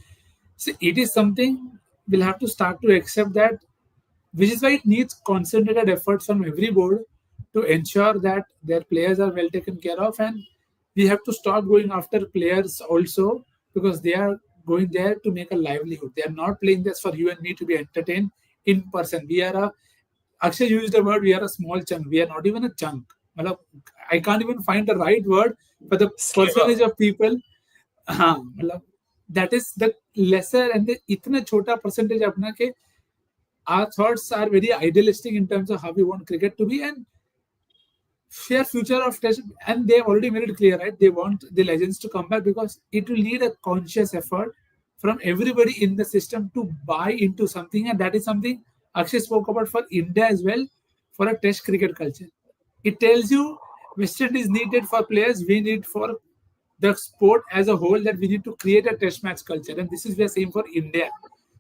see, it is something we'll have to start to accept that, which is why it needs concentrated efforts from every board to ensure that their players are well taken care of. And we have to stop going after players also because they are going there to make a livelihood. They are not playing this for you and me to be entertained in person. Akshay used the word, we are a small chunk. We are not even a chunk. I can't even find the right word for the percentage of people. That is the lesser and the itna chota percentage apna ke our thoughts are very idealistic in terms of how we want cricket to be and fair future of test. And they've already made it clear, right? They want the legends to come back because it will need a conscious effort from everybody in the system to buy into something. And that is something Akshay spoke about for India as well, for a test cricket culture. It tells you West Indies is needed for players, we need for the sport as a whole, that we need to create a test match culture. And this is the same for India.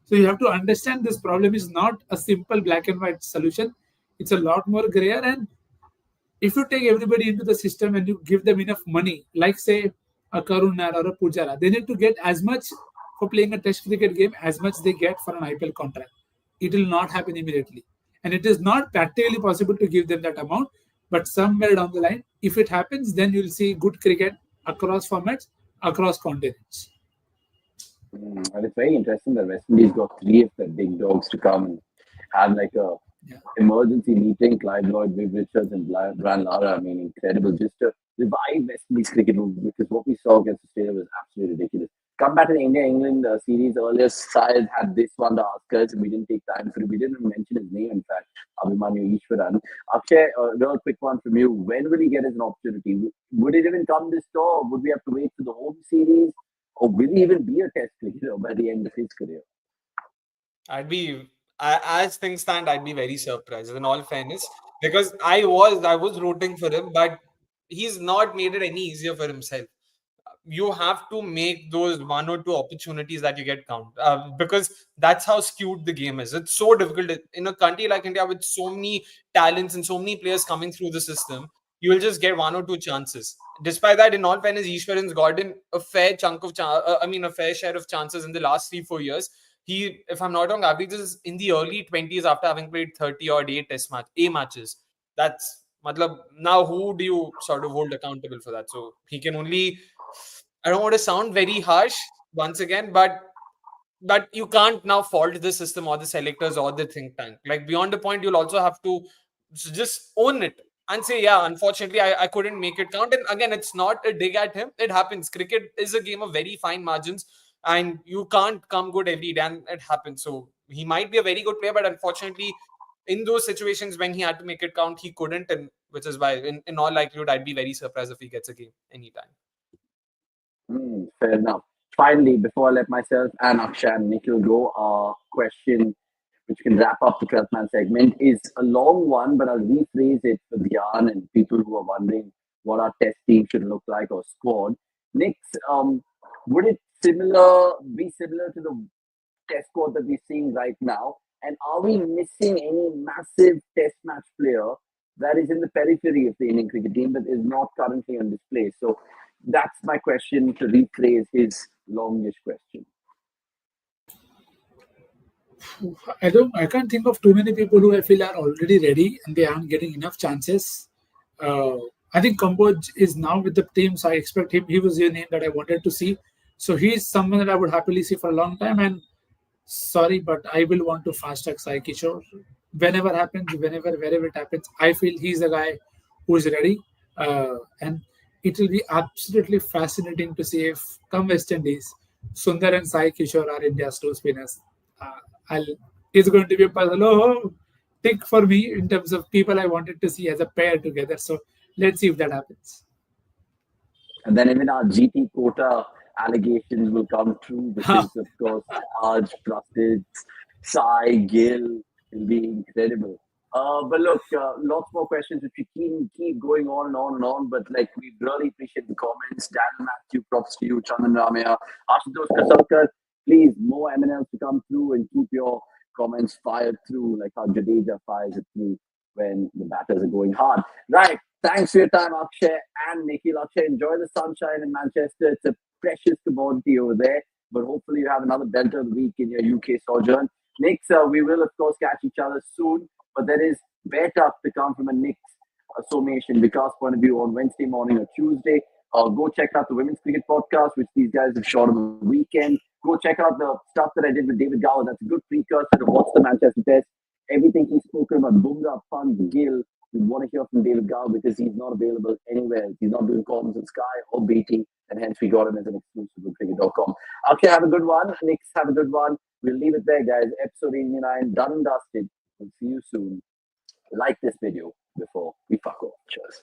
So you have to understand this problem is not a simple black and white solution. It's a lot more grayer. And if you take everybody into the system and you give them enough money, like say a Karun Nair or a Pujara, they need to get as much for playing a test cricket game as much they get for an IPL contract. It will not happen immediately. And it is not practically possible to give them that amount. But somewhere down the line, if it happens, then you'll see good cricket across formats, across continents. And it's very interesting that West Indies got 3 of the big dogs to come and have like a emergency meeting. Clive Lloyd, Viv Richards, and Brian Lara. I mean, incredible. Just to revive West Indies cricket, because what we saw against Australia was absolutely ridiculous. Come back to the India-England series earlier. Syed had this one to ask us, and we didn't take time for it. We didn't mention his name, in fact, Abhimanyu Ishwaran. Akshay, a real quick one from you. When will he get an opportunity? Would it even come this tour, or would we have to wait for the home series? Or will he even be a test cricketer by the end of his career? As things stand, I'd be very surprised, in all fairness, because I was rooting for him, but he's not made it any easier for himself. You have to make those 1 or 2 opportunities that you get count, because that's how skewed the game is. It's so difficult in a country like India with so many talents and so many players coming through the system. You will just get 1 or 2 chances. Despite that, in all fairness, Ishwaran's gotten a fair chunk of a fair share of chances in the last 3-4 years. He, if I'm not wrong, averages in the early 20s after having played 30 odd A matches. That's now who do you sort of hold accountable for that? So he can only, I don't want to sound very harsh once again, but you can't now fault the system or the selectors or the think tank. Like, beyond the point, you'll also have to just own it and say, yeah, unfortunately, I couldn't make it count. And again, it's not a dig at him. It happens. Cricket is a game of very fine margins, and you can't come good every day, and it happens. So he might be a very good player, but unfortunately, in those situations when he had to make it count, he couldn't, and which is why, in all likelihood, I'd be very surprised if he gets a game anytime. Fair enough. Finally, before I let myself and Akshay and Nikhil go, our question, which can wrap up the 12th man segment, is a long one, but I'll rephrase it for Dhyan and people who are wondering what our test team should look like, or squad. Nick, would it be similar to the test squad that we're seeing right now? And are we missing any massive test match player that is in the periphery of the Indian cricket team but is not currently on display? So that's my question, to rephrase his longish question. I can't think of too many people who I feel are already ready and they aren't getting enough chances. I think Kamboj is now with the team, so I expect him. He was the name that I wanted to see. So he's someone that I would happily see for a long time. And sorry, but I will want to fast track Sai Kishore. Wherever it happens, I feel he's the guy who is ready. And it will be absolutely fascinating to see if, come West Indies, Sundar and Sai Kishore are India's 2 spinners. It's going to be a puzzle. Tick for me in terms of people I wanted to see as a pair together. So let's see if that happens. And then even our GT quota allegations will come true, because of course Raj, Prasid, Sai, Gill will be incredible. But look, lots more questions which we keep going on and on and on. But like, we really appreciate the comments. Dan, Matthew, props to you. Chandan Ramaya, Ashutosh Kasarkar, please, more M&Ls to come through and keep your comments fired through, like how Jadeja fires it through when the batters are going hard. Right. Thanks for your time, Akshay and Nikhil. Akshay, enjoy the sunshine in Manchester. It's a precious commodity over there. But hopefully you have another belter of the week in your UK sojourn. Nick, we will, of course, catch each other soon. But there is better to come from a Nick's Somation Vikas point of view on Wednesday morning or Tuesday. Go check out the Women's Cricket Podcast, which these guys have shot on the weekend. Go check out the stuff that I did with David Gower. That's a good precursor to what's the Manchester Test. Everything he's spoken about, Bumrah, Pant, Gill, we want to hear from David Gower because he's not available anywhere. He's not doing columns on Sky or BT, and hence we got him as an exclusive with cricket.com. Okay, have a good one. Nick, have a good one. We'll leave it there, guys. Episode 89, done and dusted. We'll see you soon. Like this video before we fuck off. Cheers.